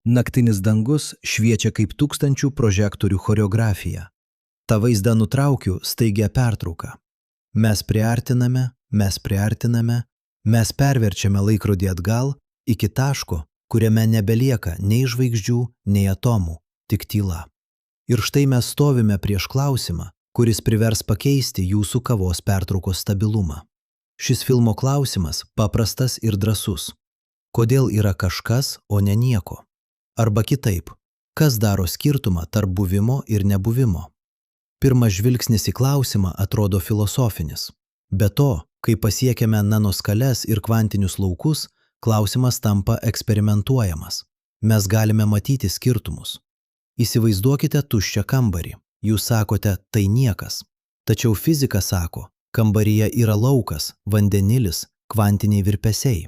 Naktinis dangus šviečia kaip tūkstančių prožektorių choreografija. Ta vaizdą nutraukiu staigia pertrauka. Mes priartiname, mes perverčiame laikrodį atgal iki taško, kuriame nebelieka nei žvaigždžių, nei atomų, tik tyla. Ir štai mes stovime prieš klausimą, kuris privers pakeisti jūsų kavos pertraukos stabilumą. Šis filmo klausimas paprastas ir drąsus. Kodėl yra kažkas, o ne nieko? Arba kitaip, kas daro skirtumą tarp buvimo ir nebuvimo? Pirmas žvilgsnis į klausimą atrodo filosofinis. Be to, kai pasiekiame nanoskales ir kvantinius laukus, klausimas tampa eksperimentuojamas. Mes galime matyti skirtumus. Įsivaizduokite tuščią kambarį. Jūs sakote, tai niekas. Tačiau fizika sako, kambaryje yra laukas, vandenilis, kvantiniai virpesiai.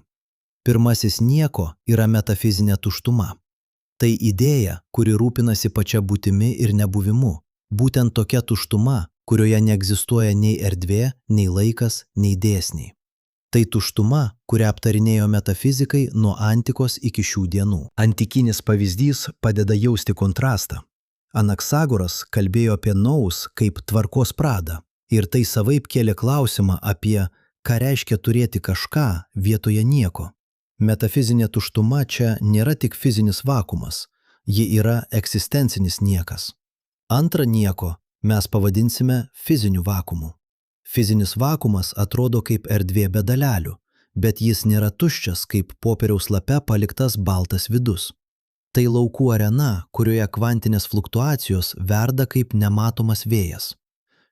Pirmasis nieko yra metafizinė tuštuma. Tai idėja, kuri rūpinasi pačia būtimi ir nebuvimu. Būtent tokia tuštuma, kurioje neegzistuoja nei erdvė, nei laikas, nei dėsniai. Tai tuštuma, kurią aptarinėjo metafizikai nuo antikos iki šių dienų. Antikinis pavyzdys padeda jausti kontrastą. Anaksagoras kalbėjo apie nous kaip tvarkos pradą ir tai savaip kėlė klausimą apie, ką reiškia turėti kažką vietoje nieko. Metafizinė tuštuma čia nėra tik fizinis vakumas, ji yra egzistencinis niekas. Antrą nieko mes pavadinsime fiziniu vakumu. Fizinis vakumas atrodo kaip erdvė be dalelių, bet jis nėra tuščias kaip popieriaus lape paliktas baltas vidus. Tai laukų arena, kurioje kvantinės fluktuacijos verda kaip nematomas vėjas.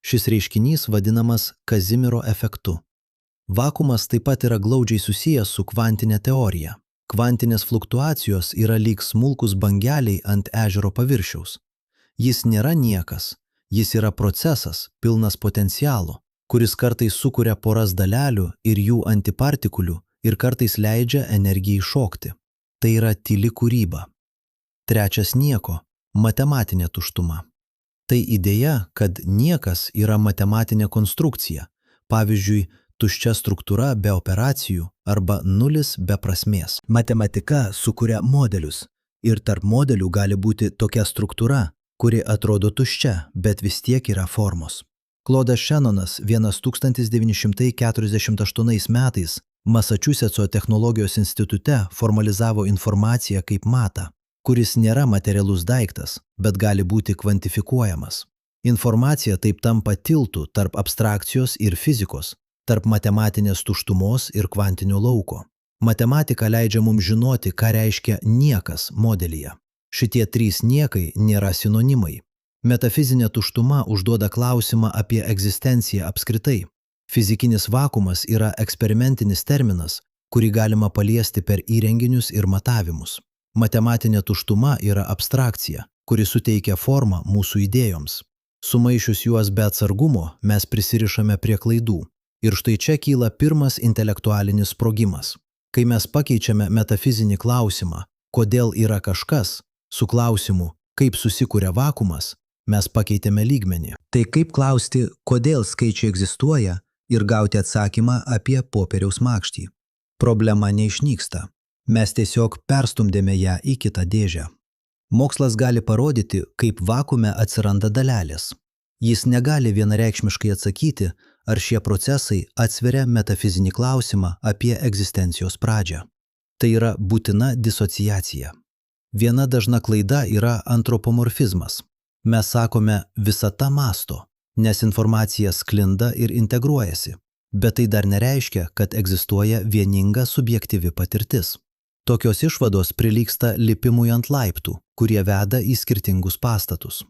Šis reiškinys vadinamas Kazimiero efektu. Vakumas taip pat yra glaudžiai susijęs su kvantinė teorija. Kvantinės fluktuacijos yra lyg smulkus bangeliai ant ežero paviršiaus. Jis nėra niekas, jis yra procesas, pilnas potencialo, kuris kartais sukuria poras dalelių ir jų antipartikulių ir kartais leidžia energijai šokti. Tai yra tyli kūryba. Trečias nieko – matematinė tuštuma. Tai idėja, kad niekas yra matematinė konstrukcija, pavyzdžiui, tuščia struktūra be operacijų arba nulis be prasmės. Matematika sukuria modelius ir tarp modelių gali būti tokia struktūra, kuri atrodo tuščia, bet vis tiek yra formos. Klodas Šenonas 1948 metais Masačusetso technologijos institute formalizavo informaciją kaip matą, kuris nėra materialus daiktas, bet gali būti kvantifikuojamas. Informacija taip tampa tiltu tarp abstrakcijos ir fizikos, tarp matematinės tuštumos ir kvantinio lauko. Matematika leidžia mums žinoti, ką reiškia niekas modelyje. Šitie trys niekai nėra sinonimai. Metafizinė tuštuma užduoda klausimą apie egzistenciją apskritai. Fizikinis vakumas yra eksperimentinis terminas, kurį galima paliesti per įrenginius ir matavimus. Matematinė tuštuma yra abstrakcija, kuri suteikia formą mūsų idėjoms. Sumaišius juos be atsargumo, mes prisirišame prie klaidų. Ir štai čia kyla pirmas intelektualinis sprogimas. Kai mes pakeičiame metafizinį klausimą, kodėl yra kažkas, su klausimu, kaip susikuria vakumas, mes pakeitėme lygmenį. Tai kaip klausti, kodėl skaičiai egzistuoja ir gauti atsakymą apie popieriaus makštį. Problema neišnyksta. Mes tiesiog perstumdėme ją į kitą dėžę. Mokslas gali parodyti, kaip vakume atsiranda dalelės. Jis negali vienareikšmiškai atsakyti, ar šie procesai atsveria metafizinį klausimą apie egzistencijos pradžią. Tai yra būtina disociacija. Viena dažna klaida yra antropomorfizmas. Mes sakome visata mąsto, nes informacija sklinda ir integruojasi, bet tai dar nereiškia, kad egzistuoja vieninga subjektyvi patirtis. Tokios išvados prilygsta lipimui ant laiptų, kurie veda į skirtingus pastatus.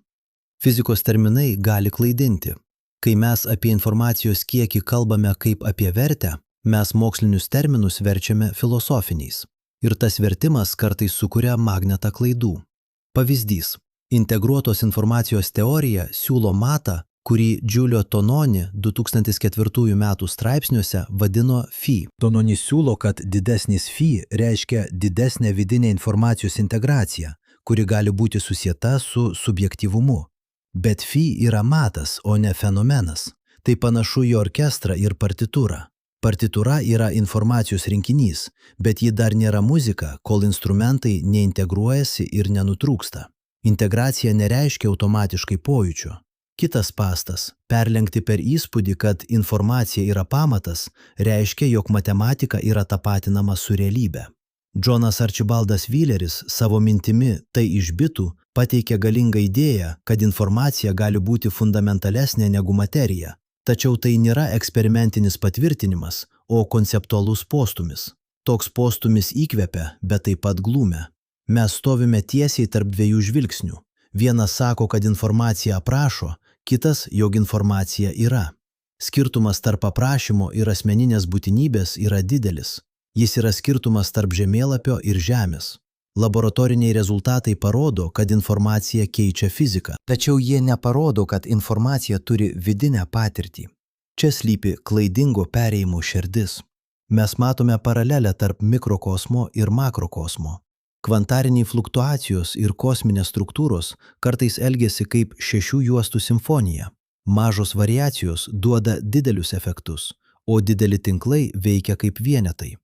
Fizikos terminai gali klaidinti. Kai mes apie informacijos kiekį kalbame kaip apie vertę, mes mokslinius terminus verčiame filosofiniais. Ir tas vertimas kartais sukuria magnetą klaidų. Pavyzdys. Integruotos informacijos teorija siūlo matą, kurį Giulio Tononi 2004 metų straipsniuose vadino phi. Tononi siūlo, kad didesnis phi reiškia didesnę vidinę informacijos integraciją, kuri gali būti susieta su subjektyvumu. Bet phi yra matas, o ne fenomenas. Tai panašu į orkestrą ir partitūrą. Partitūra yra informacijos rinkinys, bet ji dar nėra muzika, kol instrumentai neintegruojasi ir nenutrūksta. Integracija nereiškia automatiškai pojūčio. Kitas pastas – perlenkti per įspūdį, kad informacija yra pamatas, reiškia, jog matematika yra tapatinama su realybe. Džonas Arčibaldas Vileris savo mintimi "Tai iš bitų" pateikė galingą idėją, kad informacija gali būti fundamentalesnė negu materija. Tačiau tai nėra eksperimentinis patvirtinimas, o konceptualus postumis. Toks postumis įkvepia, bet taip pat glūmia. Mes stovime tiesiai tarp dviejų žvilgsnių. Vienas sako, kad informacija aprašo, kitas, jog informacija yra. Skirtumas tarp aprašymo ir asmeninės būtinybės yra didelis. Jis yra skirtumas tarp žemėlapio ir žemės. Laboratoriniai rezultatai parodo, kad informacija keičia fiziką. Tačiau jie neparodo, kad informacija turi vidinę patirtį. Čia slypi klaidingo perėjimo šerdis. Mes matome paralelę tarp mikrokosmo ir makrokosmo. Kvantariniai fluktuacijos ir kosminės struktūros kartais elgiasi kaip 6 juostų simfonija. Mažos variacijos duoda didelius efektus, o dideli tinklai veikia kaip vienetai.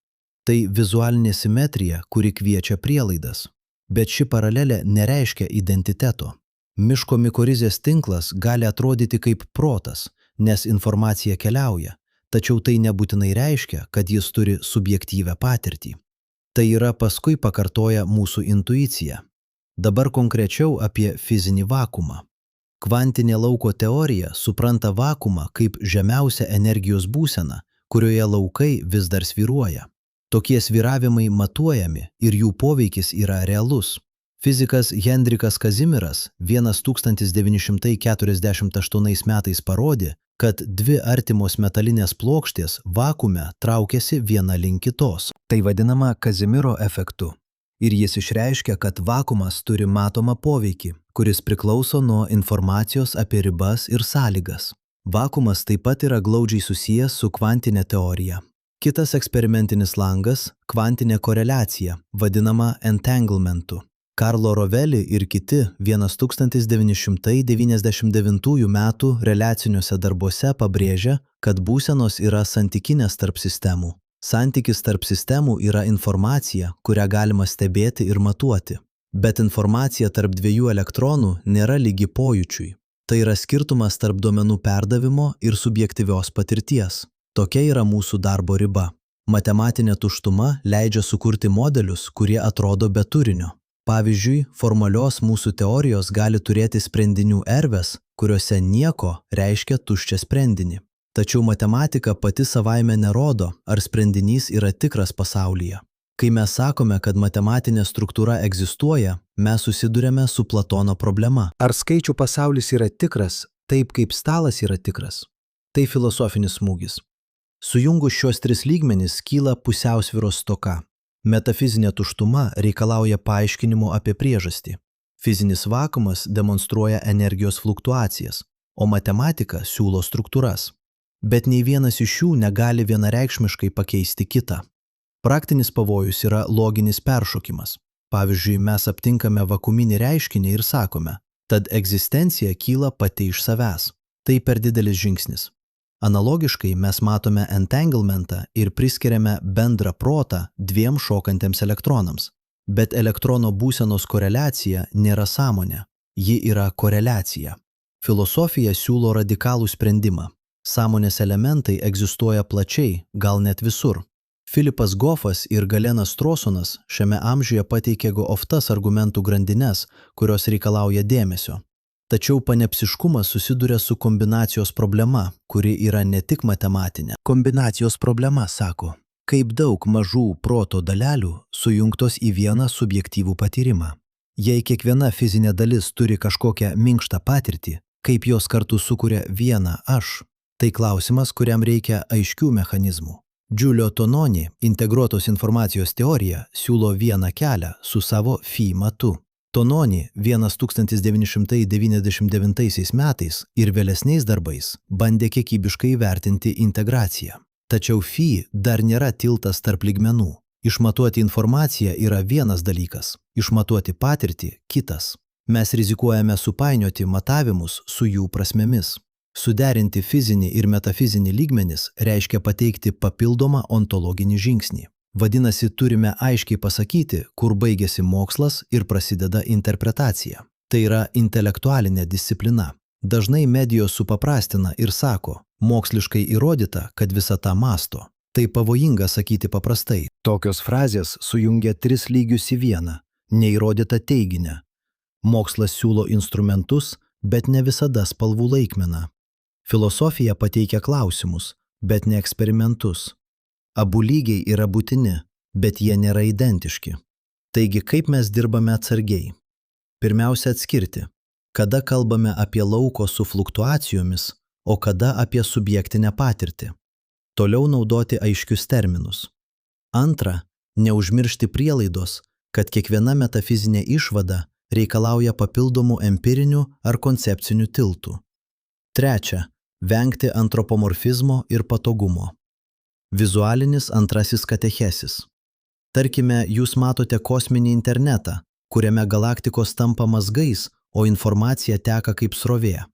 Tai vizualinė simetrija, kuri kviečia prielaidas. Bet ši paralelė nereiškia identiteto. Miško mikorizės tinklas gali atrodyti kaip protas, nes informacija keliauja, tačiau tai nebūtinai reiškia, kad jis turi subjektyvę patirtį. Tai yra paskui pakartoja mūsų intuiciją. Dabar konkrečiau apie fizinį vakumą. Kvantinė lauko teorija supranta vakumą kaip žemiausią energijos būseną, kurioje laukai vis dar svyruoja. Tokie svyravimai matuojami ir jų poveikis yra realus. Fizikas Hendrikas Kazimiras 1948 metais parodė, kad dvi artimos metalinės plokštės vakuume traukiasi viena link kitos. Tai vadinama Kazimiro efektu. Ir jis išreiškia, kad vakuumas turi matomą poveikį, kuris priklauso nuo informacijos apie ribas ir sąlygas. Vakuumas taip pat yra glaudžiai susijęs su kvantinė teorija. Kitas eksperimentinis langas – kvantinė koreliacija, vadinama entanglementu. Karlo Rovelli ir kiti 1999 metų reliaciniuose darbuose pabrėžia, kad būsenos yra santykinės tarp sistemų. Santykis tarp sistemų yra informacija, kurią galima stebėti ir matuoti. Bet informacija tarp dviejų elektronų nėra lygi pojūčiui. Tai yra skirtumas tarp duomenų perdavimo ir subjektyvios patirties. Tokia yra mūsų darbo riba. Matematinė tuštuma leidžia sukurti modelius, kurie atrodo be turinio. Pavyzdžiui, formalios mūsų teorijos gali turėti sprendinių erdves, kuriuose nieko reiškia tuščią sprendinį. Tačiau matematika pati savaime nerodo, ar sprendinys yra tikras pasaulyje. Kai mes sakome, kad matematinė struktūra egzistuoja, mes susiduriame su Platono problema. Ar skaičių pasaulis yra tikras, taip kaip stalas yra tikras? Tai filosofinis smūgis. Sujungus šios tris lygmenis kyla pusiausvyros stoka. Metafizinė tuštuma reikalauja paaiškinimų apie priežastį. Fizinis vakuumas demonstruoja energijos fluktuacijas, o matematika siūlo struktūras. Bet nei vienas iš jų negali vienareikšmiškai pakeisti kitą. Praktinis pavojus yra loginis peršokimas. Pavyzdžiui, mes aptinkame vakuuminį reiškinį ir sakome, tad egzistencija kyla pati iš savęs. Tai per didelis žingsnis. Analogiškai mes matome entanglementą ir priskiriame bendrą protą dviem šokantiems elektronams. Bet elektrono būsenos koreliacija nėra sąmonė, ji yra koreliacija. Filosofija siūlo radikalų sprendimą. Sąmonės elementai egzistuoja plačiai, gal net visur. Filipas Goffas ir Galenas Strawsonas šiame amžiuje pateikė oftas argumentų grandines, kurios reikalauja dėmesio. Tačiau panepsiškumas susiduria su kombinacijos problema, kuri yra ne tik matematinė. Kombinacijos problema sako, kaip daug mažų proto dalelių sujungtos į vieną subjektyvų patyrimą. Jei kiekviena fizinė dalis turi kažkokią minkštą patirtį, kaip jos kartu sukuria vieną aš, tai klausimas, kuriam reikia aiškių mechanizmų. Giulio Tononi integruotos informacijos teorija siūlo vieną kelią su savo phi matu. Tononi 1999 metais ir vėlesniais darbais bandė kiekybiškai įvertinti integraciją. Tačiau phi dar nėra tiltas tarp lygmenų. Išmatuoti informaciją yra vienas dalykas, išmatuoti patirtį kitas. Mes rizikuojame supainioti matavimus su jų prasmėmis. Suderinti fizinį ir metafizinį lygmenis reiškia pateikti papildomą ontologinį žingsnį. Vadinasi, turime aiškiai pasakyti, kur baigėsi mokslas ir prasideda interpretacija. Tai yra intelektualinė disciplina. Dažnai medijos supaprastina ir sako, moksliškai įrodyta, kad visata mąsto. Tai pavojinga sakyti paprastai. Tokios frazės sujungia 3 lygius į vieną, neįrodyta teiginę. Mokslas siūlo instrumentus, bet ne visada spalvų laikmeną. Filosofija pateikia klausimus, bet ne eksperimentus. Abu lygiai yra būtini, bet jie nėra identiški. Taigi, kaip mes dirbame atsargiai? Pirmiausia atskirti, kada kalbame apie lauko su fluktuacijomis, o kada apie subjektinę patirtį. Toliau naudoti aiškius terminus. Antra, neužmiršti prielaidos, kad kiekviena metafizinė išvada reikalauja papildomų empirinių ar koncepcinių tiltų. Trečia, vengti antropomorfizmo ir patogumo. Vizualinis antrasis katechesis. Tarkime, jūs matote kosminį internetą, kuriame galaktikos tampa mazgais, o informacija teka kaip srovė.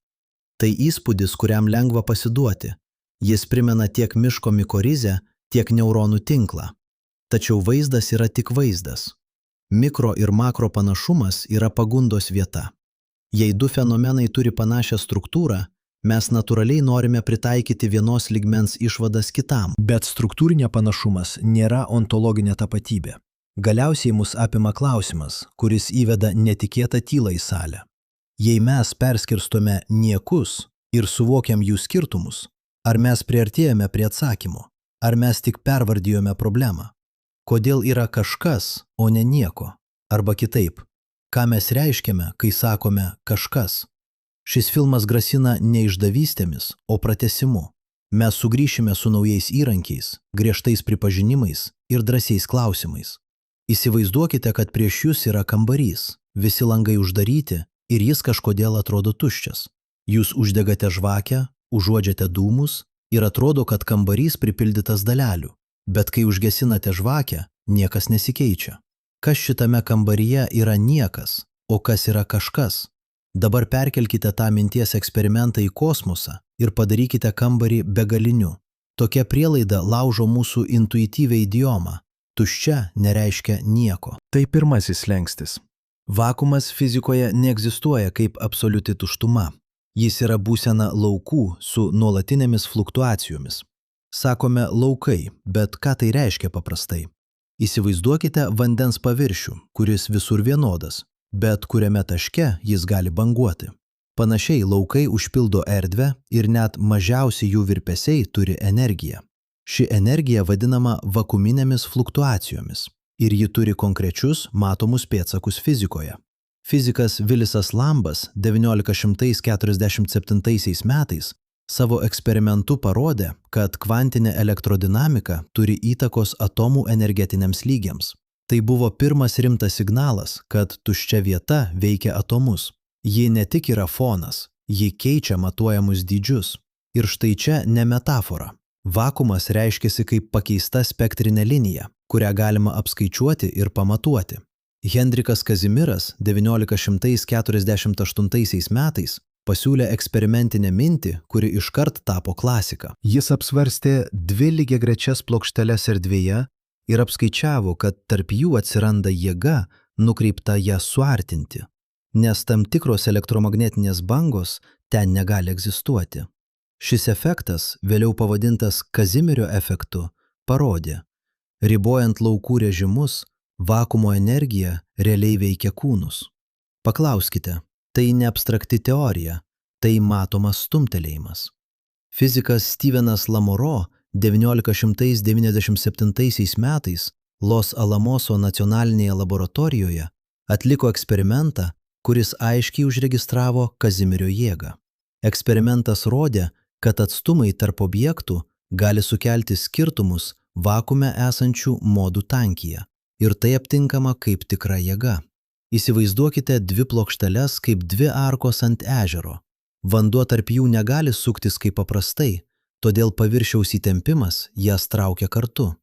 Tai įspūdis, kuriam lengva pasiduoti. Jis primena tiek miško mikorizę, tiek neuronų tinklą. Tačiau vaizdas yra tik vaizdas. Mikro ir makro panašumas yra pagundos vieta. Jei du fenomenai turi panašią struktūrą, mes natūraliai norime pritaikyti vienos lygmens išvadas kitam. Bet struktūrinė panašumas nėra ontologinė tapatybė. Galiausiai mus apima klausimas, kuris įveda netikėtą tylą į salę. Jei mes perskirstome niekus ir suvokiam jų skirtumus, ar mes priartėjome prie atsakymo, ar mes tik pervardijome problemą? Kodėl yra kažkas, o ne nieko? Arba kitaip, ką mes reiškiame, kai sakome kažkas? Šis filmas grasina ne išdavystėmis, o pratęsimu. Mes sugrįšime su naujais įrankiais, griežtais pripažinimais ir drąsiais klausimais. Įsivaizduokite, kad prieš jūs yra kambarys, visi langai uždaryti ir jis kažkodėl atrodo tuščias. Jūs uždegate žvakę, užuodžiate dūmus ir atrodo, kad kambarys pripildytas dalelių. Bet kai užgesinate žvakę, niekas nesikeičia. Kas šitame kambaryje yra niekas, o kas yra kažkas? Dabar perkelkite tą minties eksperimentą į kosmosą ir padarykite kambarį begaliniu. Tokia prielaida laužo mūsų intuityvią idiomą. Tuščia nereiškia nieko. Tai pirmasis slenkstis. Vakuumas fizikoje neegzistuoja kaip absoliuti tuštuma. Jis yra būsena laukų su nuolatinėmis fluktuacijomis. Sakome laukai, bet ką tai reiškia paprastai? Įsivaizduokite vandens paviršių, kuris visur vienodas, bet kuriame taške jis gali banguoti. Panašiai laukai užpildo erdvę ir net mažiausi jų virpesiai turi energiją. Ši energija vadinama vakuuminėmis fluktuacijomis ir ji turi konkrečius matomus pėdsakus fizikoje. Fizikas Willisas Lambas 1947 metais savo eksperimentu parodė, kad kvantinė elektrodinamika turi įtakos atomų energetiniams lygiams. Tai buvo pirmas rimtas signalas, kad tuščia vieta veikia atomus. Ji ne tik yra fonas, ji keičia matuojamus dydžius. Ir štai čia ne metafora. Vakuumas reiškiasi kaip pakeista spektrinė linija, kurią galima apskaičiuoti ir pamatuoti. Hendrikas Kazimiras 1948 metais pasiūlė eksperimentinę mintį, kuri iškart tapo klasika. Jis apsvarstė 2 lygiagrečias plokšteles erdvėje ir apskaičiavo, kad tarp jų atsiranda jėga nukreipta ją suartinti, nes tam tikros elektromagnetinės bangos ten negali egzistuoti. Šis efektas, vėliau pavadintas Kazimirio efektu, parodė, ribojant laukų režimus, vakuumo energija realiai veikia kūnus. Paklauskite, tai ne abstrakti teorija, tai matomas stumtelėjimas. Fizikas Stevenas Lamoro 1997 metais Los Alamoso nacionalinėje laboratorijoje atliko eksperimentą, kuris aiškiai užregistravo Kazimirio jėgą. Eksperimentas rodė, kad atstumai tarp objektų gali sukelti skirtumus vakuume esančių modų tankyje ir tai aptinkama kaip tikra jėga. Įsivaizduokite 2 plokšteles kaip 2 arkos ant ežero. Vanduo tarp jų negali suktis kaip paprastai, todėl paviršiaus įtempimas jas traukia kartu.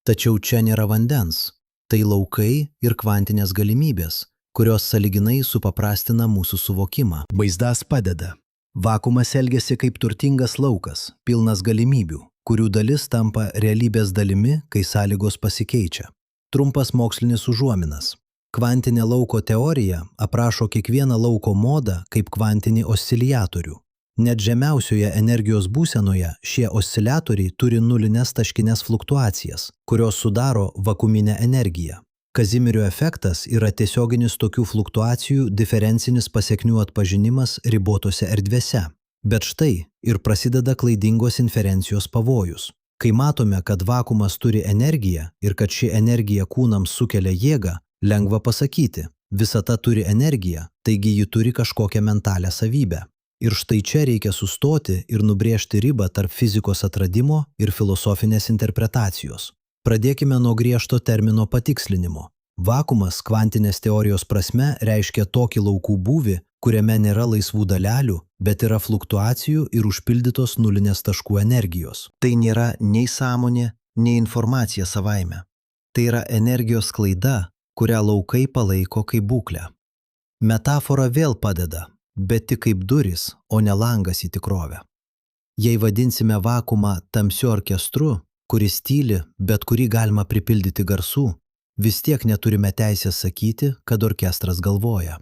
Tačiau čia nėra vandens. Tai laukai ir kvantinės galimybės, kurios sąlyginai supaprastina mūsų suvokimą. Vaizdas padeda. Vakuumas elgiasi kaip turtingas laukas, pilnas galimybių, kurių dalis tampa realybės dalimi, kai sąlygos pasikeičia. Trumpas mokslinis užuominas. Kvantinė lauko teorija aprašo kiekvieną lauko modą kaip kvantinį osciliatorių. Net žemiausioje energijos būsenoje šie osciliatoriai turi nulines taškines fluktuacijas, kurios sudaro vakuuminę energiją. Kazimirio efektas yra tiesioginis tokių fluktuacijų diferencinis pasekmių atpažinimas ribotose erdvėse. Bet štai ir prasideda klaidingos inferencijos pavojus. Kai matome, kad vakuumas turi energiją ir kad ši energija kūnams sukelia jėgą, lengva pasakyti, visata turi energiją, taigi ji turi kažkokią mentalią savybę. Ir štai čia reikia sustoti ir nubrėžti ribą tarp fizikos atradimo ir filosofinės interpretacijos. Pradėkime nuo griežto termino patikslinimo. Vakuumas kvantinės teorijos prasme reiškia tokį laukų būvį, kuriame nėra laisvų dalelių, bet yra fluktuacijų ir užpildytos nulinės taškų energijos. Tai nėra nei sąmonė, nei informacija savaime. Tai yra energijos sklaida, kurią laukai palaiko kaip būklę. Metafora vėl padeda, bet tik kaip duris, o ne langas į tikrovę. Jei vadinsime vakuumą tamsiu orkestru, kuris tyli, bet kurį galima pripildyti garsų, vis tiek neturime teisės sakyti, kad orkestras galvoja.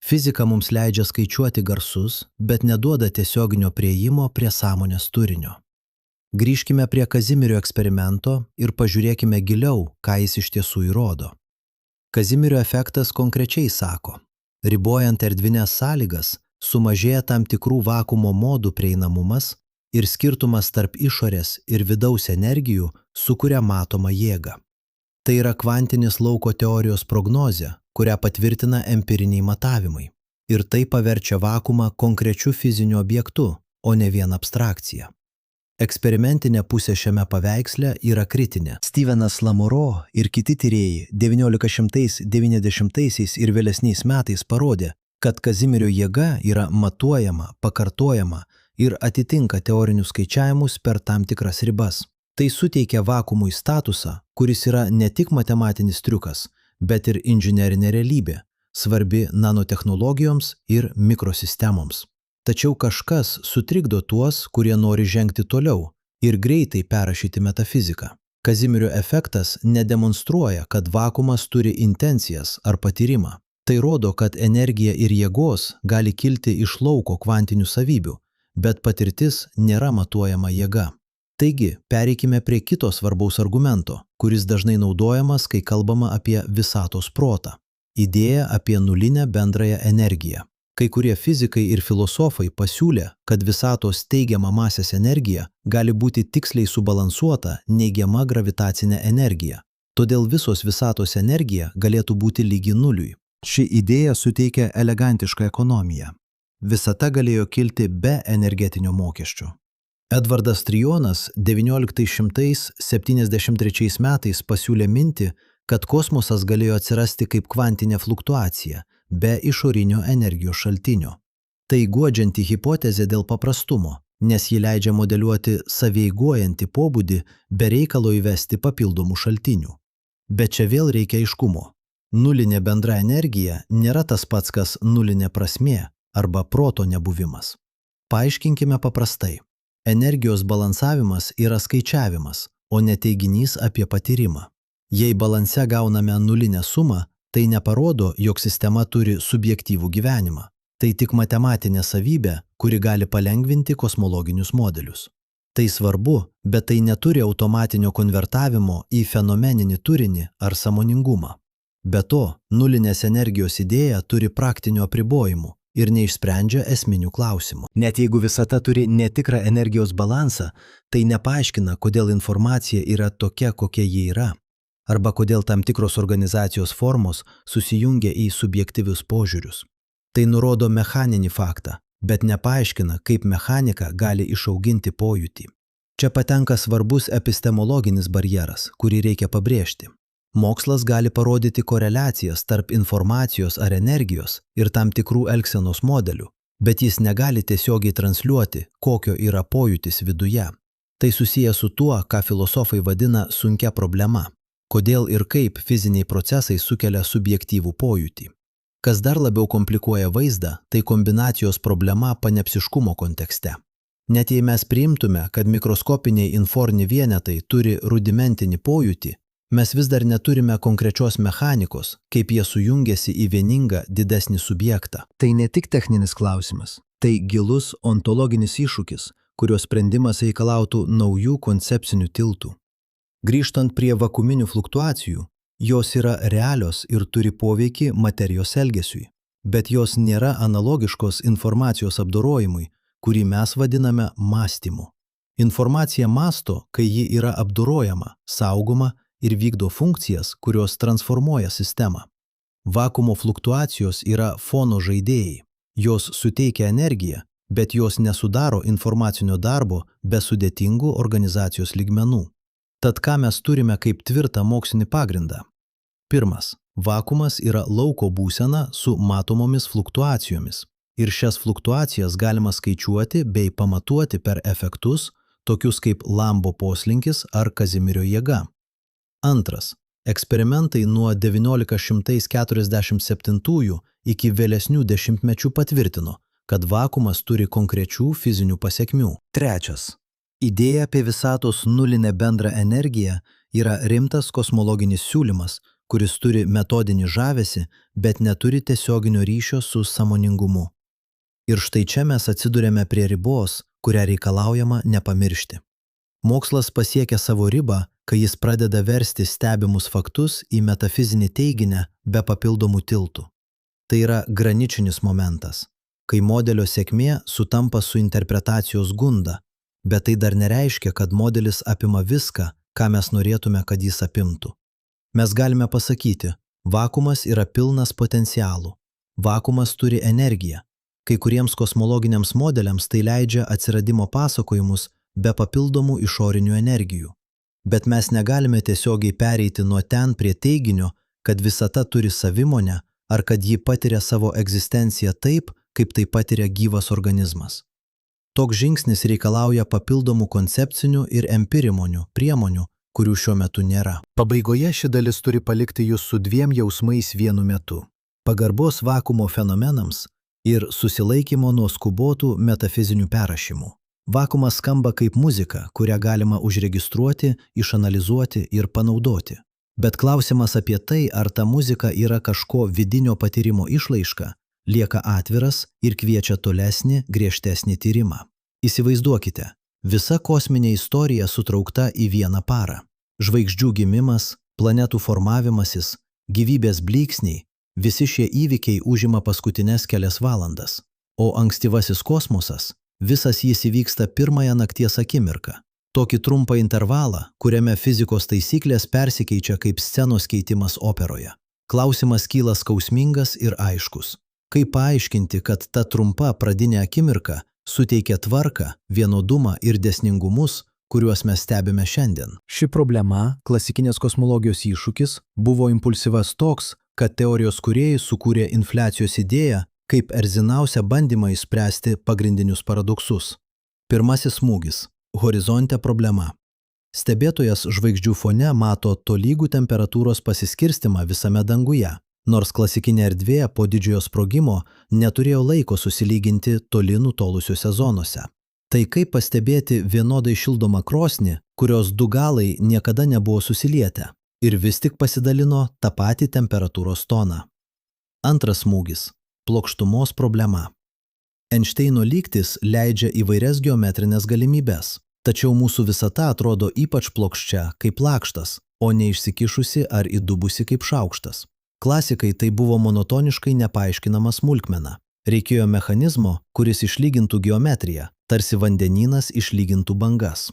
Fizika mums leidžia skaičiuoti garsus, bet neduoda tiesioginio priėjimo prie sąmonės turinio. Grįžkime prie Kazimirio eksperimento ir pažiūrėkime giliau, ką jis iš tiesų įrodo. Kazimirio efektas konkrečiai sako, ribojant erdvinės sąlygas, sumažėja tam tikrų vakuumo modų prieinamumas ir skirtumas tarp išorės ir vidaus energijų sukuria matomą jėgą. Tai yra kvantinis lauko teorijos prognozė, kurią patvirtina empiriniai matavimai. Ir tai paverčia vakuumą konkrečiu fiziniu objektu, o ne vien abstrakcija. Eksperimentinė pusė šiame paveiksle yra kritinė. Stevenas Lamoro ir kiti tyrėjai 1990 ir vėlesniais metais parodė, kad Kazimirio jėga yra matuojama, pakartojama ir atitinka teorinius skaičiavimus per tam tikras ribas. Tai suteikia vakuumui statusą, kuris yra ne tik matematinis triukas, bet ir inžinerinė realybė, svarbi nanotechnologijoms ir mikrosistemoms. Tačiau kažkas sutrikdo tuos, kurie nori žengti toliau ir greitai perrašyti metafiziką. Kazimirio efektas nedemonstruoja, kad vakuumas turi intencijas ar patyrimą. Tai rodo, kad energija ir jėgos gali kilti iš lauko kvantinių savybių, bet patirtis nėra matuojama jėga. Taigi, pereikime prie kito svarbaus argumento, kuris dažnai naudojamas, kai kalbama apie visatos protą. Idėja apie nulinę bendrąją energiją. Kai kurie fizikai ir filosofai pasiūlė, kad visatos teigiama masės energija gali būti tiksliai subalansuota neigiama gravitacinė energija. Todėl visos visatos energija galėtų būti lygi nuliui. Ši idėja suteikia elegantišką ekonomiją. Visata galėjo kilti be energetinio mokesčio. Edvardas Trionas 1973 metais pasiūlė mintį, kad kosmosas galėjo atsirasti kaip kvantinė fluktuacija, be išorinio energijos šaltinio. Tai guodžianti hipotezė dėl paprastumo, nes ji leidžia modeliuoti saveiguojantį pobūdį be reikalo įvesti papildomų šaltinių. Bet čia vėl reikia aiškumo. Nulinė bendra energija nėra tas pats, kas nulinė prasmė arba proto nebuvimas. Paaiškinkime paprastai. Energijos balansavimas yra skaičiavimas, o ne teiginys apie patyrimą. Jei balanse gauname nulinę sumą, tai neparodo, jog sistema turi subjektyvų gyvenimą. Tai tik matematinė savybė, kuri gali palengvinti kosmologinius modelius. Tai svarbu, bet tai neturi automatinio konvertavimo į fenomeninį turinį ar sąmoningumą. Be to, nulinės energijos idėja turi praktinių apribojimų ir neišsprendžia esminių klausimų. Net jeigu visata turi netikrą energijos balansą, tai nepaaiškina, kodėl informacija yra tokia, kokia ji yra, arba kodėl tam tikros organizacijos formos susijungia į subjektyvius požiūrius. Tai nurodo mechaninį faktą, bet nepaaiškina, kaip mechanika gali išauginti pojūtį. Čia patenka svarbus epistemologinis barjeras, kurį reikia pabrėžti. Mokslas gali parodyti koreliacijas tarp informacijos ar energijos ir tam tikrų elgsenos modelių, bet jis negali tiesiogiai transliuoti, kokio yra pojūtis viduje. Tai susiję su tuo, ką filosofai vadina sunkia problema. Kodėl ir kaip fiziniai procesai sukelia subjektyvų pojūtį. Kas dar labiau komplikuoja vaizdą, tai kombinacijos problema panepsiškumo kontekste. Net jei mes priimtume, kad mikroskopiniai inforni vienetai turi rudimentinį pojūtį, mes vis dar neturime konkrečios mechanikos, kaip jie sujungiasi į vieningą didesnį subjektą. Tai ne tik techninis klausimas, tai gilus ontologinis iššūkis, kurio sprendimas reikalautų naujų koncepcinių tiltų. Grįžtant prie vakuminių fluktuacijų, jos yra realios ir turi poveikį materijos elgesiui, bet jos nėra analogiškos informacijos apdorojimui, kurį mes vadiname mąstymu. Informacija mąsto, kai ji yra apdorojama, saugoma ir vykdo funkcijas, kurios transformuoja sistemą. Vakumo fluktuacijos yra fono žaidėjai. Jos suteikia energiją, bet jos nesudaro informacinio darbo be sudėtingų organizacijos lygmenų. Tad ką mes turime kaip tvirtą mokslinį pagrindą? Pirmas. Vakumas yra lauko būsena su matomomis fluktuacijomis. Ir šias fluktuacijas galima skaičiuoti bei pamatuoti per efektus, tokius kaip Lambo poslinkis ar Kazimirio jėga. Antras. Eksperimentai nuo 1947 iki vėlesnių dešimtmečių patvirtino, kad vakumas turi konkrečių fizinių pasekmių. Trečias. Idėja apie visatos nulinę bendrą energiją yra rimtas kosmologinis siūlymas, kuris turi metodinį žavesį, bet neturi tiesioginio ryšio su sąmoningumu. Ir štai čia mes atsiduriame prie ribos, kurią reikalaujama nepamiršti. Mokslas pasiekia savo ribą, kai jis pradeda versti stebimus faktus į metafizinį teiginę be papildomų tiltų. Tai yra graničinis momentas, kai modelio sėkmė sutampa su interpretacijos gunda, bet tai dar nereiškia, kad modelis apima viską, ką mes norėtume, kad jis apimtų. Mes galime pasakyti, vakumas yra pilnas potencialų, vakumas turi energiją. Kai kuriems kosmologiniams modeliams tai leidžia atsiradimo pasakojimus be papildomų išorinių energijų. Bet mes negalime tiesiogiai pereiti nuo ten prie teiginio, kad visata turi savimonę ar kad ji patiria savo egzistenciją taip, kaip tai patiria gyvas organizmas. Toks žingsnis reikalauja papildomų koncepcinių ir empirimonių priemonių, kurių šiuo metu nėra. Pabaigoje ši dalis turi palikti jūs su dviem jausmais vienu metu – pagarbos vakumo fenomenams ir susilaikymo nuo skubotų metafizinių perrašymų. Vakumas skamba kaip muzika, kurią galima užregistruoti, išanalizuoti ir panaudoti. Bet klausimas apie tai, ar ta muzika yra kažko vidinio patyrimo išraiška, lieka atviras ir kviečia tolesnį, griežtesnį tyrimą. Įsivaizduokite, visa kosminė istorija sutraukta į vieną parą. Žvaigždžių gimimas, planetų formavimasis, gyvybės blyksniai, visi šie įvykiai užima paskutines kelias valandas. O ankstyvasis kosmosas, visas jis įvyksta pirmąją nakties akimirką. Tokį trumpą intervalą, kuriame fizikos taisyklės persikeičia kaip scenos keitimas operoje. Klausimas kyla skausmingas ir aiškus. Kaip paaiškinti, kad ta trumpa pradinė akimirka suteikia tvarką, vienodumą ir dėsningumus, kuriuos mes stebime šiandien? Ši problema, klasikinės kosmologijos iššūkis, buvo impulsyvas toks, kad teorijos kūrėjai sukūrė infliacijos idėją kaip erziniausią bandymą išspręsti pagrindinius paradoksus. Pirmasis smūgis – horizonte problema. Stebėtojas žvaigždžių fone mato tolygų temperatūros pasiskirstimą visame danguje, nors klasikinė erdvė po didžiojo sprogimo neturėjo laiko susilyginti toli nutolusiuose zonose. Tai kaip pastebėti vienodai šildomą krosnį, kurios du galai niekada nebuvo susilietę ir vis tik pasidalino tą patį temperatūros toną. Antras smūgis – plokštumos problema. Einšteino lygtis leidžia įvairias geometrinės galimybes, tačiau mūsų visata atrodo ypač plokščia kaip lakštas, o ne išsikišusi ar įdubusi kaip šaukštas. Klasikai tai buvo monotoniškai nepaaiškinama smulkmena. Reikėjo mechanizmo, kuris išlygintų geometriją, tarsi vandenynas išlygintų bangas.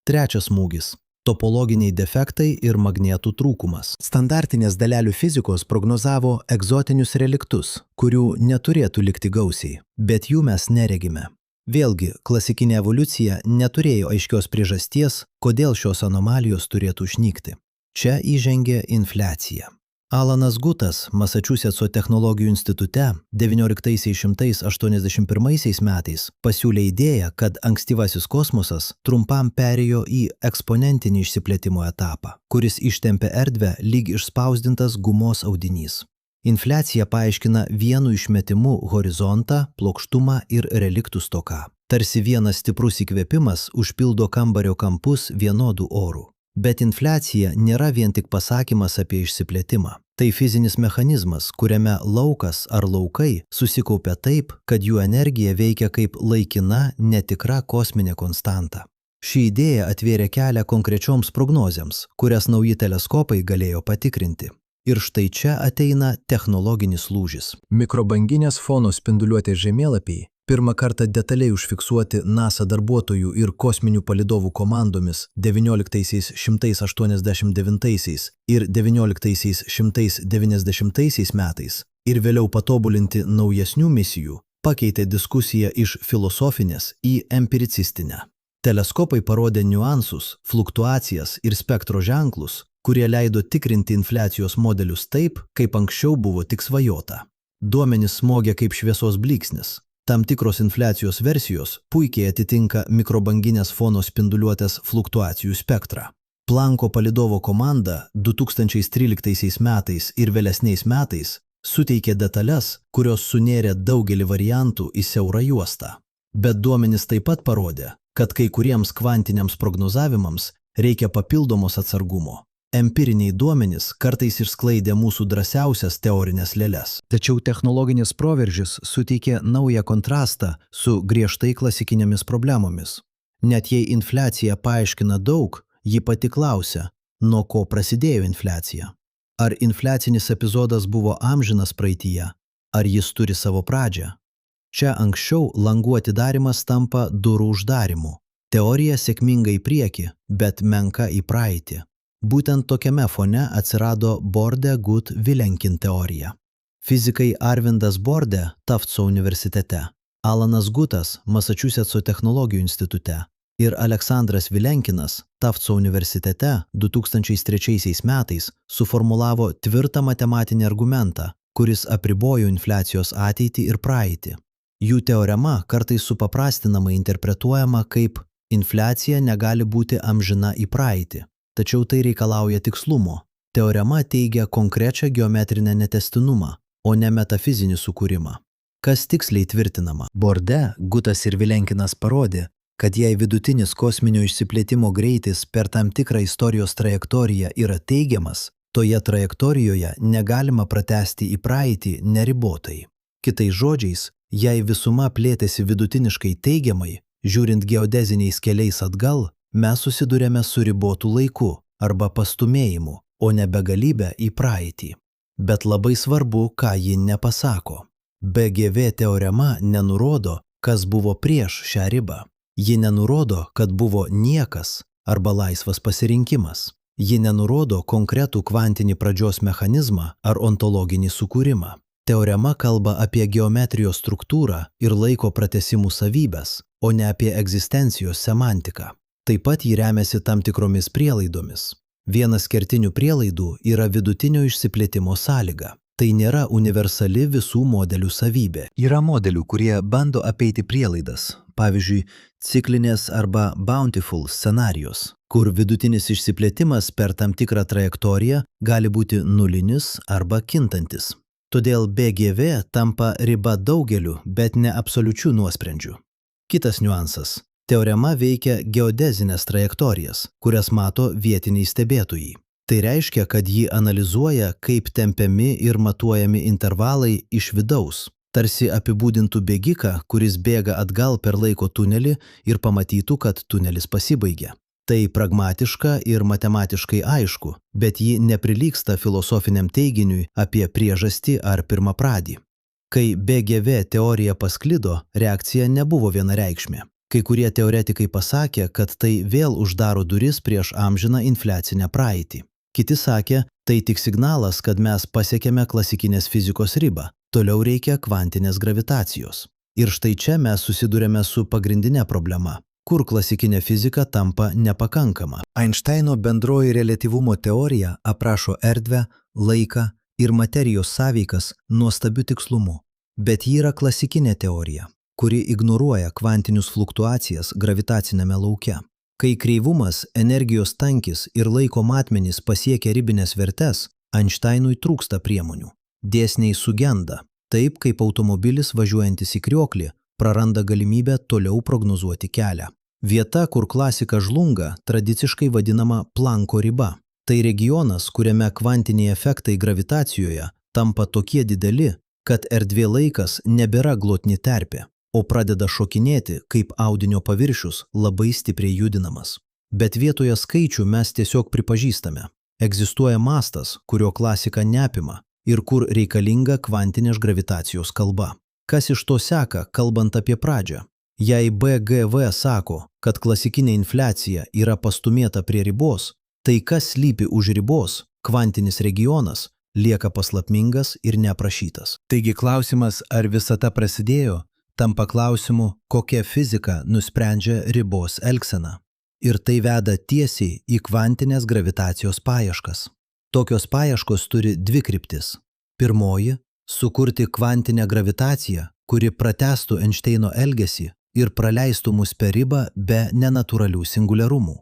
Trečias smūgis – topologiniai defektai ir magnetų trūkumas. Standartinės dalelių fizikos prognozavo egzotinius reliktus, kurių neturėtų likti gausiai, bet jų mes neregime. Vėlgi, klasikinė evoliucija neturėjo aiškios priežasties, kodėl šios anomalijos turėtų išnykti. Čia įžengė infliacija. Alanas Gutas Masačusetso technologijų institute 1981 metais pasiūlė idėją, kad ankstyvasis kosmosas trumpam perėjo į eksponentinį išsiplėtimo etapą, kuris ištempė erdvę lyg išspausdintas gumos audinys. Infliacija paaiškina vienu išmetimu horizontą, plokštumą ir reliktų stoką. Tarsi vienas stiprus įkvėpimas užpildo kambario kampus vienodų orų. Bet infliacija nėra vien tik pasakymas apie išsiplėtimą. Tai fizinis mechanizmas, kuriame laukas ar laukai susikaupia taip, kad jų energija veikia kaip laikina, netikra kosminė konstanta. Ši idėja atvėrė kelią konkrečioms prognozėms, kurias nauji teleskopai galėjo patikrinti. Ir štai čia ateina technologinis lūžis. Mikrobanginės fono spinduliuotės žemėlapiai pirmą kartą detaliai užfiksuoti NASA darbuotojų ir kosminių palydovų komandomis 1989 ir 1990 metais ir vėliau patobulinti naujesnių misijų pakeitė diskusiją iš filosofinės į empiricistinę. Teleskopai parodė niuansus, fluktuacijas ir spektro ženklus, kurie leido tikrinti infliacijos modelius taip, kaip anksčiau buvo tik svajota. Duomenys smogė kaip šviesos blyksnis. Tam tikros infliacijos versijos puikiai atitinka mikrobanginės fono spinduliuotės fluktuacijų spektrą. Planko palydovo komanda 2013 metais ir vėlesniais metais suteikė detales, kurios sunėrė daugelį variantų į siaurą juostą. Bet duomenys taip pat parodė, kad kai kuriems kvantiniams prognozavimams reikia papildomos atsargumo. Empiriniai duomenys kartais išsklaidė mūsų drąsiausias teorinės lėles. Tačiau technologinis proveržis suteikė naują kontrastą su griežtai klasikinėmis problemomis. Net jei infliacija paaiškina daug, ji pati klausia, nuo ko prasidėjo infliacija. Ar infliacinis epizodas buvo amžinas praeityje, ar jis turi savo pradžią. Čia anksčiau langų atidarimas tampa durų uždarimu. Teorija sėkminga į priekį, bet menka į praeitį. Būtent tokiame fone atsirado Borde-Gut-Vilenkin teorija. Fizikai Arvindas Borde Tufto universitete, Alanas Gutas Masačusetso technologijų institute ir Aleksandras Vilenkinas Tufto universitete 2003 metais suformulavo tvirtą matematinį argumentą, kuris apribojo infliacijos ateitį ir praeitį. Jų teorema kartais supaprastinamai interpretuojama kaip infliacija negali būti amžina į praeitį. Tačiau tai reikalauja tikslumo. Teorema teigia konkrečią geometrinę netęstinumą, o ne metafizinį sukūrimą. Kas tiksliai tvirtinama? Borde, Gutas ir Vilenkinas parodė, kad jei vidutinis kosminio išsiplėtimo greitis per tam tikrą istorijos trajektoriją yra teigiamas, toje trajektorijoje negalima pratęsti į praeitį neribotai. Kitais žodžiais, jei visuma plėtėsi vidutiniškai teigiamai, žiūrint geodeziniais keliais atgal, mes susidurėme su ribotu laiku arba pastumėjimu, o ne begalybę į praeitį. Bet labai svarbu, ką ji nepasako. BGV teorema nenurodo, kas buvo prieš šią ribą. Ji nenurodo, kad buvo niekas arba laisvas pasirinkimas. Ji nenurodo konkretų kvantinį pradžios mechanizmą ar ontologinį sukūrimą. Teorema kalba apie geometrijos struktūrą ir laiko pratęsimų savybes, o ne apie egzistencijos semantiką. Taip pat jį remiasi tam tikromis prielaidomis. Vienas kertinių prielaidų yra vidutinio išsiplėtimo sąlyga. Tai nėra universali visų modelių savybė. Yra modelių, kurie bando apeiti prielaidas, pavyzdžiui, ciklinės arba bountiful scenarijos, kur vidutinis išsiplėtimas per tam tikrą trajektoriją gali būti nulinis arba kintantis. Todėl BGV tampa riba daugeliu, bet ne absoliučių nuosprendžių. Kitas niuansas. Teorema veikia geodezinės trajektorijas, kurias mato vietiniai stebėtojai. Tai reiškia, kad ji analizuoja, kaip tempiami ir matuojami intervalai iš vidaus, tarsi apibūdintų bėgiką, kuris bėga atgal per laiko tunelį ir pamatytų, kad tunelis pasibaigė. Tai pragmatiška ir matematiškai aišku, bet ji neprilygsta filosofiniam teiginiui apie priežastį ar pirmapradį. Kai BGV teorija pasklido, reakcija nebuvo vienareikšmė. Kai kurie teoretikai pasakė, kad tai vėl uždaro duris prieš amžiną infliacinę praeitį. Kiti sakė, tai tik signalas, kad mes pasiekėme klasikinės fizikos ribą, toliau reikia kvantinės gravitacijos. Ir štai čia mes susidurėme su pagrindinė problema, kur klasikinė fizika tampa nepakankama. Einšteino bendroji reliatyvumo teorija aprašo erdvę, laiką ir materijos sąveikas nuostabiu tikslumu, bet ji yra klasikinė teorija, kuri ignoruoja kvantinius fluktuacijas gravitacinėme lauke. Kai kreivumas, energijos tankis ir laiko matmenys pasiekia ribinės vertes, Einšteinui trūksta priemonių. Dėsniai sugenda, taip kaip automobilis važiuojantis į krioklį praranda galimybę toliau prognozuoti kelią. Vieta, kur klasika žlunga, tradiciškai vadinama Planko riba. Tai regionas, kuriame kvantiniai efektai gravitacijoje tampa tokie dideli, kad erdvė-laikas nebėra glotni terpė, o pradeda šokinėti kaip audinio paviršius labai stipriai judinamas. Bet vietoje skaičių mes tiesiog pripažįstame. Egzistuoja mastas, kurio klasika neapima ir kur reikalinga kvantinės gravitacijos kalba. Kas iš to seka, kalbant apie pradžią? Jei BGV sako, kad klasikinė infliacija yra pastumėta prie ribos, tai kas slypi už ribos, kvantinis regionas, lieka paslaptingas ir neaprašytas. Taigi klausimas, ar visata prasidėjo, tampa klausimu, kokia fizika nusprendžia ribos elgseną. Ir tai veda tiesiai į kvantinės gravitacijos paieškas. Tokios paieškos turi dvi kryptis. Pirmoji – sukurti kvantinę gravitaciją, kuri pratęstų Einšteino elgesį ir praleistų mus per ribą be nenatūralių singuliarumų.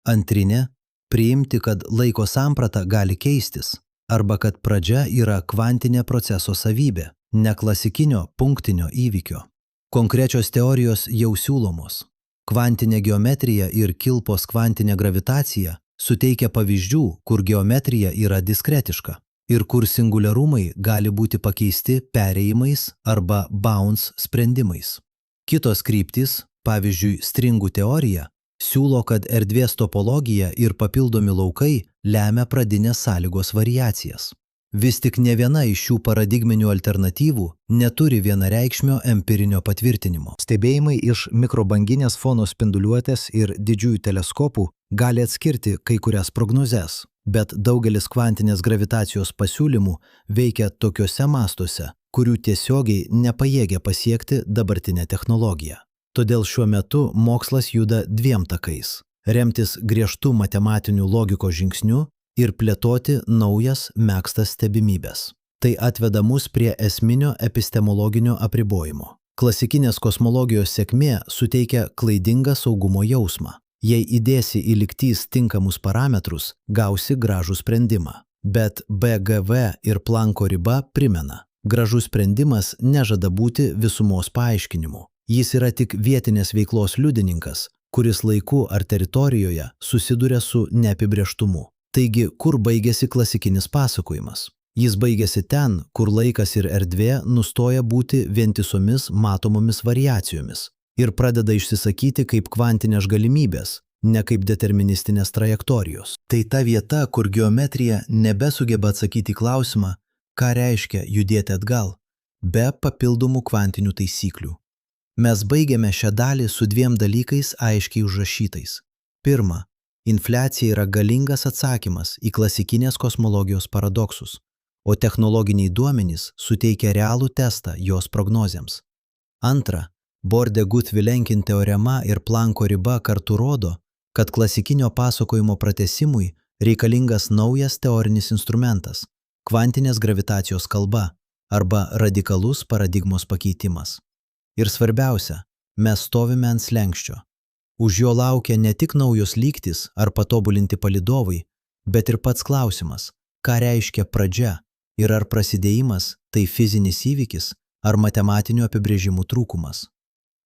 Antrinė – priimti, kad laiko samprata gali keistis, arba kad pradžia yra kvantinė proceso savybė, ne klasikinio punktinio įvykio. Konkrečios teorijos jau siūlomos. Kvantinė geometrija ir kilpos kvantinė gravitacija suteikia pavyzdžių, kur geometrija yra diskretiška ir kur singuliarumai gali būti pakeisti perėjimais arba bounce sprendimais. Kitos kryptys, pavyzdžiui, stringų teorija, siūlo, kad erdvės topologija ir papildomi laukai lemia pradinės sąlygos variacijas. Vis tik ne viena iš šių paradigminių alternatyvų neturi vienareikšmio empirinio patvirtinimo. Stebėjimai iš mikrobanginės fono spinduliuotės ir didžiųjų teleskopų gali atskirti kai kurias prognozes, bet daugelis kvantinės gravitacijos pasiūlymų veikia tokiuose mastuose, kurių tiesiogiai nepajėgia pasiekti dabartinė technologija. Todėl šiuo metu mokslas juda dviem takais – remtis griežtų matematinių logikos žingsnių ir plėtoti naujas megztas stebimybes. Tai atveda mus prie esminio epistemologinio apribojimo. Klasikinės kosmologijos sėkmė suteikia klaidingą saugumo jausmą. Jei įdėsi į lygtys tinkamus parametrus, gausi gražų sprendimą. Bet BGV ir Planko riba primena, gražus sprendimas nežada būti visumos paaiškinimu. Jis yra tik vietinės veiklos liudininkas, kuris laiku ar teritorijoje susiduria su neapibrėžtumu. Taigi, kur baigėsi klasikinis pasakojimas? Jis baigėsi ten, kur laikas ir erdvė nustoja būti vientisomis matomomis variacijomis ir pradeda išsisakyti kaip kvantinės galimybės, ne kaip deterministinės trajektorijos. Tai ta vieta, kur geometrija nebesugeba atsakyti klausimą, ką reiškia judėti atgal, be papildomų kvantinių taisyklių. Mes baigėme šią dalį su dviem dalykais aiškiai užrašytais. Pirma, infliacija yra galingas atsakymas į klasikinės kosmologijos paradoksus, o technologiniai duomenys suteikia realų testą jos prognozėms. Antra, Borde-Gut-Vilenkin teorema ir Planko riba kartu rodo, kad klasikinio pasakojimo pratesimui reikalingas naujas teorinis instrumentas – kvantinės gravitacijos kalba arba radikalus paradigmos pakeitimas. Ir svarbiausia, mes stovime ant slenksčio. Už jo laukia ne tik naujos lygtys ar patobulinti palydovai, bet ir pats klausimas, ką reiškia pradžia ir ar prasidėjimas tai fizinis įvykis ar matematinių apibrėžimų trūkumas.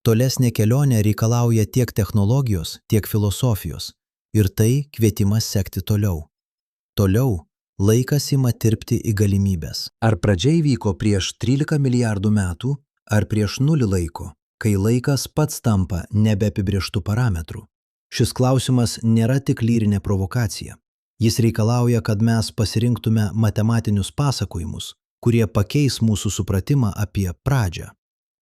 Tolesnė kelionė reikalauja tiek technologijos, tiek filosofijos ir tai kvietimas sekti toliau. Toliau laikas ima tirpti į galimybės. Ar pradžia įvyko prieš 13 milijardų metų, ar prieš nulį laiko, kai laikas pats tampa nebeapibrėžtų parametrų? Šis klausimas nėra tik lyrinė provokacija. Jis reikalauja, kad mes pasirinktume matematinius pasakojimus, kurie pakeis mūsų supratimą apie pradžią.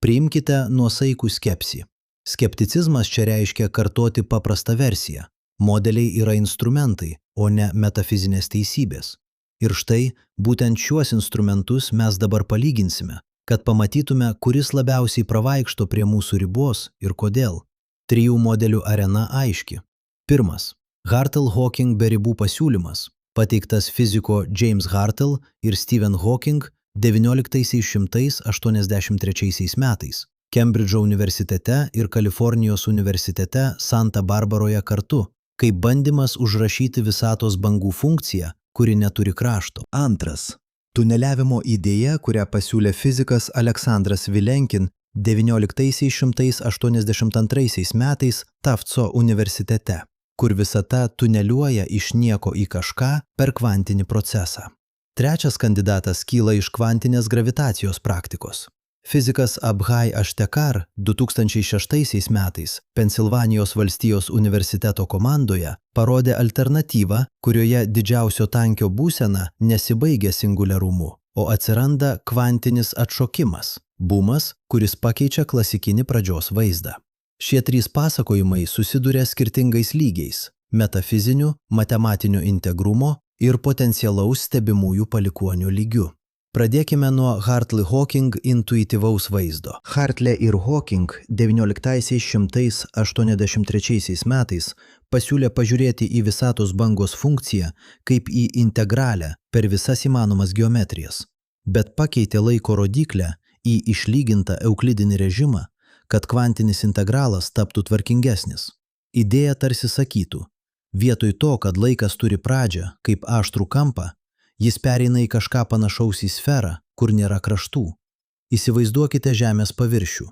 Priimkite nuosaikų skepsį. Skepticizmas čia reiškia kartoti paprastą versiją. Modeliai yra instrumentai, o ne metafizinės teisybės. Ir štai, būtent šiuos instrumentus mes dabar palyginsime, kad pamatytume, kuris labiausiai pravaikšto prie mūsų ribos ir kodėl. Trijų modelių arena aiški. Pirmas. Hartle-Hawking be ribų pasiūlymas, pateiktas fiziko James Hartle ir Stephen Hawking 1983 metais, Kembridžo universitete ir Kalifornijos universitete Santa Barbaroje kartu, kaip bandymas užrašyti visatos bangų funkciją, kuri neturi krašto. Antras. Tuneliavimo idėja, kurią pasiūlė fizikas Aleksandras Vilenkin 1982 metais Tafco universitete, kur visata tuneliuoja iš nieko į kažką per kvantinį procesą. Trečias kandidatas kyla iš kvantinės gravitacijos praktikos. Fizikas Abhai Ashtekar 2006 metais Pensilvanijos valstijos universiteto komandoje parodė alternatyvą, kurioje didžiausio tankio būsena nesibaigia singuliarumu, o atsiranda kvantinis atšokimas – bumas, kuris pakeičia klasikinį pradžios vaizdą. Šie trys pasakojimai susiduria skirtingais lygiais – metafiziniu, matematiniu integrumo ir potencialaus stebimųjų palikuonių lygiu. Pradėkime nuo Hartley-Hawking intuityvaus vaizdo. Hartley ir Hawking 1983 metais pasiūlė pažiūrėti į visatos bangos funkciją kaip į integralę per visas įmanomas geometrijas, bet pakeitė laiko rodiklę į išlygintą euklidinį režimą, kad kvantinis integralas taptų tvarkingesnis. Idėja tarsi sakytų, vietoj to, kad laikas turi pradžią kaip aštrų kampą, jis pereina į kažką panašaus į sferą, kur nėra kraštų. Įsivaizduokite Žemės paviršių.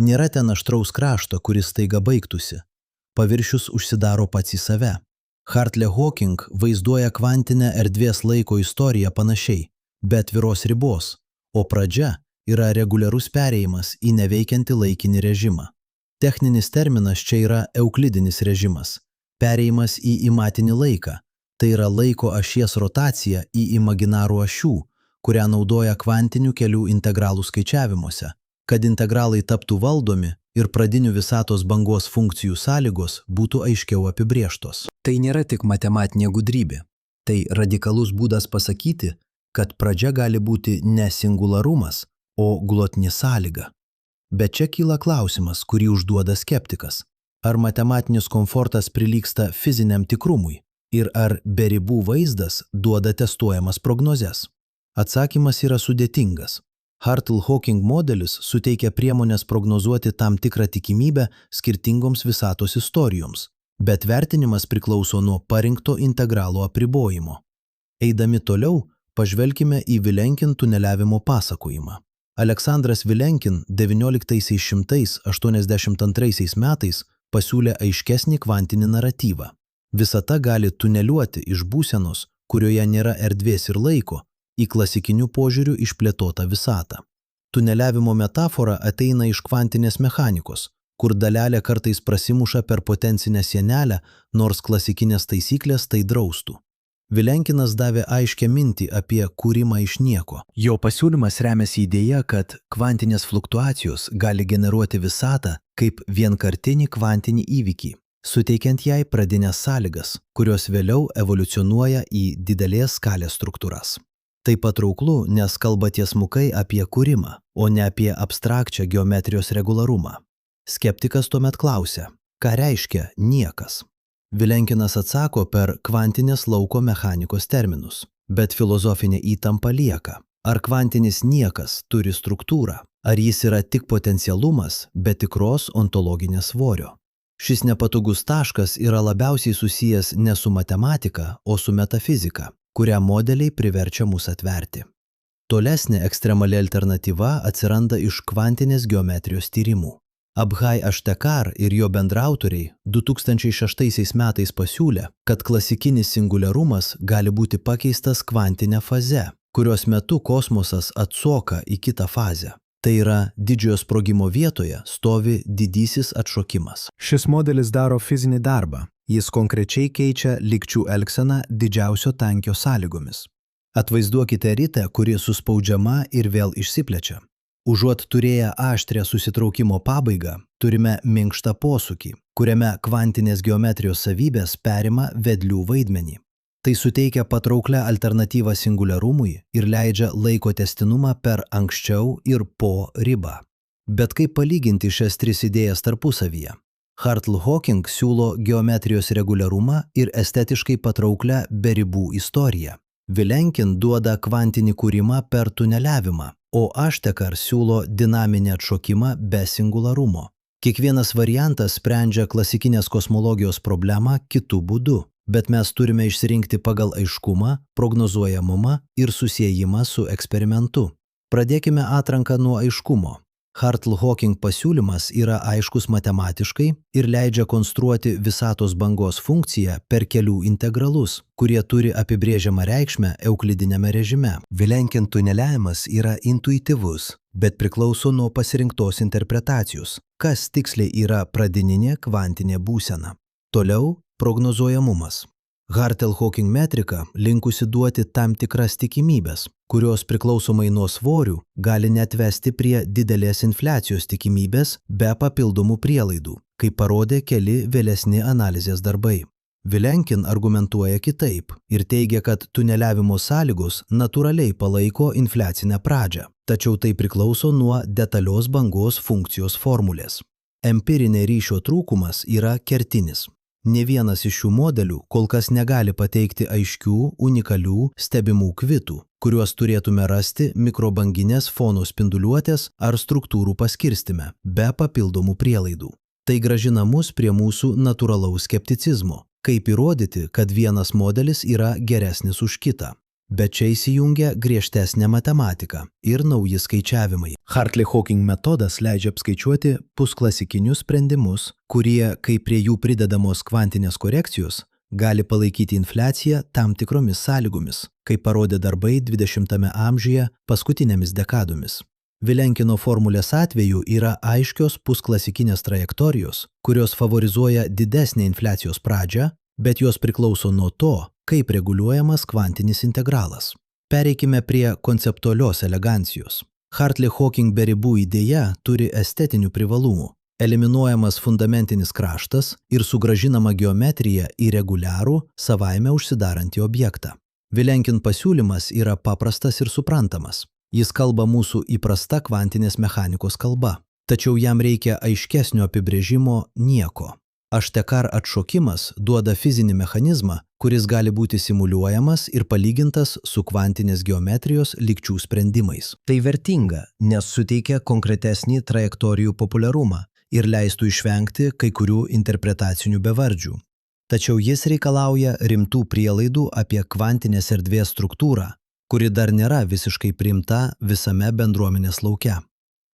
Nėra ten aštraus krašto, kuris staiga baigtųsi. Paviršius užsidaro pats į save. Hartley-Hawking vaizduoja kvantinę erdvės laiko istoriją panašiai, be atviros ribos, o pradžia yra reguliarus pereimas į neveikiantį laikinį režimą. Techninis terminas čia yra euklidinis režimas, pereimas į imatinį laiką. Tai yra laiko ašies rotacija į imaginarų ašių, kurią naudoja kvantinių kelių integralų skaičiavimuose, kad integralai taptų valdomi ir pradinių visatos bangos funkcijų sąlygos būtų aiškiau apibrėžtos. Tai nėra tik matematinė gudrybė. Tai radikalus būdas pasakyti, kad pradžia gali būti ne singularumas, o glotni sąlyga. Bet čia kyla klausimas, kurį užduoda skeptikas. Ar matematinis komfortas prilygsta fiziniam tikrumui? Ir ar be ribų vaizdas duoda testuojamas prognozes? Atsakymas yra sudėtingas. Hartley-Hawking modelis suteikia priemonės prognozuoti tam tikrą tikimybę skirtingoms visatos istorijoms, bet vertinimas priklauso nuo parinkto integralo apribojimo. Eidami toliau, pažvelkime į Vilenkin tuneliavimo pasakojimą. Aleksandras Vilenkin 1982 metais pasiūlė aiškesnį kvantinį naratyvą. Visata gali tuneliuoti iš būsenos, kurioje nėra erdvės ir laiko, į klasikinių požiūrių išplėtotą visatą. Tuneliavimo metafora ateina iš kvantinės mechanikos, kur dalelė kartais prasimuša per potencinę sienelę, nors klasikinės taisyklės tai draustų. Vilenkinas davė aiškę mintį apie kūrimą iš nieko. Jo pasiūlymas remiasi idėja, kad kvantinės fluktuacijos gali generuoti visatą kaip vienkartinį kvantinį įvykį, suteikiant jai pradinės sąlygas, kurios vėliau evoliucionuoja į didelės skalės struktūras. Tai patrauklu, nes kalba tiesmukai apie kūrimą, o ne apie abstrakčią geometrijos regularumą. Skeptikas tuomet klausia, ką reiškia niekas? Vilenkinas atsako per kvantinės lauko mechanikos terminus, bet filosofinė įtampa lieka. Ar kvantinis niekas turi struktūrą? Ar jis yra tik potencialumas, bet tikros ontologinės svorio? Šis nepatogus taškas yra labiausiai susijęs ne su matematika, o su metafizika, kurią modeliai priverčia mus atverti. Tolesnė ekstremali alternatyva atsiranda iš kvantinės geometrijos tyrimų. Abhai Ashtekar ir jo bendraautoriai 2006 metais pasiūlė, kad klasikinis singuliarumas gali būti pakeistas kvantinę faze, kurios metu kosmosas atsoka į kitą fazę. Tai yra, didžiojo sprogimo vietoje stovi didysis atšokimas. Šis modelis daro fizinį darbą. Jis konkrečiai keičia lygčių elgseną didžiausio tankio sąlygomis. Atvaizduokite ritę, kuri suspaudžiama ir vėl išsiplečia. Užuot turėję aštrią susitraukimo pabaigą, turime minkštą posūkį, kuriame kvantinės geometrijos savybės perima vedlių vaidmenį. Tai suteikia patrauklę alternatyvą singuliarumui ir leidžia laiko tęstinumą per anksčiau ir po ribą. Bet kaip palyginti šias tris idėjas tarpusavyje? Hartley-Hawking siūlo geometrijos reguliarumą ir estetiškai patrauklę be ribų istoriją. Vilenkin duoda kvantinį kūrimą per tuneliavimą, o Ashtekar siūlo dinaminį atšokimą be singularumo. Kiekvienas variantas sprendžia klasikinės kosmologijos problemą kitu būdu. bet mes turime išsirinkti pagal aiškumą, prognozuojamumą ir susiejimą su eksperimentu. Pradėkime atranką nuo aiškumo. Hartle-Hawking pasiūlymas yra aiškus matematiškai ir leidžia konstruoti visatos bangos funkciją per kelių integralus, kurie turi apibrėžiamą reikšmę euklidiniame režime. Vilenkin tuneliavimas yra intuityvus, bet priklauso nuo pasirinktos interpretacijos, kas tiksliai yra pradininė kvantinė būsena. Toliau prognozuojamumas. Hartle-Hawking metrika linkusi duoti tam tikras tikimybės, kurios priklausomai nuo svorių gali net vesti prie didelės infliacijos tikimybės be papildomų prielaidų, kaip parodė keli vėlesni analizės darbai. Vilenkin argumentuoja kitaip ir teigia, kad tuneliavimo sąlygos natūraliai palaiko infliacinę pradžią, tačiau tai priklauso nuo detalios bangos funkcijos formulės. Empirinė ryšio trūkumas yra kertinis. Nė vienas iš šių modelių kol kas negali pateikti aiškių, unikalių, stebimų kvitų, kuriuos turėtume rasti mikrobanginės fono spinduliuotės ar struktūrų paskirstime, be papildomų prielaidų. Tai grąžina mus prie mūsų natūralaus skepticizmo, kaip įrodyti, kad vienas modelis yra geresnis už kitą. Bet čia įsijungia griežtesnė matematika ir nauji skaičiavimai. Hartle-Hawking metodas leidžia apskaičiuoti pusklasikinius sprendimus, kurie, kai prie jų pridedamos kvantinės korekcijos, gali palaikyti infliaciją tam tikromis sąlygomis, kaip parodė darbai 20-ame amžiuje paskutinėmis dekadomis. Vilenkino formulės atveju yra aiškios pusklasikinės trajektorijos, kurios favorizuoja didesnę infliacijos pradžią, bet jos priklauso nuo to, kaip reguliuojamas kvantinis integralas. Pereikime prie konceptualios elegancijos. Hartle-Hawking be ribų idėja turi estetinių privalumų. Eliminuojamas fundamentinis kraštas ir sugrąžinama geometrija į reguliarų, savaime užsidarantį objektą. Vilenkin pasiūlymas yra paprastas ir suprantamas. Jis kalba mūsų įprasta kvantinės mechanikos kalba, tačiau jam reikia aiškesnio apibrėžimo nieko. Aštekar atšokimas duoda fizinį mechanizmą, kuris gali būti simuliuojamas ir palygintas su kvantinės geometrijos lygčių sprendimais. Tai vertinga, nes suteikia konkretesnį trajektorijų populiarumą ir leistų išvengti kai kurių interpretacinių bevardžių. Tačiau jis reikalauja rimtų prielaidų apie kvantinės erdvės struktūrą, kuri dar nėra visiškai priimta visame bendruomenės lauke.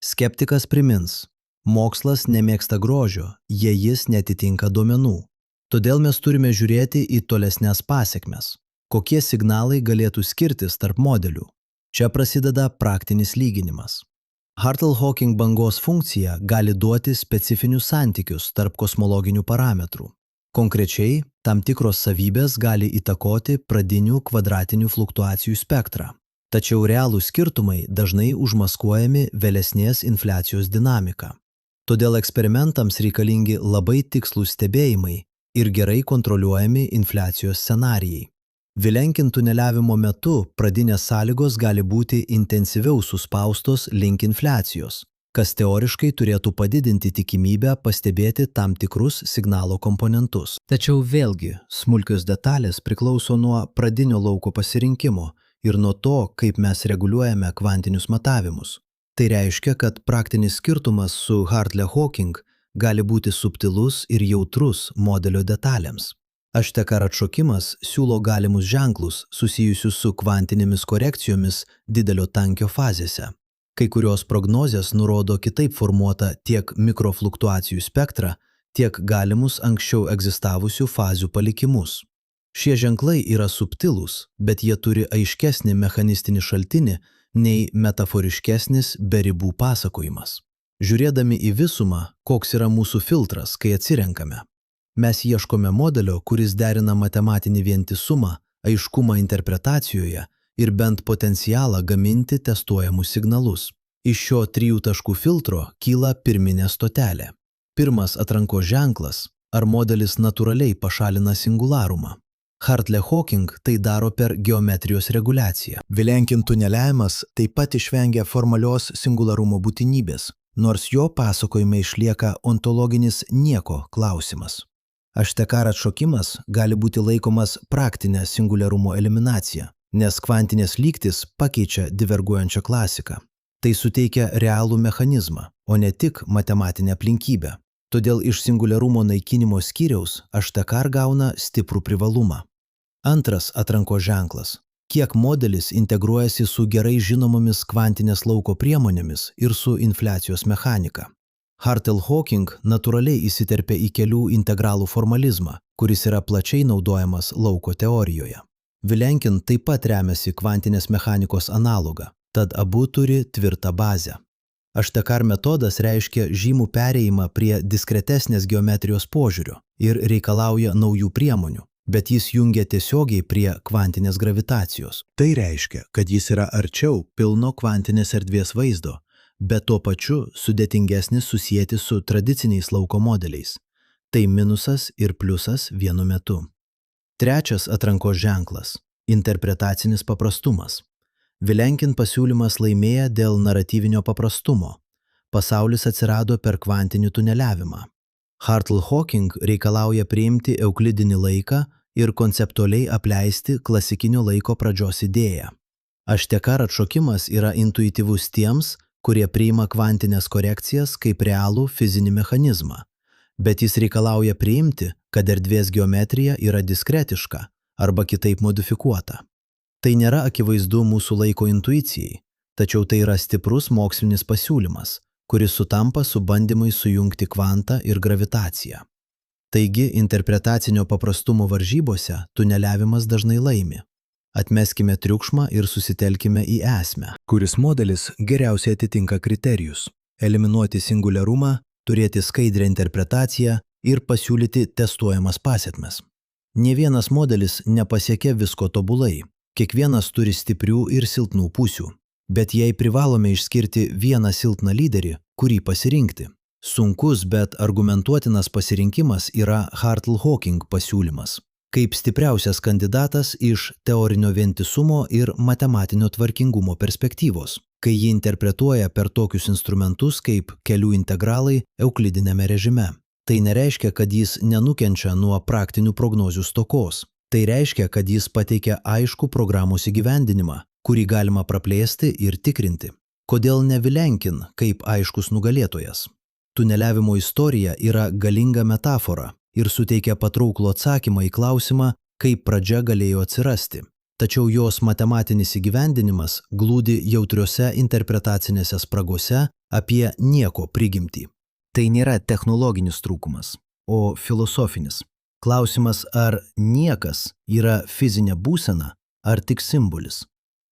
Skeptikas primins: mokslas nemėgsta grožio, jei jis netitinka duomenų. Todėl mes turime žiūrėti į tolesnes pasekmes. Kokie signalai galėtų skirtis tarp modelių? Čia prasideda praktinis lyginimas. Hartle-Hawking bangos funkcija gali duoti specifinius santykius tarp kosmologinių parametrų. Konkrečiai, tam tikros savybės gali įtakoti pradinių kvadratinių fluktuacijų spektrą. Tačiau realūs skirtumai dažnai užmaskuojami vėlesnės infliacijos dinamika. Todėl eksperimentams reikalingi labai tikslūs stebėjimai ir gerai kontroliuojami infliacijos scenarijai. Vilenkin tuneliavimo metu pradinės sąlygos gali būti intensyviau suspaustos link infliacijos, kas teoriškai turėtų padidinti tikimybę pastebėti tam tikrus signalo komponentus. Tačiau vėlgi, smulkios detalės priklauso nuo pradinio lauko pasirinkimo ir nuo to, kaip mes reguliuojame kvantinius matavimus. Tai reiškia, kad praktinis skirtumas su Hartle-Hawking gali būti subtilus ir jautrus modelio detalėms. Aštekar atšokimas siūlo galimus ženklus susijusius su kvantinėmis korekcijomis didelio tankio fazėse. Kai kurios prognozės nurodo kitaip formuotą tiek mikrofluktuacijų spektrą, tiek galimus anksčiau egzistavusių fazių palikimus. Šie ženklai yra subtilūs, bet jie turi aiškesnį mechanistinį šaltinį nei metaforiškesnis be ribų pasakojimas. Žiūrėdami į visumą, koks yra mūsų filtras, kai atsirenkame. Mes ieškome modelio, kuris derina matematinį vientisumą, aiškumą interpretacijoje ir bent potencialą gaminti testuojamus signalus. Iš šio 3 taškų filtro kyla pirminė stotelė. Pirmas atrankos ženklas, ar modelis natūraliai pašalina singularumą. Hartle-Hawking tai daro per geometrijos reguliaciją. Vilenkin tuneliavimas taip pat išvengia formalios singularumo būtinybės, nors jo pasakojime išlieka ontologinis nieko klausimas. Aštekar atšokimas gali būti laikomas praktinė singularumo eliminacija, nes kvantinės lygtis pakeičia diverguojančią klasiką. Tai suteikia realų mechanizmą, o ne tik matematinę aplinkybę. Todėl iš singuliarumo naikinimo skyriaus Ashtekar gauna stiprų privalumą. Antras atrankos ženklas. Kiek modelis integruojasi su gerai žinomomis kvantinės lauko priemonėmis ir su infliacijos mechanika. Hartel-Hawking natūraliai įsiterpia į kelių integralų formalizmą, kuris yra plačiai naudojamas lauko teorijoje. Vilenkin taip pat remiasi kvantinės mechanikos analogą, tad abu turi tvirtą bazę. Ashtekar metodas reiškia žymų perėjimą prie diskretesnės geometrijos požiūrio ir reikalauja naujų priemonių, bet jis jungia tiesiogiai prie kvantinės gravitacijos. Tai reiškia, kad jis yra arčiau pilno kvantinės erdvės vaizdo, bet tuo pačiu sudėtingesnis susijęti su tradiciniais lauko modeliais. Tai minusas ir pliusas vienu metu. Trečias atrankos ženklas – interpretacinis paprastumas. Vilenkin pasiūlymas laimėja dėl naratyvinio paprastumo. Pasaulis atsirado per kvantinį tuneliavimą. Hartel-Hawking reikalauja priimti euklidinį laiką ir konceptualiai apleisti klasikinio laiko pradžios idėją. Ashtekar atšokimas yra intuityvus tiems, kurie priima kvantinės korekcijas kaip realų fizinį mechanizmą, bet jis reikalauja priimti, kad erdvės geometrija yra diskretiška arba kitaip modifikuota. Tai nėra akivaizdu mūsų laiko intuicijai, tačiau tai yra stiprus mokslinis pasiūlymas, kuris sutampa su bandymai sujungti kvantą ir gravitaciją. Taigi, interpretacinio paprastumo varžybose tuneliavimas dažnai laimi. Atmeskime triukšmą ir susitelkime į esmę. Kuris modelis geriausiai atitinka kriterijus – eliminuoti singuliarumą, turėti skaidrią interpretaciją ir pasiūlyti testuojamas pasekmes. Nė vienas modelis nepasiekia visko tobulai. Kiekvienas turi stiprių ir silpnų pusių, bet jei privalome išskirti vieną silpną lyderį, kurį pasirinkti. Sunkus, bet argumentuotinas pasirinkimas yra Hartel-Hawking pasiūlymas, kaip stipriausias kandidatas iš teorinio vientisumo ir matematinio tvarkingumo perspektyvos, kai jį interpretuoja per tokius instrumentus kaip kelių integralai euklidiniame režime. Tai nereiškia, kad jis nenukenčia nuo praktinių prognozių stokos. Tai reiškia, kad jis pateikia aiškų programos įgyvendinimą, kurį galima praplėsti ir tikrinti. Kodėl ne Vilenkin kaip aiškus nugalėtojas? Tuneliavimo istorija yra galinga metafora ir suteikia patrauklų atsakymą į klausimą, kaip pradžia galėjo atsirasti. Tačiau jos matematinis įgyvendinimas glūdi jautriose interpretacinėse spragose apie nieko prigimtį. Tai nėra technologinis trūkumas, o filosofinis. Klausimas, ar niekas yra fizinė būsena, ar tik simbolis.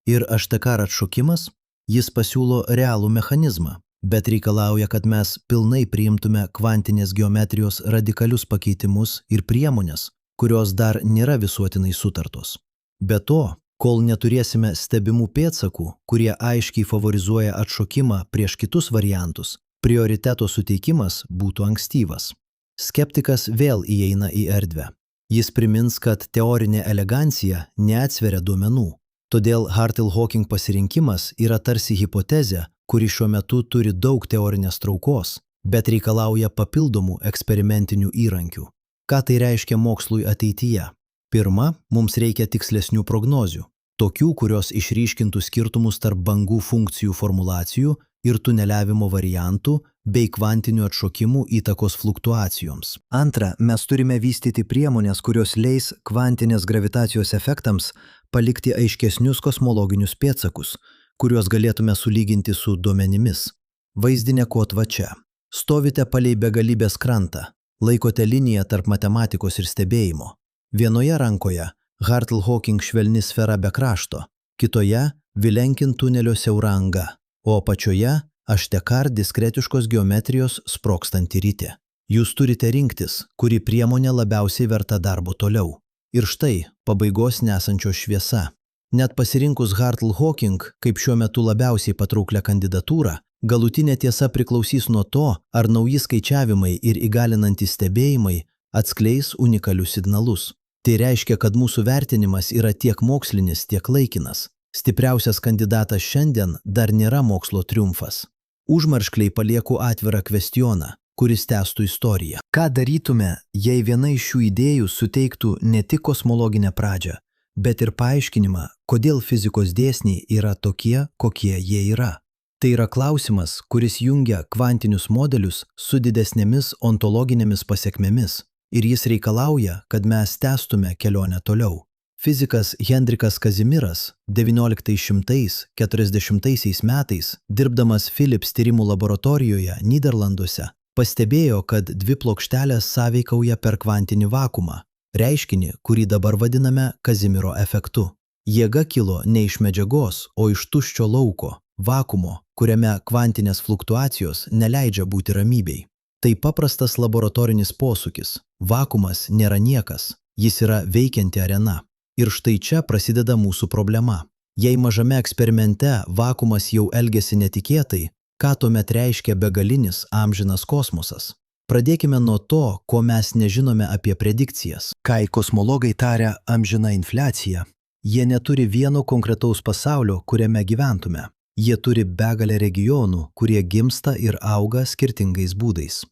Ir Ashtekar atšokimas, jis pasiūlo realų mechanizmą, bet reikalauja, kad mes pilnai priimtume kvantinės geometrijos radikalius pakeitimus ir priemonės, kurios dar nėra visuotinai sutartos. Be to, kol neturėsime stebimų pėdsakų, kurie aiškiai favorizuoja atšokimą prieš kitus variantus, prioriteto suteikimas būtų ankstyvas. Skeptikas vėl įeina į erdvę. Jis primins, kad teorinė elegancija neatsveria duomenų. Todėl Hartel-Hawking pasirinkimas yra tarsi hipotezė, kuri šiuo metu turi daug teorinės traukos, bet reikalauja papildomų eksperimentinių įrankių. Ką tai reiškia mokslui ateityje? Pirma, mums reikia tikslesnių prognozių, tokių, kurios išryškintų skirtumus tarp bangų funkcijų formulacijų ir tuneliavimo variantų bei kvantinių atšokimų įtakos fluktuacijoms. Antra, mes turime vystyti priemonės, kurios leis kvantinės gravitacijos efektams palikti aiškesnius kosmologinius pėdsakus, kuriuos galėtume sulyginti su duomenimis. Vaizdinė kotva čia. Stovite palei begalybės krantą, laikote liniją tarp matematikos ir stebėjimo. Vienoje rankoje Hartel-Hawking švelni sfera be krašto, kitoje Vilenkin tunelio siaura anga, o apačioje Ashtekar diskretiškos geometrijos sprogstanti rytė. Jūs turite rinktis, kuri priemonė labiausiai verta darbo toliau. Ir štai pabaigos nesančios šviesa. Net pasirinkus Hartel-Hawking kaip šiuo metu labiausiai patrauklę kandidatūrą, galutinė tiesa priklausys nuo to, ar nauji skaičiavimai ir įgalinantys stebėjimai atskleis unikalius signalus. Tai reiškia, kad mūsų vertinimas yra tiek mokslinis, tiek laikinas. Stipriausias kandidatas šiandien dar nėra mokslo triumfas. Užmarškliai palieku atvirą kvestioną, kuris tęstų istoriją. Ką darytume, jei viena iš šių idėjų suteiktų ne tik kosmologinę pradžią, bet ir paaiškinimą, kodėl fizikos dėsniai yra tokie, kokie jie yra? Tai yra klausimas, kuris jungia kvantinius modelius su didesnėmis ontologinėmis pasekmėmis ir jis reikalauja, kad mes tęstume kelionę toliau. Fizikas Hendrikas Kazimiras 1940 metais, dirbdamas Philips tyrimų laboratorijoje Nyderlanduose, pastebėjo, kad dvi plokštelės sąveikauja per kvantinį vakumą, reiškinį, kurį dabar vadiname Kazimiro efektu. Jėga kilo ne iš medžiagos, o iš tuščio lauko, vakumo, kuriame kvantinės fluktuacijos neleidžia būti ramybei. Tai paprastas laboratorinis posūkis. Vakumas nėra niekas, jis yra veikianti arena. Ir štai čia prasideda mūsų problema. Jei mažame eksperimente vakumas jau elgiasi netikėtai, ką tuomet reiškia begalinis amžinas kosmosas? Pradėkime nuo to, ko mes nežinome apie predikcijas. Kai kosmologai taria amžina infliacija, jie neturi vieno konkretaus pasaulio, kuriame gyventume. Jie turi begalę regionų, kurie gimsta ir auga skirtingais būdais.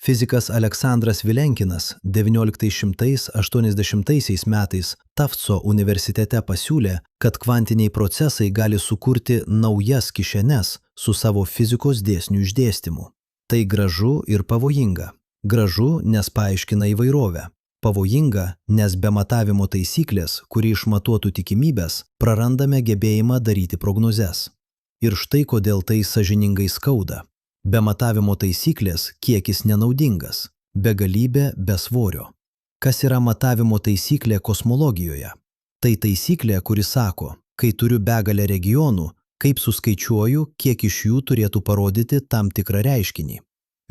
Fizikas Aleksandras Vilenkinas 1980 metais Tufto universitete pasiūlė, kad kvantiniai procesai gali sukurti naujas kišenes su savo fizikos dėsnių išdėstymu. Tai gražu ir pavojinga. Gražu, nes paaiškina įvairovę. Pavojinga, nes be matavimo taisyklės, kuri išmatuotų tikimybės, prarandame gebėjimą daryti prognozes. Ir štai kodėl tai sąžiningai skauda. Be matavimo taisyklės kiekis nenaudingas, begalybė be svorio. Kas yra matavimo taisyklė kosmologijoje? Tai taisyklė, kuri sako, kai turiu begalę regionų, kaip suskaičiuoju, kiek iš jų turėtų parodyti tam tikrą reiškinį.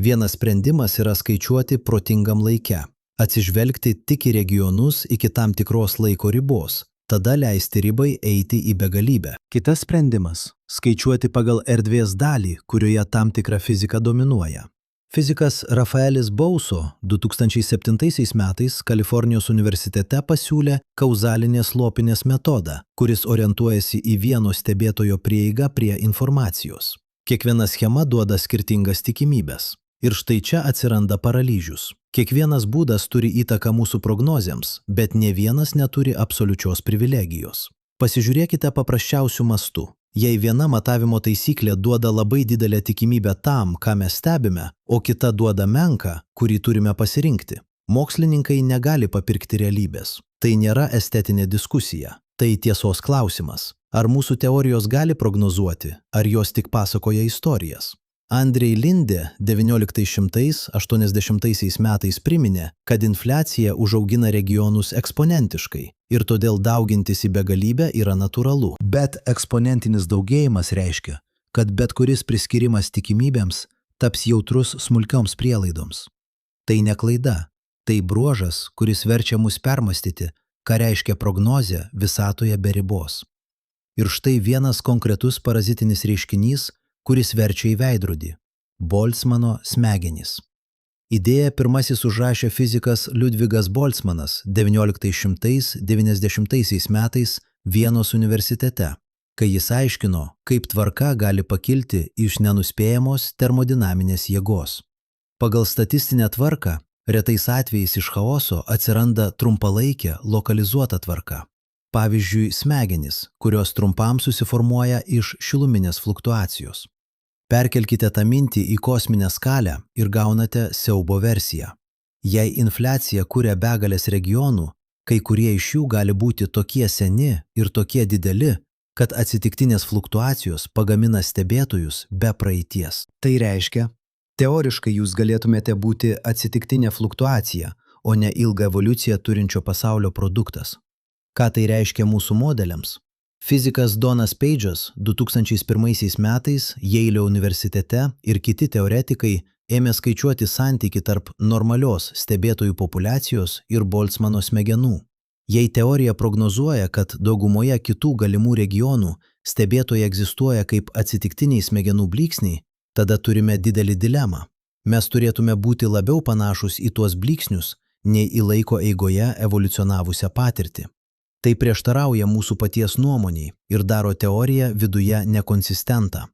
Vienas sprendimas yra skaičiuoti protingam laike, atsižvelgti tik į regionus iki tam tikros laiko ribos, tada leisti ribai eiti į begalybę. Kitas sprendimas – skaičiuoti pagal erdvės dalį, kurioje tam tikra fizika dominuoja. Fizikas Rafaelis Bouso 2007 metais Kalifornijos universitete pasiūlė kauzalinės lopinės metodą, kuris orientuojasi į vieno stebėtojo prieigą prie informacijos. Kiekviena schema duoda skirtingas tikimybės. Ir štai čia atsiranda paralyžius. Kiekvienas būdas turi įtaką mūsų prognozėms, bet ne vienas neturi absoliučios privilegijos. Pasižiūrėkite paprasčiausių mastų. Jei viena matavimo taisyklė duoda labai didelę tikimybę tam, ką mes stebime, o kita duoda menką, kurį turime pasirinkti, mokslininkai negali papirkti realybės. Tai nėra estetinė diskusija, tai tiesos klausimas. Ar mūsų teorijos gali prognozuoti, ar jos tik pasakoja istorijas? Andrei Linde 1980 metais priminė, kad infliacija užaugina regionus eksponentiškai ir todėl daugintis į begalybę yra natūralu. Bet eksponentinis daugėjimas reiškia, kad bet kuris priskirimas tikimybėms taps jautrus smulkioms prielaidoms. Tai ne klaida, tai bruožas, kuris verčia mus permastyti, ką reiškia prognozė visatoje be ribos. Ir štai vienas konkretus parazitinis reiškinys, kuris verčia į veidrodį – Boltzmano smegenys. Idėją pirmasis užrašė fizikas Liudvigas Boltzmanas 1990 metais Vienos universitete, kai jis aiškino, kaip tvarka gali pakilti iš nenuspėjamos termodinaminės jėgos. Pagal statistinę tvarką, retais atvejais iš chaoso atsiranda trumpalaikė lokalizuota tvarka. Pavyzdžiui, smegenys, kurios trumpam susiformuoja iš šiluminės fluktuacijos. Perkelkite tą mintį į kosminę skalę ir gaunate siaubo versiją. Jei infliacija kuria begalės regionų, kai kurie iš jų gali būti tokie seni ir tokie dideli, kad atsitiktinės fluktuacijos pagamina stebėtojus be praeities. Tai reiškia, teoriškai jūs galėtumėte būti atsitiktinė fluktuacija, o ne ilgą evoliuciją turinčio pasaulio produktas. Ką tai reiškia mūsų modeliams? Fizikas Donas Page'as 2001 metais Jeilio universitete ir kiti teoretikai ėmė skaičiuoti santykį tarp normalios stebėtojų populiacijos ir Boltzmano smegenų. Jei teorija prognozuoja, kad daugumoje kitų galimų regionų stebėtojai egzistuoja kaip atsitiktiniai smegenų blyksniai, tada turime didelį dilemą. Mes turėtume būti labiau panašus į tuos blyksnius, nei į laiko eigoje evoliucionavusią patirtį. Tai prieštarauja mūsų paties nuomoniai ir daro teoriją viduje nekonsistentą.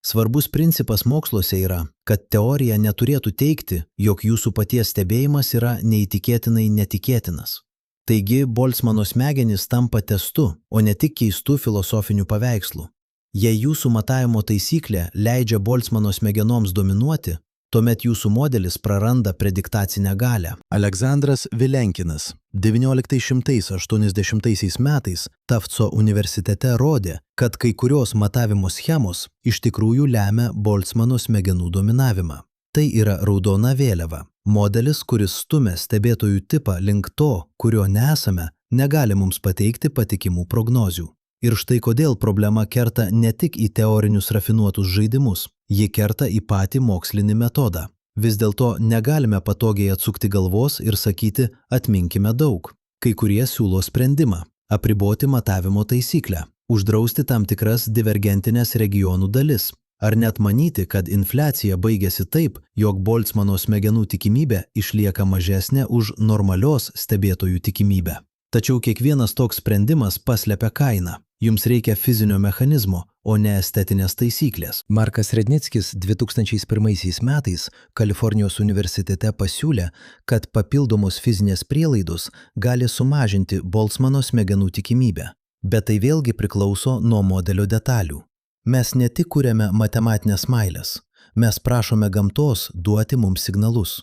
Svarbus principas moksluose yra, kad teorija neturėtų teigti, jog jūsų paties stebėjimas yra neįtikėtinai netikėtinas. Taigi, Boltzmano smegenys tampa testu, o ne tik keistų filosofinių paveikslų. Jei jūsų matavimo taisyklė leidžia Boltzmano smegenoms dominuoti, tuomet jūsų modelis praranda prediktacinę galią. Aleksandras Vilenkinas 1980 metais Tufto universitete rodė, kad kai kurios matavimo schemos iš tikrųjų lemia Boltzmano smegenų dominavimą. Tai yra raudona vėliava. Modelis, kuris stumia stebėtojų tipą link to, kurio nesame, negali mums pateikti patikimų prognozių. Ir štai kodėl problema kerta ne tik į teorinius rafinuotus žaidimus, ji kerta į patį mokslinį metodą. Vis dėlto negalime patogiai atsukti galvos ir sakyti atminkime daug. Kai kurie siūlo sprendimą – apriboti matavimo taisyklę, uždrausti tam tikras divergentinės regionų dalis, ar net manyti, kad infliacija baigėsi taip, jog Boltzmano smegenų tikimybė išlieka mažesnė už normalios stebėtojų tikimybę. Tačiau kiekvienas toks sprendimas paslepia kainą. Jums reikia fizinio mechanizmo, o ne estetinės taisyklės. Markas Rednickis 2001 metais Kalifornijos universitete pasiūlė, kad papildomos fizinės prielaidos gali sumažinti Boltzmano smegenų tikimybę. Bet tai vėlgi priklauso nuo modelio detalių. Mes ne tik kuriame matematinės smailes, mes prašome gamtos duoti mums signalus.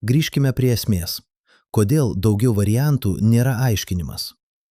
Grįžkime prie esmės. Kodėl daugiau variantų nėra aiškinimas?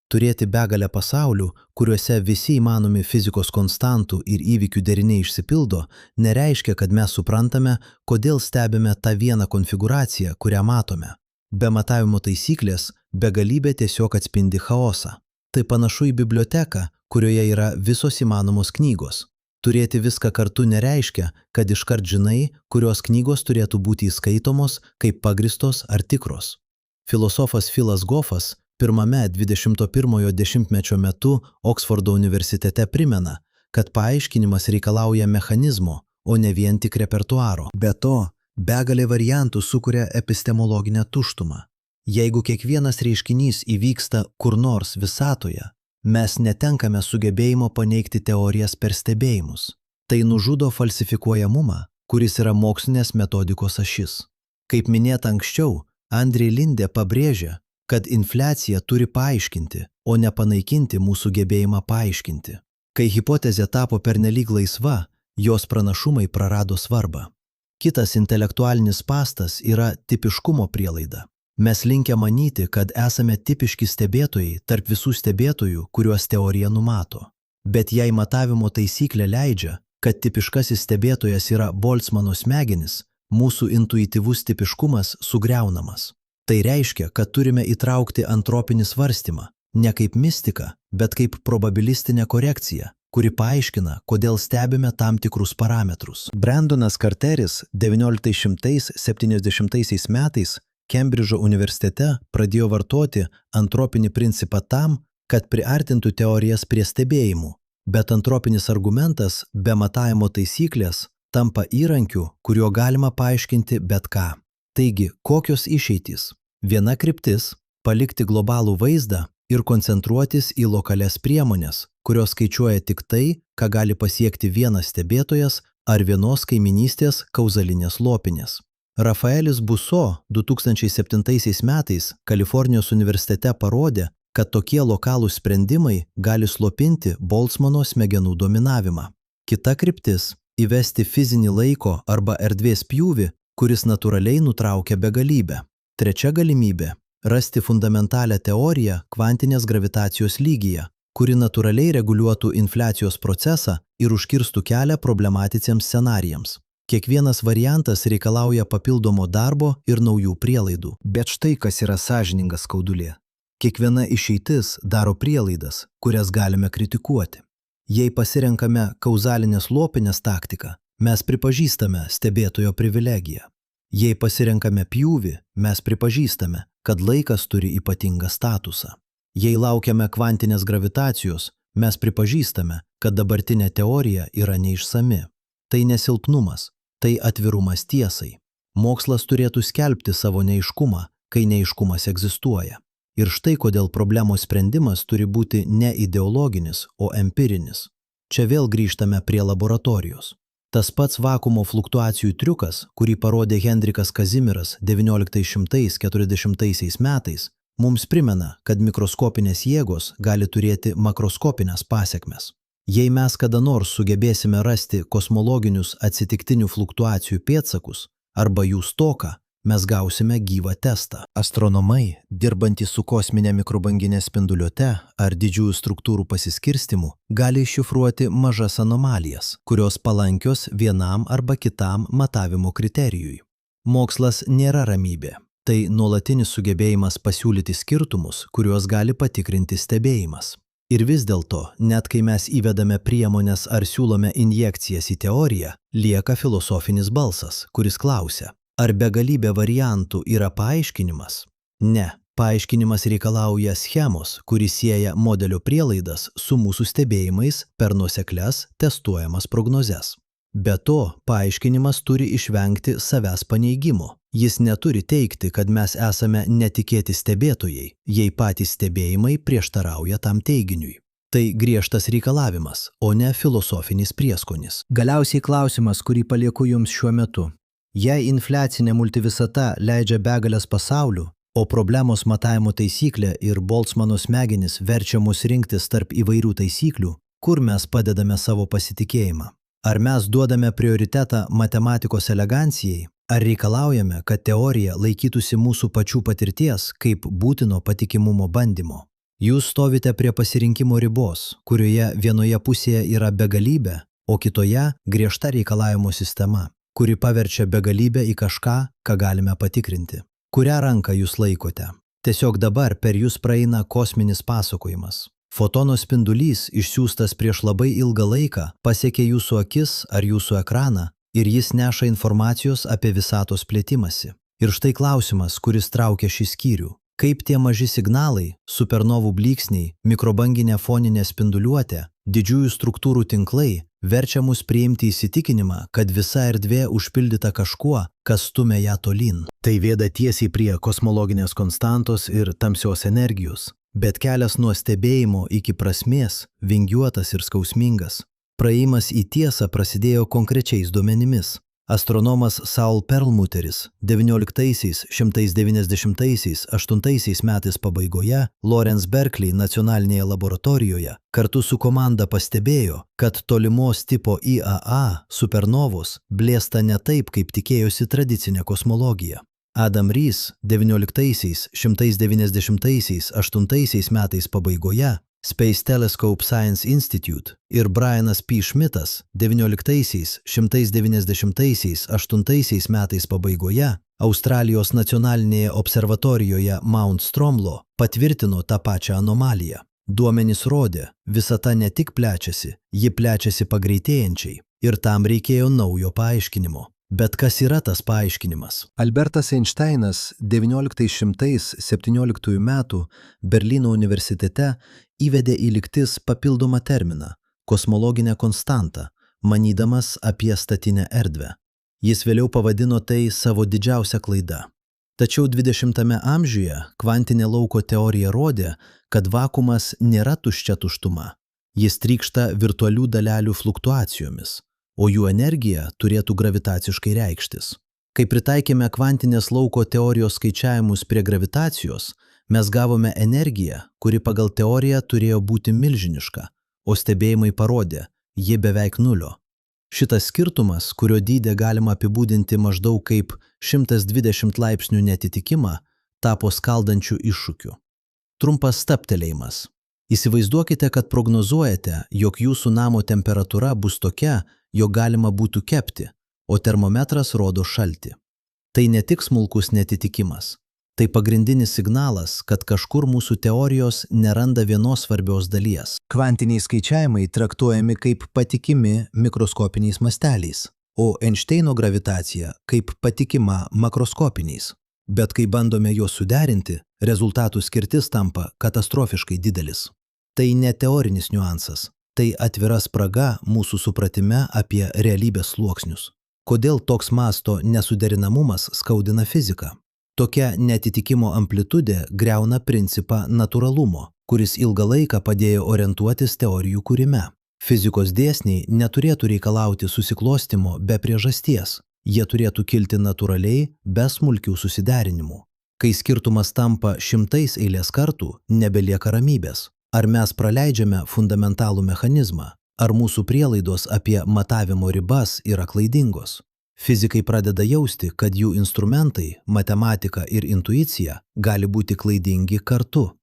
Turėti begalę pasaulių, kuriuose visi įmanomi fizikos konstantų ir įvykių deriniai išsipildo, nereiškia, kad mes suprantame, kodėl stebime tą vieną konfigūraciją, kurią matome. Be matavimo taisyklės, begalybė tiesiog atspindi chaosą. Tai panašu į biblioteką, kurioje yra visos įmanomos knygos. Turėti viską kartu nereiškia, kad iškart žinai, kurios knygos turėtų būti įskaitomos kaip pagristos ar tikros. Filosofas Filas Gofas pirmame 21-ojo dešimtmečio metu Oksfordo universitete primena, kad paaiškinimas reikalauja mechanizmo, o ne vien tik repertuaro. Be to, begalė variantų sukuria epistemologinę tuštumą. Jeigu kiekvienas reiškinys įvyksta kur nors visatoje, mes netenkame sugebėjimo paneigti teorijas per stebėjimus. Tai nužudo falsifikuojamumą, kuris yra mokslinės metodikos ašis. Kaip minėta anksčiau, Andrei Linde pabrėžia, kad infliacija turi paaiškinti, o ne panaikinti mūsų gebėjimą paaiškinti. Kai hipotezė tapo pernelyg laisva, jos pranašumai prarado svarbą. Kitas intelektualinis spąstas yra tipiškumo prielaida. Mes linkę manyti, kad esame tipiški stebėtojai tarp visų stebėtojų, kuriuos teorija numato. Bet jei matavimo taisyklė leidžia, kad tipiškasis stebėtojas yra Boltzmano smegenis, mūsų intuityvus tipiškumas sugriaunamas. Tai reiškia, kad turime įtraukti antropinį svarstymą, ne kaip mistiką, bet kaip probabilistinę korekciją, kuri paaiškina, kodėl stebime tam tikrus parametrus. Brandonas Carteris 1970 metais Kembridžo universitete pradėjo vartoti antropinį principą tam, kad priartintų teorijas prie stebėjimų, bet antropinis argumentas be matavimo taisyklės tampa įrankiu, kuriuo galima paaiškinti bet ką. Taigi, kokios išeitys? Viena kryptis – palikti globalų vaizdą ir koncentruotis į lokalias priemonės, kurios skaičiuoja tik tai, ką gali pasiekti vienas stebėtojas ar vienos kaiminystės kauzalinės lopinės. Rafaelis Buso 2007 metais Kalifornijos universitete parodė, kad tokie lokalūs sprendimai gali slopinti Boltzmano smegenų dominavimą. Kita kryptis – įvesti fizinį laiko arba erdvės pjūvį, kuris natūraliai nutraukia begalybę. Trečia galimybė – rasti fundamentalią teoriją kvantinės gravitacijos lygyje, kuri natūraliai reguliuotų infliacijos procesą ir užkirstų kelią problematiciems scenarijams. Kiekvienas variantas reikalauja papildomo darbo ir naujų prielaidų. Bet štai kas yra sąžiningas skaudulė. Kiekviena išeitis daro prielaidas, kurias galime kritikuoti. Jei pasirenkame kauzalinės lopinės taktiką, mes pripažįstame stebėtojo privilegiją. Jei pasirenkame pjūvį, mes pripažįstame, kad laikas turi ypatingą statusą. Jei laukiame kvantinės gravitacijos, mes pripažįstame, kad dabartinė teorija yra neišsami. Tai nesilpnumas, tai atvirumas tiesai. Mokslas turėtų skelbti savo neaiškumą, kai neaiškumas egzistuoja. Ir štai kodėl problemos sprendimas turi būti ne ideologinis, o empirinis. Čia vėl grįžtame prie laboratorijos. Tas pats vakuumo fluktuacijų triukas, kurį parodė Hendrikas Kazimieras 1940 metais, mums primena, kad mikroskopinės jėgos gali turėti makroskopines pasekmes. Jei mes kada nors sugebėsime rasti kosmologinius atsitiktinių fluktuacijų pėdsakus arba jų stoką, mes gausime gyvą testą. Astronomai, dirbantys su kosminė mikrobanginė spinduliuote ar didžiųjų struktūrų pasiskirstimu, gali iššifruoti mažas anomalijas, kurios palankios vienam arba kitam matavimo kriterijui. Mokslas nėra ramybė. Tai nuolatinis sugebėjimas pasiūlyti skirtumus, kuriuos gali patikrinti stebėjimas. Ir vis dėlto, net kai mes įvedame priemones ar siūlome injekcijas į teoriją, lieka filosofinis balsas, kuris klausia, ar begalybė variantų yra paaiškinimas? Ne, paaiškinimas reikalauja schemos, kuri sieja modelio prielaidas su mūsų stebėjimais per nuoseklias testuojamas prognozes. Be to, paaiškinimas turi išvengti savęs paneigimo. Jis neturi teigti, kad mes esame netikėti stebėtojai, jei patys stebėjimai prieštarauja tam teiginiui. Tai griežtas reikalavimas, o ne filosofinis prieskonis. Galiausiai klausimas, kurį palieku jums šiuo metu. Jei infliacinė multivisata leidžia begalės pasaulių, o problemos matavimo taisyklė ir Boltzmano smegenys verčia mus rinktis tarp įvairių taisyklių, kur mes padedame savo pasitikėjimą? Ar mes duodame prioritetą matematikos elegancijai, ar reikalaujame, kad teorija laikytųsi mūsų pačių patirties kaip būtino patikimumo bandymo? Jūs stovite prie pasirinkimo ribos, kurioje vienoje pusėje yra begalybė, o kitoje griežta reikalavimo sistema, kuri paverčia begalybę į kažką, ką galime patikrinti. Kurią ranką jūs laikote? Tiesiog dabar per jūs praeina kosminis pasakojimas. Fotono spindulys, išsiųstas prieš labai ilgą laiką, pasiekia jūsų akis ar jūsų ekraną ir jis neša informacijos apie visatos plėtimąsi. Ir štai klausimas, kuris traukia šį skyrių. Kaip tie maži signalai, supernovų blyksniai, mikrobanginė foninė spinduliuotė, didžiųjų struktūrų tinklai verčia mus priimti įsitikinimą, kad visa erdvė užpildyta kažkuo, kas stumia ją tolyn. Tai veda tiesiai prie kosmologinės konstantos ir tamsios energijos. Bet kelias nuo stebėjimo iki prasmės vingiuotas ir skausmingas. Praėjimas į tiesą prasidėjo konkrečiais duomenimis. Astronomas Saul Perlmutteris XIX90–8 metais pabaigoje Lawrence Berkeley nacionalinėje laboratorijoje kartu su komanda pastebėjo, kad tolimos tipo IAA supernovos blėsta ne taip, kaip tikėjosi tradicinė kosmologija. Adam Rees XIX90–8 metais pabaigoje Space Telescope Science Institute ir Brianas P. Schmidtas XIX90–8 metais pabaigoje Australijos nacionalinėje observatorijoje Mount Stromlo patvirtino tą pačią anomaliją. Duomenys rodė, visata ne tik plečiasi, ji plečiasi pagreitėjančiai ir tam reikėjo naujo paaiškinimo. Bet kas yra tas paaiškinimas? Albertas Einšteinas XIX17 metų Berlyno universitete įvedė į lygtis papildomą terminą – kosmologinę konstantą, manydamas apie statinę erdvę. Jis vėliau pavadino tai savo didžiausia klaida. Tačiau 20-ame amžiuje kvantinė lauko teorija rodė, kad vakuumas nėra tuščia tuštuma. Jis trykšta virtualių dalelių fluktuacijomis, o jų energija turėtų gravitaciškai reikštis. Kai pritaikėme kvantinės lauko teorijos skaičiavimus prie gravitacijos, mes gavome energiją, kuri pagal teoriją turėjo būti milžiniška, o stebėjimai parodė, ji beveik nulio. Šitas skirtumas, kurio dydį galima apibūdinti maždaug kaip 120 laipsnių neatitikimą, tapo skaldančiu iššūkiu. Trumpas stabtelėjimas. Įsivaizduokite, kad prognozuojate, jog jūsų namo temperatūra bus tokia, jog galima būtų kepti, o termometras rodo šaltį. Tai ne tik smulkus neatitikimas. Tai pagrindinis signalas, kad kažkur mūsų teorijos neranda vienos svarbios dalies. Kvantiniai skaičiavimai traktuojami kaip patikimi mikroskopiniais masteliais, o Einšteino gravitacija kaip patikima makroskopiniais. Bet kai bandome juos suderinti, rezultatų skirtis tampa katastrofiškai didelis. Tai ne teorinis niuansas. Tai atvira spraga mūsų supratime apie realybės sluoksnius. Kodėl toks masto nesuderinamumas skaudina fiziką? Tokia neatitikimo amplitudė griauna principą natūralumo, kuris ilgą laiką padėjo orientuotis teorijų kūrime. Fizikos dėsniai neturėtų reikalauti susiklostimo be priežasties. Jie turėtų kilti natūraliai, be smulkių susiderinimų. Kai skirtumas tampa šimtais eilės kartų, nebelieka ramybės. Ar mes praleidžiame fundamentalų mechanizmą, Ar mūsų prielaidos apie matavimo ribas yra klaidingos? Fizikai pradeda jausti, kad jų instrumentai, matematika ir intuicija gali būti klaidingi kartu.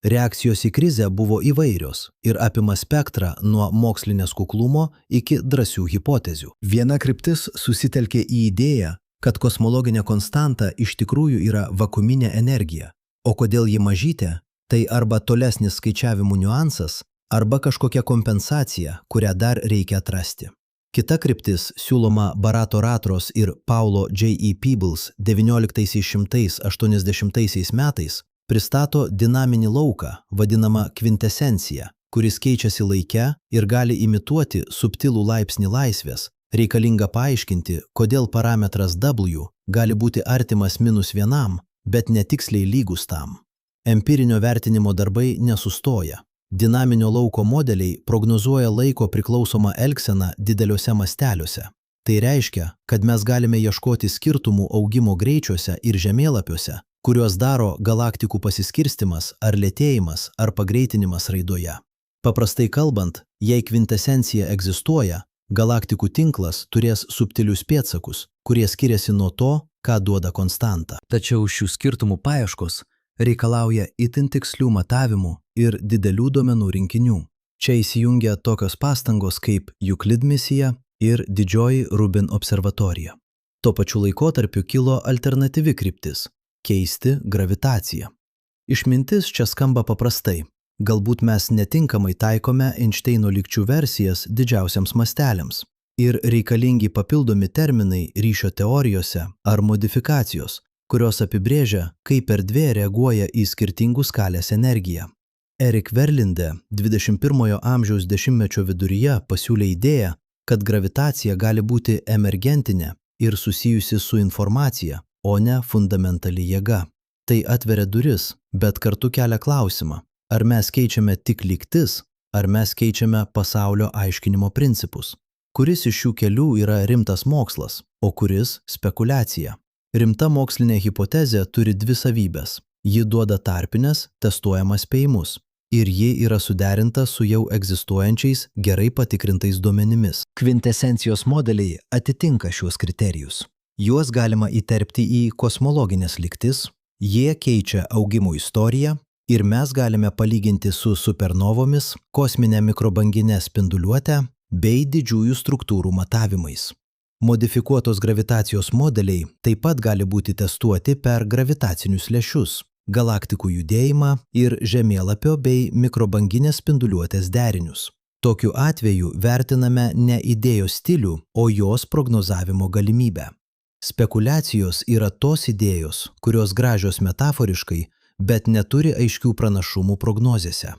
Reakcijos į krizę buvo įvairios ir apima spektrą nuo mokslinės kuklumo iki drąsių hipotezių. Viena kryptis susitelkė į idėją, kad kosmologinė konstanta iš tikrųjų yra vakuuminė energija, o kodėl ji mažytė, tai arba tolesnis skaičiavimų niuansas, arba kažkokia kompensacija, kurią dar reikia atrasti. Kita kryptis, siūloma Barato Ratros ir Paulo J.E. Peebles 1980 metais, pristato dinaminį lauką, vadinamą kvintesenciją, kuris keičiasi laike ir gali imituoti subtilų laipsnį laisvės, reikalinga paaiškinti, kodėl parametras W gali būti artimas -1, bet netiksliai lygus tam. Empirinio vertinimo darbai nesustoja. Dinaminio lauko modeliai prognozuoja laiko priklausomą elgseną dideliuose masteliuose. Tai reiškia, kad mes galime ieškoti skirtumų augimo greičiuose ir žemėlapiuose, kuriuos daro galaktikų pasiskirstimas ar lėtėjimas ar pagreitinimas raidoje. Paprastai kalbant, jei kvintesencija egzistuoja, galaktikų tinklas turės subtilius pėdsakus, kurie skiriasi nuo to, ką duoda konstanta. Tačiau šių skirtumų paieškos reikalauja itin tikslių matavimų ir didelių duomenų rinkinių. Čia įsijungia tokios pastangos kaip Euclid misija ir didžioji Rubin observatorija. Tuo pačiu laikotarpiu kilo alternatyvi kryptis – keisti gravitaciją. Išmintis čia skamba paprastai. Galbūt mes netinkamai taikome Einšteino lygčių versijas didžiausiams masteliams ir reikalingi papildomi terminai ryšio teorijose ar modifikacijos, kurios apibrėžia, kaip erdvė reaguoja į skirtingų skalės energiją. Erik Verlinde 21 amžiaus dešimtmečio viduryje pasiūlė idėją, kad gravitacija gali būti emergentinė ir susijusi su informacija, o ne fundamentali jėga. Tai atveria duris, bet kartu kelia klausimą, ar mes keičiame tik lygtis, ar mes keičiame pasaulio aiškinimo principus. Kuris iš šių kelių yra rimtas mokslas, o kuris spekulacija. Rimta mokslinė hipotezė turi dvi savybės. Ji duoda tarpines, testuojamas spėjimus. Ir ji yra suderinta su jau egzistuojančiais, gerai patikrintais duomenimis. Kvintesencijos modeliai atitinka šiuos kriterijus. Juos galima įterpti į kosmologinės lygtis, jie keičia augimo istoriją ir mes galime palyginti su supernovomis, kosminė mikrobanginė spinduliuotė bei didžiųjų struktūrų matavimais. Modifikuotos gravitacijos modeliai taip pat gali būti testuoti per gravitacinius lęšius, galaktikų judėjimą ir žemėlapio bei mikrobanginės spinduliuotės derinius. Tokiu atveju vertiname ne idėjos stilių, o jos prognozavimo galimybę. Spekulacijos yra tos idėjos, kurios gražios metaforiškai, bet neturi aiškių pranašumų prognozėse.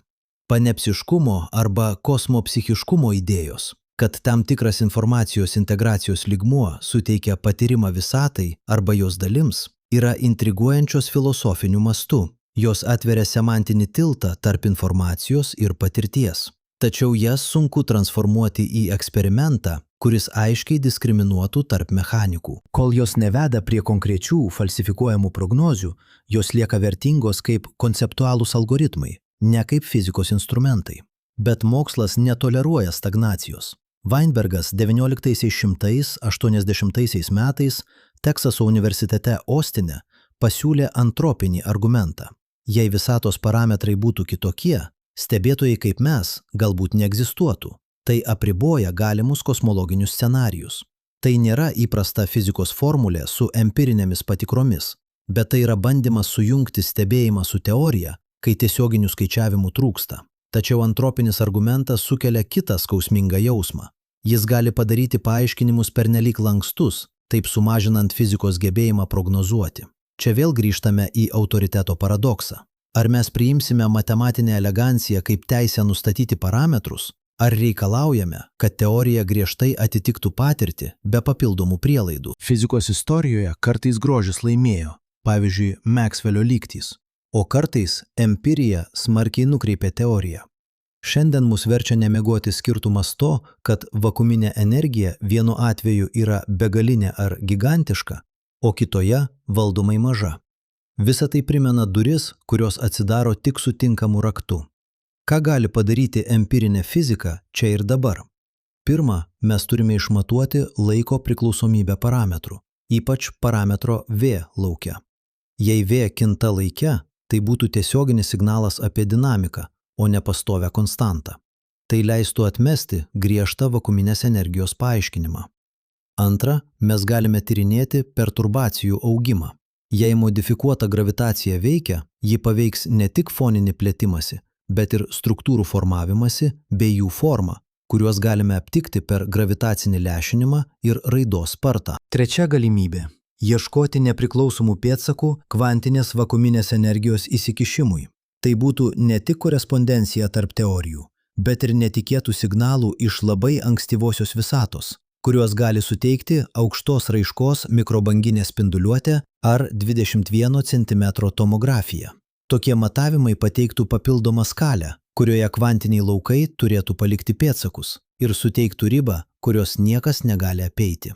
Panepsiškumo arba kosmopsichiškumo idėjos, kad tam tikras informacijos integracijos lygmuo suteikia patyrimą visatai arba jos dalims, yra intriguojančios filosofiniu mastu. Jos atveria semantinį tiltą tarp informacijos ir patirties. Tačiau jas sunku transformuoti į eksperimentą, kuris aiškiai diskriminuotų tarp mechanikų. Kol jos neveda prie konkrečių falsifikuojamų prognozių, jos lieka vertingos kaip konceptualūs algoritmai, ne kaip fizikos instrumentai. Bet mokslas netoleruoja stagnacijos. Weinbergas 1980 metais Teksaso universitete Ostine pasiūlė antropinį argumentą. Jei visatos parametrai būtų kitokie, stebėtojai kaip mes galbūt neegzistuotų. Tai apriboja galimus kosmologinius scenarijus. Tai nėra įprasta fizikos formulė su empirinėmis patikromis, bet tai yra bandymas sujungti stebėjimą su teorija, kai tiesioginių skaičiavimų trūksta. Tačiau antropinis argumentas sukelia kitą skausmingą jausmą. Jis gali padaryti paaiškinimus pernelyg lankstus, taip sumažinant fizikos gebėjimą prognozuoti. Čia vėl grįžtame į autoriteto paradoksą. Ar mes priimsime matematinę eleganciją kaip teisę nustatyti parametrus, ar reikalaujame, kad teorija griežtai atitiktų patirtį be papildomų prielaidų? Fizikos istorijoje kartais grožis laimėjo, pavyzdžiui, Maxwellio lygtys, o kartais empirija smarkiai nukreipė teoriją. Šiandien mus verčia nemiegoti skirtumas to, kad vakuuminė energija vienu atveju yra begalinė ar gigantiška, o kitoje valdomai maža. Visa tai primena duris, kurios atsidaro tik su tinkamu raktu. Ką gali padaryti empirinė fizika čia ir dabar? pirma, mes turime išmatuoti laiko priklausomybę parametrų, ypač parametro V lauke. Jei V kinta laike, tai būtų tiesioginis signalas apie dinamiką, o ne pastovią konstantą. Tai leistų atmesti griežtą vakuuminės energijos paaiškinimą. Antra, mes galime tyrinėti perturbacijų augimą. Jei modifikuota gravitacija veikia, ji paveiks ne tik foninį plėtimąsi, bet ir struktūrų formavimąsi bei jų formą, kuriuos galime aptikti per gravitacinį lešinimą ir raidos spartą. Trečia galimybė – ieškoti nepriklausomų pėdsakų kvantinės vakuuminės energijos įsikišimui. Tai būtų ne tik korespondencija tarp teorijų, bet ir netikėtų signalų iš labai ankstyvosios visatos, kuriuos gali suteikti aukštos raiškos mikrobanginė spinduliuotė ar 21 cm tomografija. Tokie matavimai pateiktų papildomą skalę, kurioje kvantiniai laukai turėtų palikti pėdsakus ir suteiktų ribą, kurios niekas negali apeiti.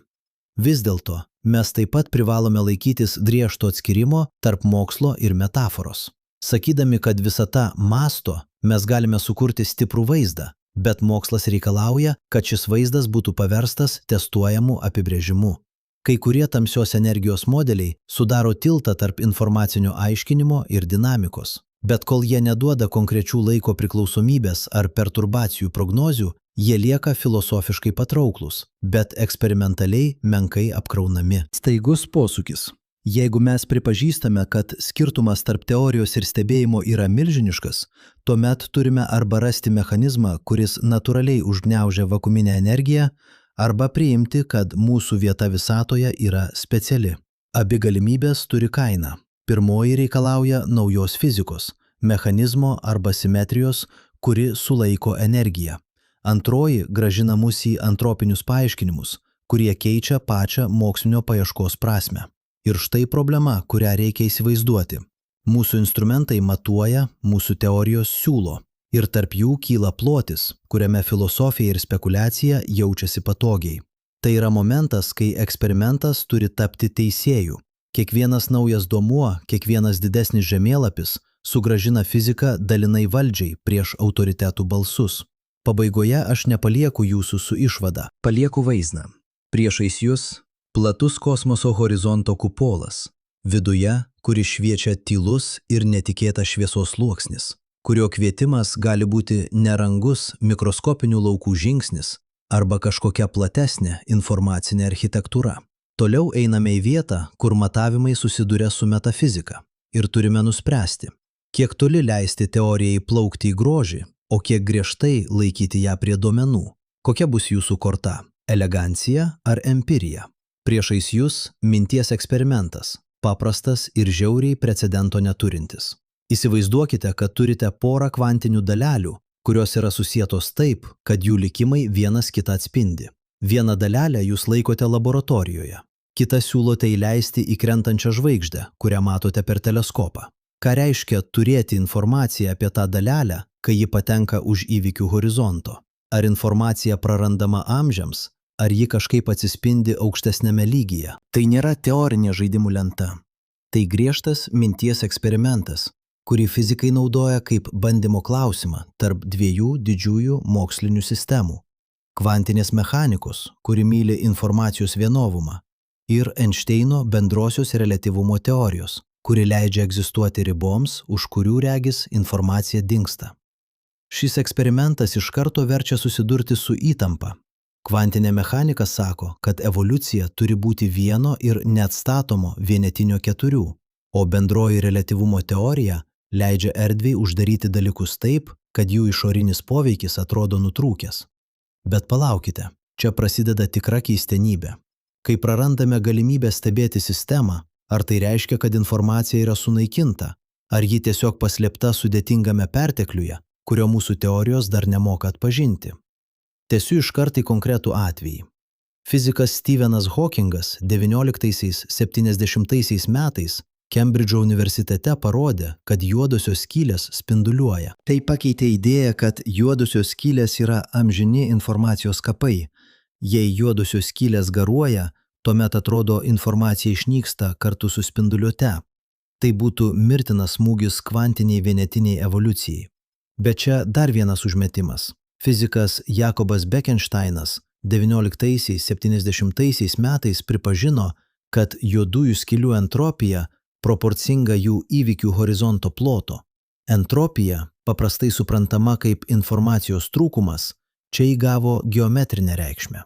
Vis dėlto, mes taip pat privalome laikytis griežto atskirimo tarp mokslo ir metaforos. Sakydami, kad visata mąsto, mes galime sukurti stiprų vaizdą, bet mokslas reikalauja, kad šis vaizdas būtų paverstas testuojamų apibrėžimu. Kai kurie tamsios energijos modeliai sudaro tiltą tarp informacinio aiškinimo ir dinamikos, bet kol jie neduoda konkrečių laiko priklausomybės ar perturbacijų prognozių, jie lieka filosofiškai patrauklūs, bet eksperimentaliai menkai apkraunami. Staigus posūkis. Jeigu mes pripažįstame, kad skirtumas tarp teorijos ir stebėjimo yra milžiniškas, tuomet turime arba rasti mechanizmą, kuris natūraliai užgniaužia vakuuminę energiją, arba priimti, kad mūsų vieta visatoje yra speciali. Abi galimybės turi kainą. Pirmoji reikalauja naujos fizikos, mechanizmo arba simetrijos, kuri sulaiko energiją. Antroji grąžina mus į antropinius paaiškinimus, kurie keičia pačią mokslinio paieškos prasmę. Ir štai problema, kurią reikia įsivaizduoti. Mūsų instrumentai matuoja, mūsų teorijos siūlo. Ir tarp jų kyla plotis, kuriame filosofija ir spekulacija jaučiasi patogiai. Tai yra momentas, kai eksperimentas turi tapti teisėju. Kiekvienas naujas duomuo, kiekvienas didesnis žemėlapis sugrąžina fiziką dalinai valdžiai prieš autoritetų balsus. Pabaigoje aš nepalieku jūsų su išvada. Palieku vaizdą. Priešais jūs platus kosmoso horizonto kupolas. Viduje, kuris šviečia tylus ir netikėtas šviesos sluoksnis, kurio kvietimas gali būti nerangus mikroskopinių laukų žingsnis arba kažkokia platesnė informacinė architektūra. Toliau einame į vietą, kur matavimai susiduria su metafizika ir turime nuspręsti, kiek toli leisti teorijai plaukti į grožį, o kiek griežtai laikyti ją prie duomenų. Kokia bus jūsų korta – elegancija ar empirija? Priešais jūs minties eksperimentas, paprastas ir žiauriai precedento neturintis. Įsivaizduokite, kad turite porą kvantinių dalelių, kurios yra susietos taip, kad jų likimai vienas kitą atspindi. Vieną dalelę jūs laikote laboratorijoje, kitą siūlote įleisti į krentančią žvaigždę, kurią matote per teleskopą. Ką reiškia turėti informaciją apie tą dalelę, kai ji patenka už įvykių horizonto? Ar informacija prarandama amžiams? Ar ji kažkaip atsispindi aukštesnėme lygyje? Tai nėra teorinė žaidimų lenta. Tai griežtas minties eksperimentas, kurį fizikai naudoja kaip bandymo klausimą tarp dviejų didžiųjų mokslinių sistemų – kvantinės mechanikos, kuri myli informacijos vienovumą, ir Einšteino bendrosios reliatyvumo teorijos, kuri leidžia egzistuoti riboms, už kurių regis informacija dingsta. Šis eksperimentas iš karto verčia susidurti su įtampa. Kvantinė mechanika sako, kad evoliucija turi būti vieno ir neatstatomo vienetinio keturių, o bendroji reliatyvumo teorija leidžia erdvei uždaryti dalykus taip, kad jų išorinis poveikis atrodo nutrūkęs. Bet palaukite, čia prasideda tikra keistenybė. Kai prarandame galimybę stebėti sistemą, ar tai reiškia, kad informacija yra sunaikinta, ar ji tiesiog paslėpta sudėtingame pertekliuje, kurio mūsų teorijos dar nemoka atpažinti? Tęsiu iškart į konkretų atvejį. Fizikas Stephenas Hawkingas XIX70 metais Kembridžo universitete parodė, kad juodosios skylės spinduliuoja. Tai pakeitė idėją, kad juodosios skylės yra amžini informacijos kapai. Jei juodosios skylės garuoja, tuomet atrodo informacija išnyksta kartu su spinduliuote. Tai būtų mirtinas smūgis kvantiniai vienetiniai evoliucijai. Bet čia dar vienas užmetimas. Fizikas Jakobas Bekenšteinas XIX–70 metais pripažino, kad juodųjų skylių entropija proporcinga jų įvykių horizonto ploto. Entropija, paprastai suprantama kaip informacijos trūkumas, čia įgavo geometrinę reikšmę.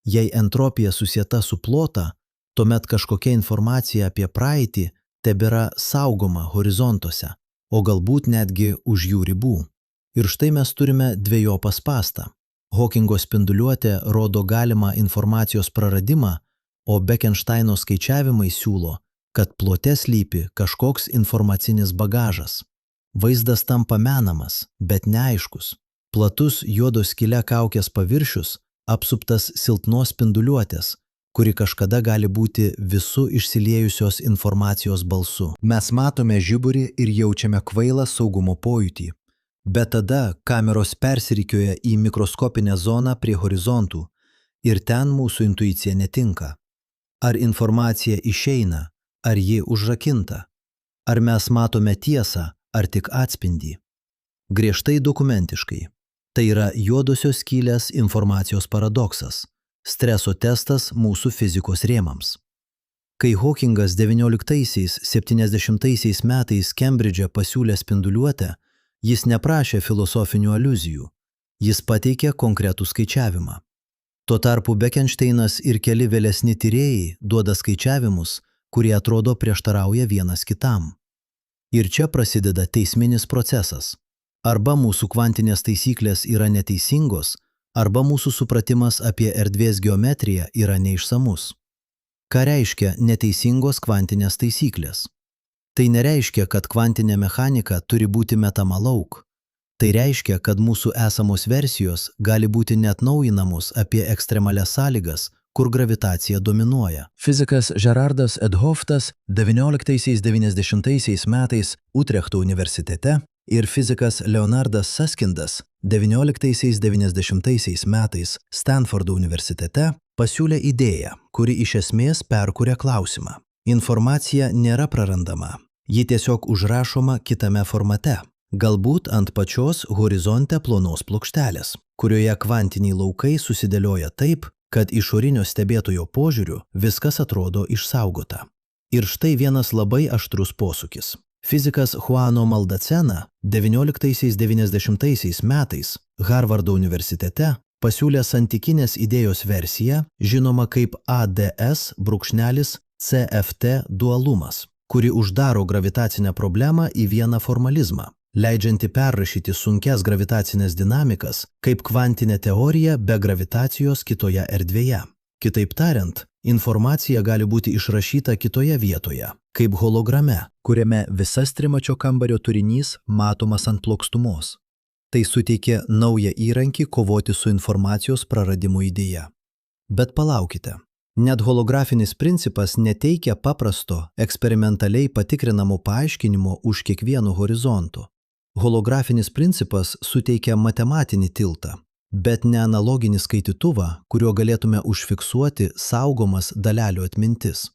Jei entropija susieta su plota, tuomet kažkokia informacija apie praeitį tebėra saugoma horizontuose, o galbūt netgi už jų ribų. Ir štai mes turime dvejopą spąstą. Hawkingo spinduliuotė rodo galimą informacijos praradimą, o Bekenšteino skaičiavimai siūlo, kad plote slypi kažkoks informacinis bagažas. Vaizdas tampa menamas, bet neaiškus. Platus juodo skyle kaukės paviršius apsuptas silpnos spinduliuotės, kuri kažkada gali būti visų išsiliejusios informacijos balsu. Mes matome žiburį ir jaučiame kvailą saugumo pojūtį. Bet tada kameros persirikioja į mikroskopinę zoną prie horizontų ir ten mūsų intuicija netinka. Ar informacija išeina, ar ji užrakinta? Ar mes matome tiesą, ar tik atspindį? Griežtai dokumentiškai. Tai yra juodosios skylės informacijos paradoksas, streso testas mūsų fizikos rėmams. Kai Hawkingas XIX–70 metais Kembridže pasiūlė spinduliuotę, jis neprašė filosofinių aliuzijų, jis pateikė konkretų skaičiavimą. Tuo tarpu Bekenšteinas ir keli vėlesni tyrėjai duoda skaičiavimus, kurie atrodo prieštarauja vienas kitam. Ir čia prasideda teisminis procesas. Arba mūsų kvantinės taisyklės yra neteisingos, arba mūsų supratimas apie erdvės geometriją yra neišsamus. Ką reiškia neteisingos kvantinės taisyklės? Tai nereiškia, kad kvantinė mechanika turi būti metama lauk. Tai reiškia, kad mūsų esamos versijos gali būti neatnaujinamos apie ekstremalias sąlygas, kur gravitacija dominuoja. Fizikas Gerardas Edhoftas XIX–90 metais Utrechto universitete ir fizikas Leonardas Susskindas XIX–90 metais Stanfordo universitete pasiūlė idėją, kuri iš esmės perkuria klausimą. Informacija nėra prarandama, ji tiesiog užrašoma kitame formate, galbūt ant pačios horizonte plonos plokštelės, kurioje kvantiniai laukai susidėlioja taip, kad išorinio stebėtojo požiūriu viskas atrodo išsaugota. Ir štai vienas labai aštrus posūkis. Fizikas Juano Maldacena XIX–90 metais Harvardo universitete pasiūlė santykinės idėjos versiją, žinoma kaip ADS-CFT dualumas, kuri uždaro gravitacinę problemą į vieną formalizmą, leidžianti perrašyti sunkias gravitacinės dinamikas kaip kvantinė teorija be gravitacijos kitoje erdvėje. Kitaip tariant, informacija gali būti išrašyta kitoje vietoje, kaip holograme, kuriame visas trimačio kambario turinys matomas ant plokštumos. Tai suteikė naują įrankį kovoti su informacijos praradimu idėja. Bet palaukite, net holografinis principas neteikia paprasto, eksperimentaliai patikrinamo paaiškinimo už kiekvieno horizonto. Holografinis principas suteikia matematinį tiltą, bet ne analoginį skaitytuvą, kuriuo galėtume užfiksuoti saugomas dalelių atmintis.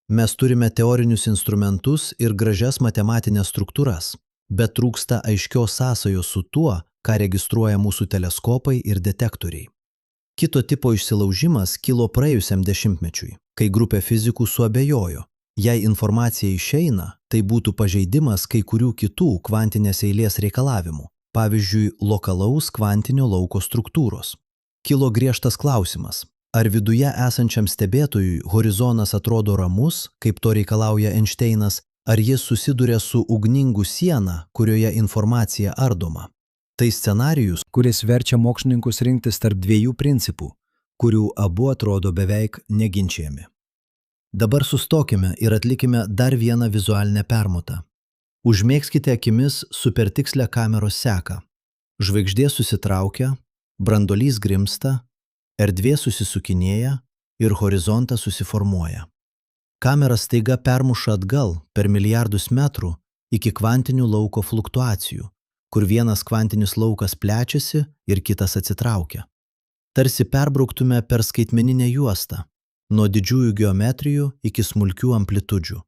Mes turime teorinius instrumentus ir gražias matematinės struktūras, bet trūksta aiškios sąsajos su tuo, ką registruoja mūsų teleskopai ir detektoriai. Kito tipo išsilaužimas kilo praėjusiam dešimtmečiui, kai grupė fizikų suabejojo. Jei informacija išeina, tai būtų pažeidimas kai kurių kitų kvantinės eilės reikalavimų, pavyzdžiui, lokalaus kvantinio lauko struktūros. Kilo griežtas klausimas, ar viduje esančiam stebėtojui horizonas atrodo ramus, kaip to reikalauja Einšteinas, ar jis susiduria su ugningu siena, kurioje informacija ardoma. Tai scenarijus, kuris verčia mokslininkus rinktis tarp dviejų principų, kurių abu atrodo beveik neginčiami. Dabar sustokime ir atlikime dar vieną vizualinę permutą. Užmėgskite akimis supertikslę kameros seką. Žvaigždė susitraukia, branduolys grimsta, erdvė susisukinėja ir horizontas susiformuoja. Kamera staiga permuša atgal per milijardus metrų iki kvantinių lauko fluktuacijų, kur vienas kvantinis laukas plečiasi ir kitas atsitraukia. Tarsi perbrauktume per skaitmeninę juostą, nuo didžiųjų geometrijų iki smulkių amplitudžių.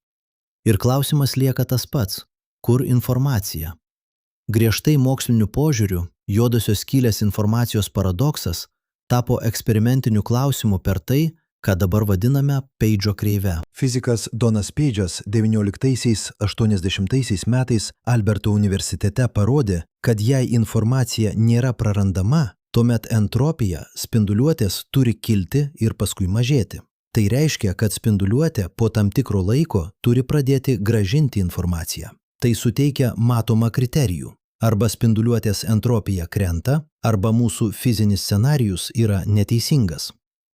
Ir klausimas lieka tas pats – kur informacija? Griežtai moksliniu požiūriu Juodosios skylės informacijos paradoksas tapo eksperimentiniu klausimu per tai, ką dabar vadiname Peidžo kreive. Fizikas Donas Peidžas 1980 metais Alberto universitete parodė, kad jei informacija nėra prarandama, tuomet entropija spinduliuotės turi kilti ir paskui mažėti. Tai reiškia, kad spinduliuotė po tam tikro laiko turi pradėti grąžinti informaciją. Tai suteikia matomą kriterijų. Arba spinduliuotės entropija krenta, arba mūsų fizinis scenarijus yra neteisingas.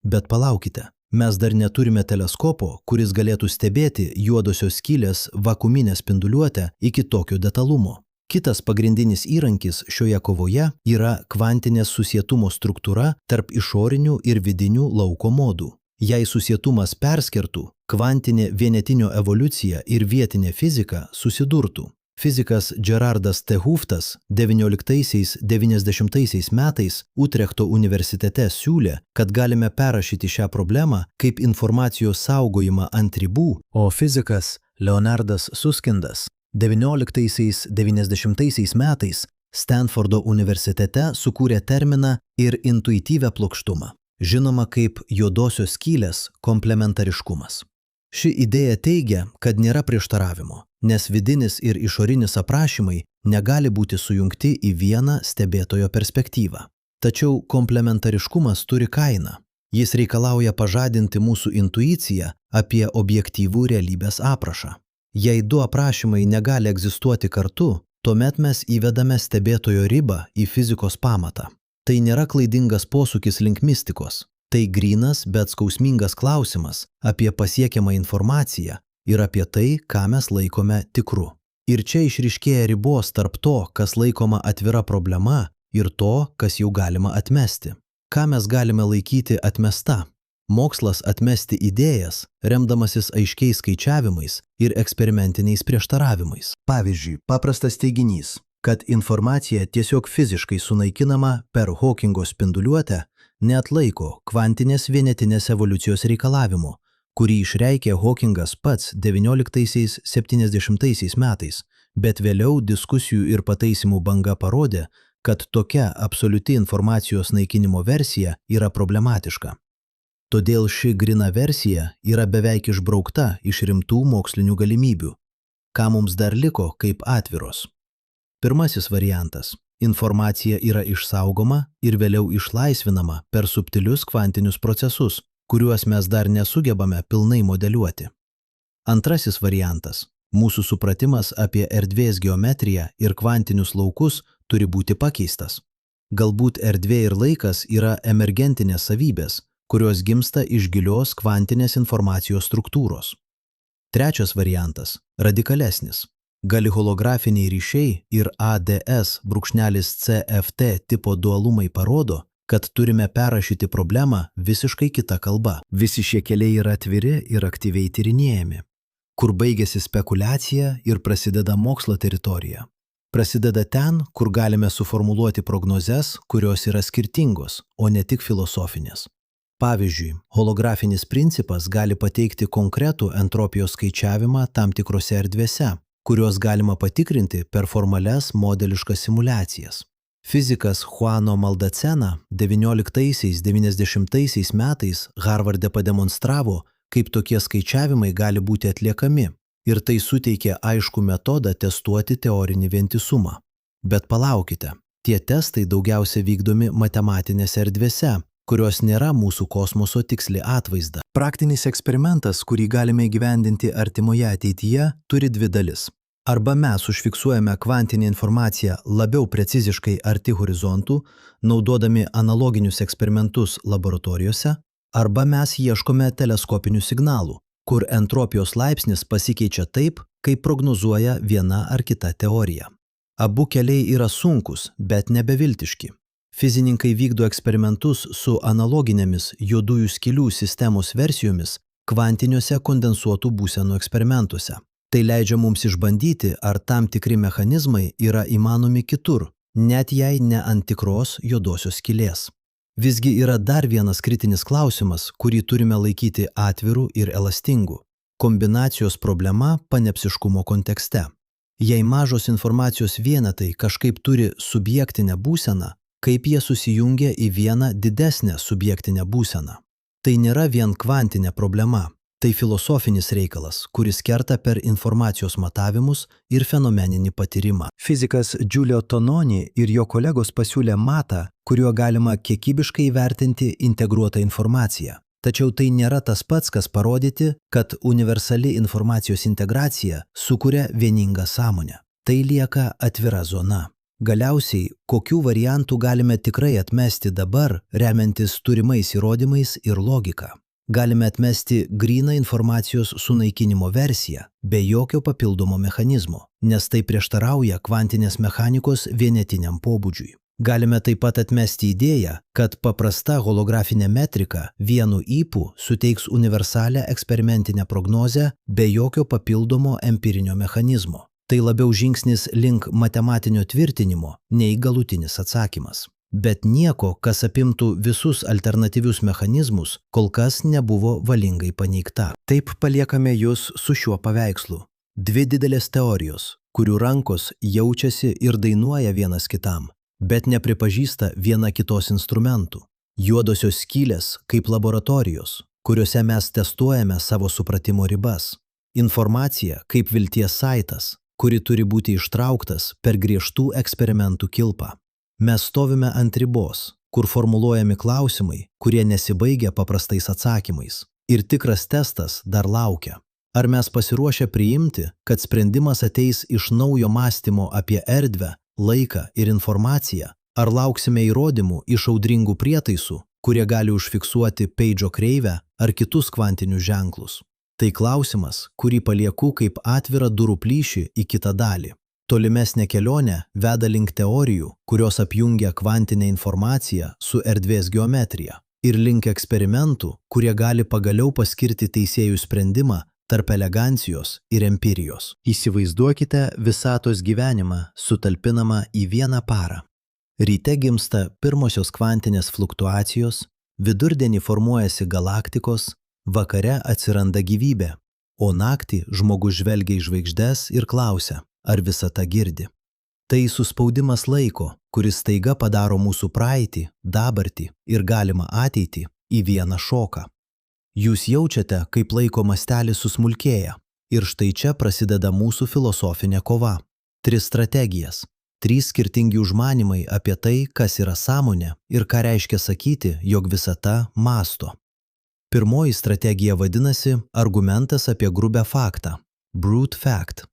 Bet palaukite, mes dar neturime teleskopo, kuris galėtų stebėti juodosios skylės vakuuminę spinduliuotę iki tokio detalumo. Kitas pagrindinis įrankis šioje kovoje yra kvantinės susietumo struktūra tarp išorinių ir vidinių lauko modų. Jei susietumas perskertų, kvantinė vienetinio evoliucija ir vietinė fizika susidurtų. Fizikas Gerardas T. Huftas 1990 metais Utrechto universitete siūlė, kad galime perrašyti šią problemą kaip informacijos saugojimą ant ribų, o fizikas Leonardas Suskindas 1990 metais Stanfordo universitete sukūrė terminą ir intuityvią plokštumą, žinoma kaip juodosios skylės komplementariškumas. Ši idėja teigia, kad nėra prieštaravimo, nes vidinis ir išorinis aprašymai negali būti sujungti į vieną stebėtojo perspektyvą. Tačiau komplementariškumas turi kainą. Jis reikalauja pažadinti mūsų intuiciją apie objektyvų realybės aprašą. Jei du aprašymai negali egzistuoti kartu, tuomet mes įvedame stebėtojo ribą į fizikos pamatą. Tai nėra klaidingas posūkis link mistikos. Tai grynas, bet skausmingas klausimas apie pasiekiamą informaciją ir apie tai, ką mes laikome tikru. Ir čia išryškėja ribos tarp to, kas laikoma atvira problema, ir to, kas jau galima atmesti. Ką mes galime laikyti atmesta? Mokslas atmesti idėjas, remdamasis aiškiais skaičiavimais ir eksperimentiniais prieštaravimais. Pavyzdžiui, paprastas teiginys, kad informacija tiesiog fiziškai sunaikinama per Hawkingo spinduliuotę, neatlaiko kvantinės vienetinės evoliucijos reikalavimų, kurį išreikė Hawkingas pats 1970 metais, bet vėliau diskusijų ir pataisimų banga parodė, kad tokia absoliuti informacijos naikinimo versija yra problematiška. Todėl ši gryna versija yra beveik išbraukta iš rimtų mokslinių galimybių, ką mums dar liko kaip atviros. Pirmasis variantas. Informacija yra išsaugoma ir vėliau išlaisvinama per subtilius kvantinius procesus, kuriuos mes dar nesugebame pilnai modeliuoti. Antrasis variantas. Mūsų supratimas apie erdvės geometriją ir kvantinius laukus turi būti pakeistas. Galbūt erdvė ir laikas yra emergentinės savybės, kurios gimsta iš gilios kvantinės informacijos struktūros. Trečias variantas. Radikalesnis. Gali holografiniai ryšiai ir ADS-CFT tipo dualumai parodo, kad turime perrašyti problemą visiškai kita kalba. Visi šie keliai yra atviri ir aktyviai tyrinėjami. Kur baigėsi spekulacija ir prasideda mokslo teritorija. Prasideda ten, kur galime suformuluoti prognozes, kurios yra skirtingos, o ne tik filosofinės. Pavyzdžiui, holografinis principas gali pateikti konkretų entropijos skaičiavimą tam tikrose erdvėse, kuriuos galima patikrinti per formalias modeliškas simuliacijas. Fizikas Juano Maldacena 1990 metais Harvarde pademonstravo, kaip tokie skaičiavimai gali būti atliekami, ir tai suteikė aiškų metodą testuoti teorinį vientisumą. Bet palaukite, tie testai daugiausia vykdomi matematinėse erdvėse, kurios nėra mūsų kosmoso tiksli atvaizda. Praktinis eksperimentas, kurį galime įgyvendinti artimoje ateityje, turi dvi dalis. Arba mes užfiksuojame kvantinę informaciją labiau preciziškai arti horizontų, naudodami analoginius eksperimentus laboratorijose, arba mes ieškome teleskopinių signalų, kur entropijos laipsnis pasikeičia taip, kaip prognozuoja viena ar kita teorija. Abu keliai yra sunkūs, bet nebeviltiški. Fizininkai vykdo eksperimentus su analoginėmis juodųjų skylių sistemos versijomis kvantiniuose kondensuotų būsenų eksperimentuose. Tai leidžia mums išbandyti, ar tam tikri mechanizmai yra įmanomi kitur, net jei ne ant tikros juodosios skylės. Visgi yra dar vienas kritinis klausimas, kurį turime laikyti atvirų ir elastingų – kombinacijos problema panepsiškumo kontekste. Jei mažos informacijos vienetai kažkaip turi subjektinę būseną, kaip jie susijungia į vieną didesnę subjektinę būseną. Tai nėra vien kvantinė problema, tai filosofinis reikalas, kuris kerta per informacijos matavimus ir fenomeninį patyrimą. Fizikas Giulio Tononi ir jo kolegos pasiūlė matą, kuriuo galima kiekybiškai įvertinti integruotą informaciją. Tačiau tai nėra tas pats, kas parodyti, kad universali informacijos integracija sukuria vieningą sąmonę. Tai lieka atvira zona. Galiausiai, kokių variantų galime tikrai atmesti dabar, remiantis turimais įrodymais ir logika? Galime atmesti gryną informacijos sunaikinimo versiją, be jokio papildomo mechanizmo, nes tai prieštarauja kvantinės mechanikos vienetiniam pobūdžiui. Galime taip pat atmesti idėją, kad paprasta holografinė metrika vienu ypu suteiks universalią eksperimentinę prognozę be jokio papildomo empirinio mechanizmo. Tai labiau žingsnis link matematinio tvirtinimo, nei galutinis atsakymas. Bet nieko, kas apimtų visus alternatyvius mechanizmus, kol kas nebuvo valingai paneigta. Taip paliekame jūs su šiuo paveikslu. Dvi didelės teorijos, kurių rankos jaučiasi ir dainuoja vienas kitam, bet nepripažįsta viena kitos instrumentų. Juodosios skylės kaip laboratorijos, kuriuose mes testuojame savo supratimo ribas. Informacija kaip vilties saitas, kuri turi būti ištrauktas per griežtų eksperimentų kilpą. Mes stovime ant ribos, kur formuluojami klausimai, kurie nesibaigia paprastais atsakymais. Ir tikras testas dar laukia. Ar mes pasiruošę priimti, kad sprendimas ateis iš naujo mąstymo apie erdvę, laiką ir informaciją? Ar lauksime įrodymų iš audringų prietaisų, kurie gali užfiksuoti Page'o kreivę ar kitus kvantinius ženklus? Tai klausimas, kurį palieku kaip atvirą durų plyšį į kitą dalį. Tolimesnė kelionė veda link teorijų, kurios apjungia kvantinę informaciją su erdvės geometrija, ir link eksperimentų, kurie gali pagaliau paskirti teisėjų sprendimą tarp elegancijos ir empirijos. Įsivaizduokite visatos gyvenimą sutalpinamą į vieną parą. Ryte gimsta pirmosios kvantinės fluktuacijos, vidurdienį formuojasi galaktikos, vakare atsiranda gyvybė, o naktį žmogus žvelgia į žvaigždes ir klausia, ar visata girdi. Tai suspaudimas laiko, kuris staiga padaro mūsų praeitį, dabartį ir galimą ateitį į vieną šoką. Jūs jaučiate, kaip laiko mastelis susmulkėja. Ir štai čia prasideda mūsų filosofinė kova. 3 strategijas. 3 skirtingi užmanymai apie tai, kas yra sąmonė ir ką reiškia sakyti, jog visata mąsto. Pirmoji strategija vadinasi argumentas apie grubę faktą. Brute fact.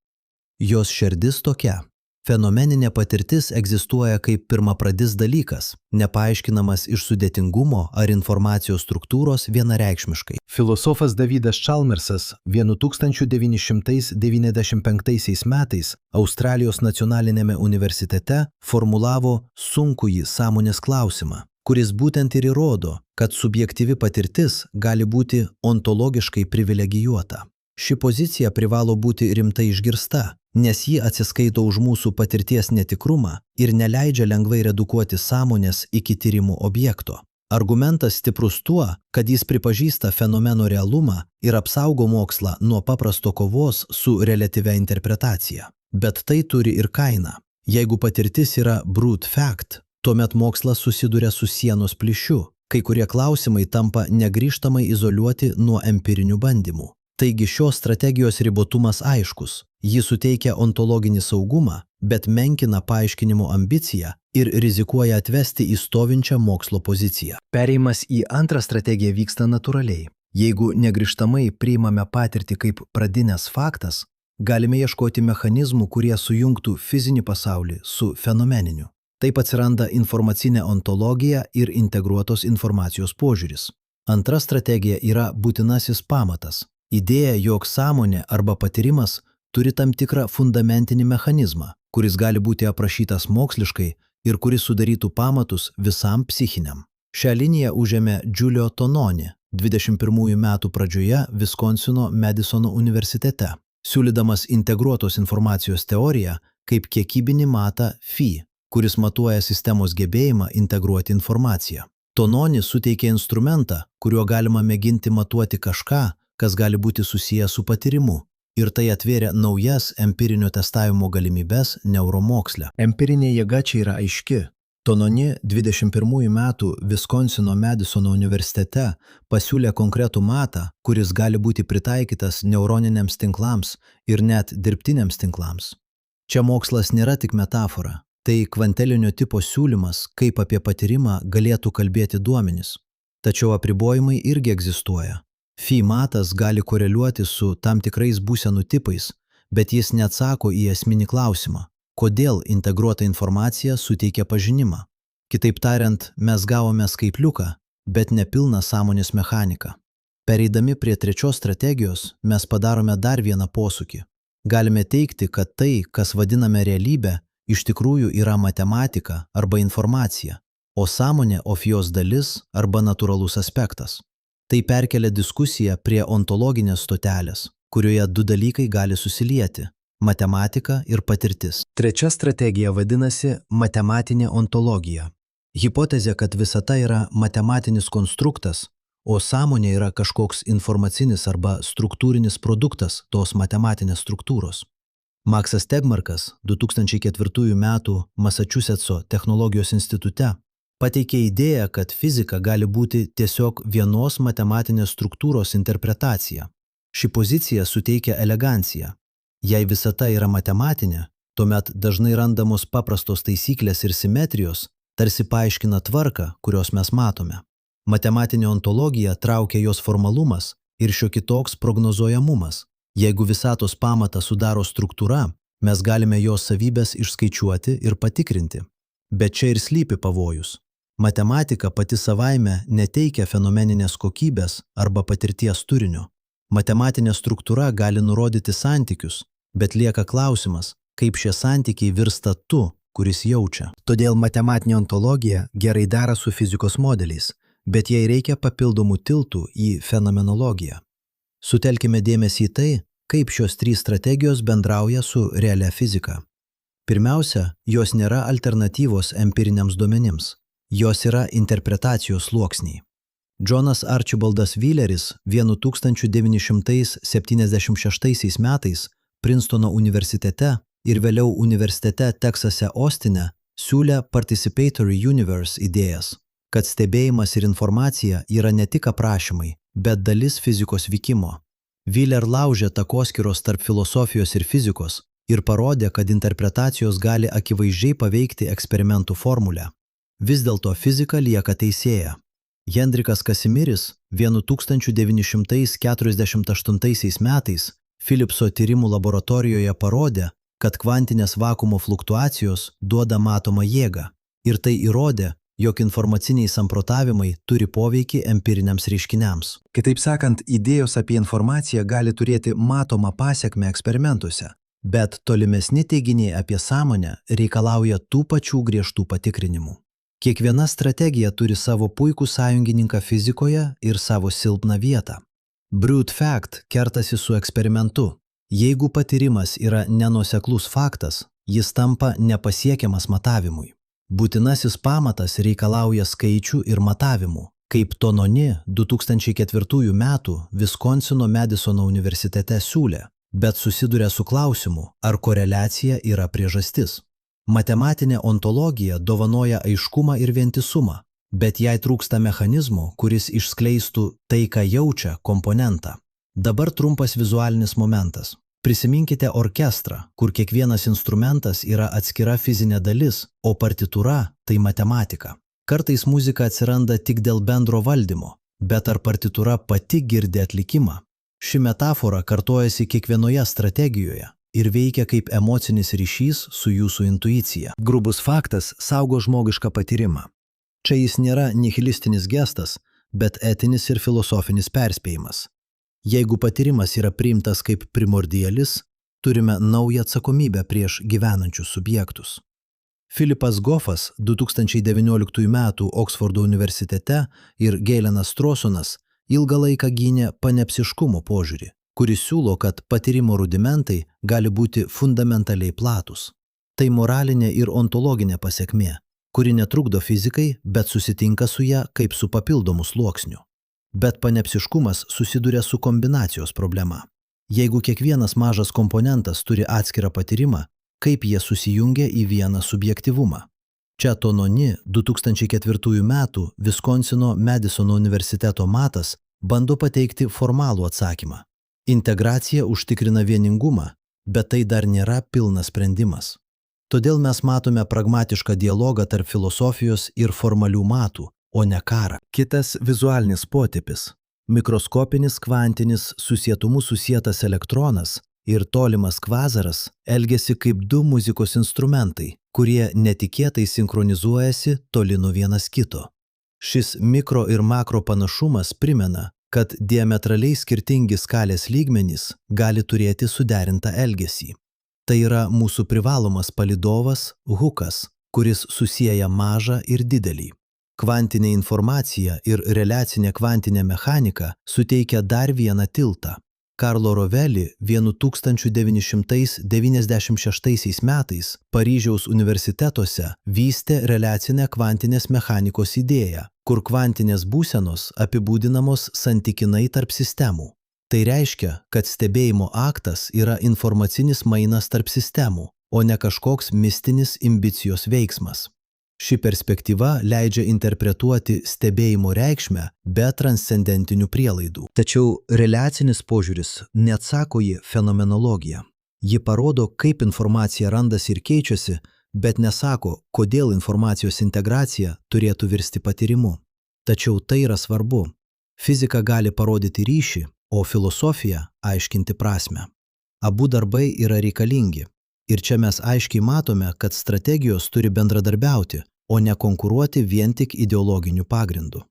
Jos šerdis tokia. Fenomeninė patirtis egzistuoja kaip pirmapradis dalykas, nepaaiškinamas iš sudėtingumo ar informacijos struktūros vienareikšmiškai. Filosofas Davidas Chalmersas 1995 metais Australijos nacionalinėme universitete formulavo sunkųjį sąmonės klausimą, kuris būtent ir įrodo, kad subjektyvi patirtis gali būti ontologiškai privilegijuota. Ši pozicija privalo būti rimtai išgirsta, nes ji atsiskaito už mūsų patirties netikrumą ir neleidžia lengvai redukuoti sąmonės iki tyrimų objekto. Argumentas stiprus tuo, kad jis pripažįsta fenomeno realumą ir apsaugo mokslą nuo paprasto kovos su reliatyvia interpretacija. Bet tai turi ir kainą. Jeigu patirtis yra brute fact, tuomet mokslas susiduria su sienos plyšiu. Kai kurie klausimai tampa negrįžtamai izoliuoti nuo empirinių bandymų. Taigi šios strategijos ribotumas aiškus. Ji suteikia ontologinį saugumą, bet menkina paaiškinimo ambiciją ir rizikuoja atvesti į stovinčią mokslo poziciją. Perėjimas į antrą strategiją vyksta natūraliai. Jeigu negrįžtamai priimame patirtį kaip pradinės faktas, galime ieškoti mechanizmų, kurie sujungtų fizinį pasaulį su fenomeniniu. Taip atsiranda informacinė ontologija ir integruotos informacijos požiūris. Antra strategija yra būtinasis pamatas. Idėja, jog sąmonė arba patyrimas turi tam tikrą fundamentinį mechanizmą, kuris gali būti aprašytas moksliškai ir kuris sudarytų pamatus visam psichiniam. Šią liniją užėmė Giulio Tononi 21 metų pradžioje Viskonsino Madisono universitete, siūlydamas integruotos informacijos teoriją kaip kiekybinį matą phi, kuris matuoja sistemos gebėjimą integruoti informaciją. Tononi suteikė instrumentą, kuriuo galima mėginti matuoti kažką, kas gali būti susijęs su patyrimu, Ir tai atvėrė naujas empirinio testavimo galimybes neuromoksle. Empirinė jėga čia yra aiški. Tononi 21 metų Viskonsino Madisono universitete pasiūlė konkretų matą, kuris gali būti pritaikytas neuroniniams tinklams ir net dirbtiniams tinklams. Čia mokslas nėra tik metafora, tai kvantelinio tipo siūlymas, kaip apie patyrimą galėtų kalbėti duomenys. Tačiau apribojimai irgi egzistuoja. Phi matas gali koreliuoti su tam tikrais būsenų tipais, bet jis neatsako į esminį klausimą. Kodėl integruota informacija suteikia pažinimą? Kitaip tariant, mes gavome skaitliuką, bet nepilną sąmonės mechaniką. Pereidami prie trečios strategijos, mes padarome dar vieną posūkį. Galime teikti, kad tai, kas vadiname realybė, iš tikrųjų yra matematika arba informacija, o sąmonė jos dalis arba natūralus aspektas. Tai perkelia diskusiją prie ontologinės stotelės, kurioje du dalykai gali susilieti – matematika ir patirtis. Trečia strategija vadinasi matematinė ontologija. Hipotezė, kad visata yra matematinis konstruktas, o sąmonė yra kažkoks informacinis arba struktūrinis produktas tos matematinės struktūros. Maksas Tegmarkas 2004 metų Masačusetso technologijos institute pateikė idėją, kad fizika gali būti tiesiog vienos matematinės struktūros interpretacija. Ši pozicija suteikia eleganciją. Jei visata yra matematinė, tuomet dažnai randamos paprastos taisyklės ir simetrijos tarsi paaiškina tvarką, kurios mes matome. Matematinė ontologija traukia jos formalumas ir šioks toks prognozuojamumas. Jeigu visatos pamatą sudaro struktūra, mes galime jos savybės išskaičiuoti ir patikrinti. Bet čia ir slypi pavojus. Matematika pati savaime neteikia fenomeninės kokybės arba patirties turinio. Matematinė struktūra gali nurodyti santykius, bet lieka klausimas, kaip šie santykiai virsta tu, kuris jaučia. Todėl matematinė ontologija gerai dera su fizikos modeliais, bet jai reikia papildomų tiltų į fenomenologiją. Sutelkime dėmesį į tai, kaip šios trys strategijos bendrauja su realia fizika. Pirmiausia, jos nėra alternatyvos empiriniams duomenims. Jos yra interpretacijos sluoksniai. Džonas Arčibaldas Vileris 1976 metais Princetono universitete ir vėliau universitete Teksase Ostine siūlė Participatory Universe idėjas, kad stebėjimas ir informacija yra ne tik aprašymai, bet dalis fizikos vykimo. Wheeler laužė takoskyros tarp filosofijos ir fizikos ir parodė, kad interpretacijos gali akivaizdžiai paveikti eksperimentų formulę. Vis dėlto fizika lieka teisėja. Hendrikas Kasimiris 1948 metais Philipso tyrimų laboratorijoje parodė, kad kvantinės vakuumo fluktuacijos duoda matomą jėgą ir tai įrodė, jog informaciniai samprotavimai turi poveikį empiriniams reiškiniams. Kitaip sakant, idėjos apie informaciją gali turėti matomą pasekmę eksperimentuose, bet tolimesni teiginiai apie sąmonę reikalauja tų pačių griežtų patikrinimų. Kiekviena strategija turi savo puikų sąjungininką fizikoje ir savo silpną vietą. Brute fact kertasi su eksperimentu. Jeigu patyrimas yra nenuoseklus faktas, jis tampa nepasiekiamas matavimui. Būtinasis pamatas reikalauja skaičių ir matavimų, kaip Tononi 2004 metų Viskonsino Madisono universitete siūlė, bet susiduria su klausimu, ar koreliacija yra priežastis. Matematinė ontologija dovanoja aiškumą ir vientisumą, bet jai trūksta mechanizmo, kuris išskleistų tai, ką jaučia komponentą. Dabar trumpas vizualinis momentas. Prisiminkite orkestrą, kur kiekvienas instrumentas yra atskira fizinė dalis, o partitūra – tai matematika. Kartais muzika atsiranda tik dėl bendro valdymo, bet ar partitūra pati girdi atlikimą? Ši metafora kartojasi kiekvienoje strategijoje ir veikia kaip emocinis ryšys su jūsų intuicija. Grubus faktas saugo žmogišką patyrimą. Čia jis nėra nihilistinis gestas, bet etinis ir filosofinis perspėjimas. Jeigu patyrimas yra priimtas kaip primordialis, turime naują atsakomybę prieš gyvenančius subjektus. Philippas Goffas 2019 metų Oksfordo universitete ir Geilenas Strawsonas ilgą laiką gynė panepsiškumo požiūrį, kuris siūlo, kad patyrimo rudimentai gali būti fundamentaliai platus. Tai moralinė ir ontologinė pasekmė, kuri netrukdo fizikai, bet susitinka su ją kaip su papildomu sluoksniu. Bet panepsiškumas susiduria su kombinacijos problema. Jeigu kiekvienas mažas komponentas turi atskirą patyrimą, kaip jie susijungia į vieną subjektyvumą? Čia Tononi 2004 metų Viskonsino Madisono universiteto matas bando pateikti formalų atsakymą. Integracija užtikrina vieningumą, bet tai dar nėra pilnas sprendimas. Todėl mes matome pragmatišką dialogą tarp filosofijos ir formalių matų, o ne karą. Kitas vizualinis potipis – mikroskopinis kvantinis susietumu susietas elektronas ir tolimas kvazaras elgiasi kaip du muzikos instrumentai, kurie netikėtai sinchronizuojasi toli nuo vienas kito. Šis mikro ir makro panašumas primena, kad diametraliai skirtingi skalės lygmenys gali turėti suderintą elgesį. Tai yra mūsų privalomas palydovas Hookas, kuris susieja mažą ir didelį. Kvantinė informacija ir reliacinė kvantinė mechanika suteikia dar vieną tiltą. Karlo Rovelli 1996 metais Paryžiaus universitetuose vystė reliacinę kvantinės mechanikos idėją, kur kvantinės būsenos apibūdinamos santykinai tarp sistemų. Tai reiškia, kad stebėjimo aktas yra informacinis mainas tarp sistemų, o ne kažkoks mistinis ambicijos veiksmas. Ši perspektyva leidžia interpretuoti stebėjimo reikšmę be transcendentinių prielaidų. Tačiau reliacinis požiūris neatsako į fenomenologiją. Ji parodo, kaip informacija randasi ir keičiasi, bet nesako, kodėl informacijos integracija turėtų virsti patyrimu. Tačiau tai yra svarbu. Fizika gali parodyti ryšį, o filosofija aiškinti prasmę. Abu darbai yra reikalingi. Ir čia mes aiškiai matome, kad strategijos turi bendradarbiauti, o ne konkuruoti vien tik ideologiniu pagrindu.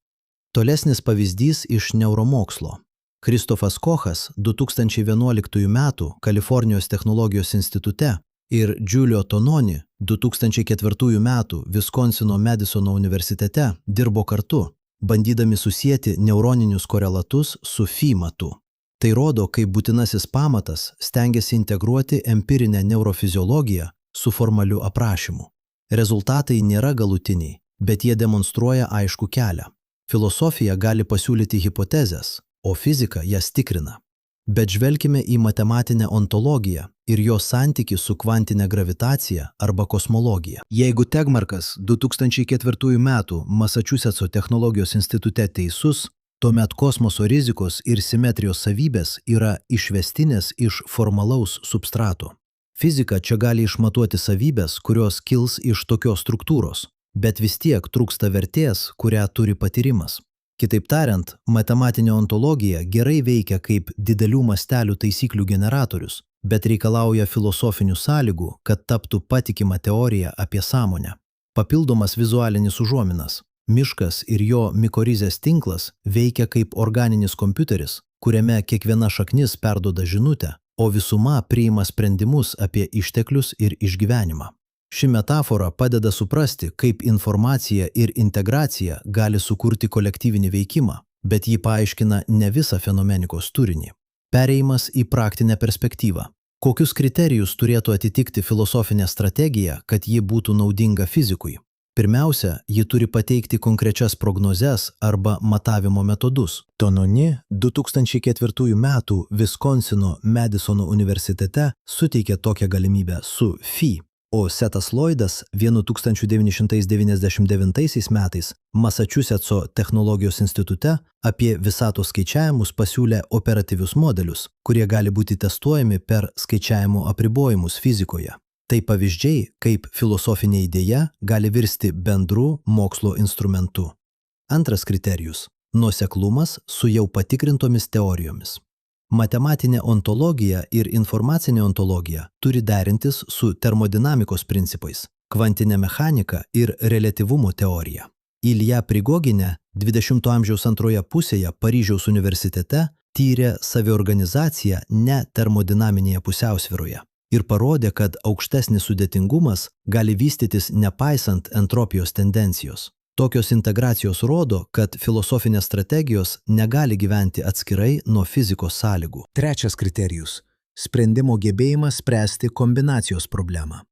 Tolesnis pavyzdys iš neuromokslo. Christophas Kochas 2011 metų Kalifornijos technologijos institute ir Giulio Tononi 2004 metų Viskonsino Madisono universitete dirbo kartu, bandydami susieti neuroninius korelatus su phi matu. Tai rodo, kaip būtinasis pamatas stengiasi integruoti empirinę neurofiziologiją su formaliu aprašymu. Rezultatai nėra galutiniai, bet jie demonstruoja aiškų kelią. Filosofija gali pasiūlyti hipotezes, o fizika jas tikrina. Bet žvelkime į matematinę ontologiją ir jos santykį su kvantinė gravitacija arba kosmologija. Jeigu Tegmarkas 2004 metų Masačusetso technologijos institute teisus, tuomet kosmoso rizikos ir simetrijos savybės yra išvestinės iš formalaus substrato. Fizika čia gali išmatuoti savybės, kurios kils iš tokios struktūros, bet vis tiek trūksta vertės, kurią turi patyrimas. Kitaip tariant, matematinė ontologija gerai veikia kaip didelių mastelių taisyklių generatorius, bet reikalauja filosofinių sąlygų, kad taptų patikima teorija apie sąmonę. Papildomas vizualinis užuominas. Miškas ir jo mikorizės tinklas veikia kaip organinis kompiuteris, kuriame kiekviena šaknis perduoda žinutę, o visuma priima sprendimus apie išteklius ir išgyvenimą. Ši metafora padeda suprasti, kaip informacija ir integracija gali sukurti kolektyvinį veikimą, bet ji paaiškina ne visą fenomenikos turinį. Pereimas į praktinę perspektyvą. Kokius kriterijus turėtų atitikti filosofinė strategija, kad ji būtų naudinga fizikui? Pirmiausia, ji turi pateikti konkrečias prognozes arba matavimo metodus. Tononi 2004 metų Viskonsino Madisono universitete suteikė tokią galimybę su phi, o Setas Lloydas 1999 metais Masačusetso technologijos institute apie visatos skaičiavimus pasiūlė operatyvius modelius, kurie gali būti testuojami per skaičiavimo apribojimus fizikoje. Tai pavyzdžiai, kaip filosofinė idėja gali virsti bendru mokslo instrumentu. Antras kriterijus – nuoseklumas su jau patikrintomis teorijomis. Matematinė ontologija ir informacinė ontologija turi derintis su termodinamikos principais, kvantinė mechanika ir reliatyvumo teorija. Ilja Prigoginė 20 amžiaus antroje pusėje Paryžiaus universitete tyrė saviorganizaciją ne termodinaminėje pusiausvyroje ir parodė, kad aukštesnis sudėtingumas gali vystytis nepaisant entropijos tendencijos. Tokios integracijos rodo, kad filosofinės strategijos negali gyventi atskirai nuo fizikos sąlygų. Trečias kriterijus – sprendimo gebėjimas spręsti kombinacijos problemą.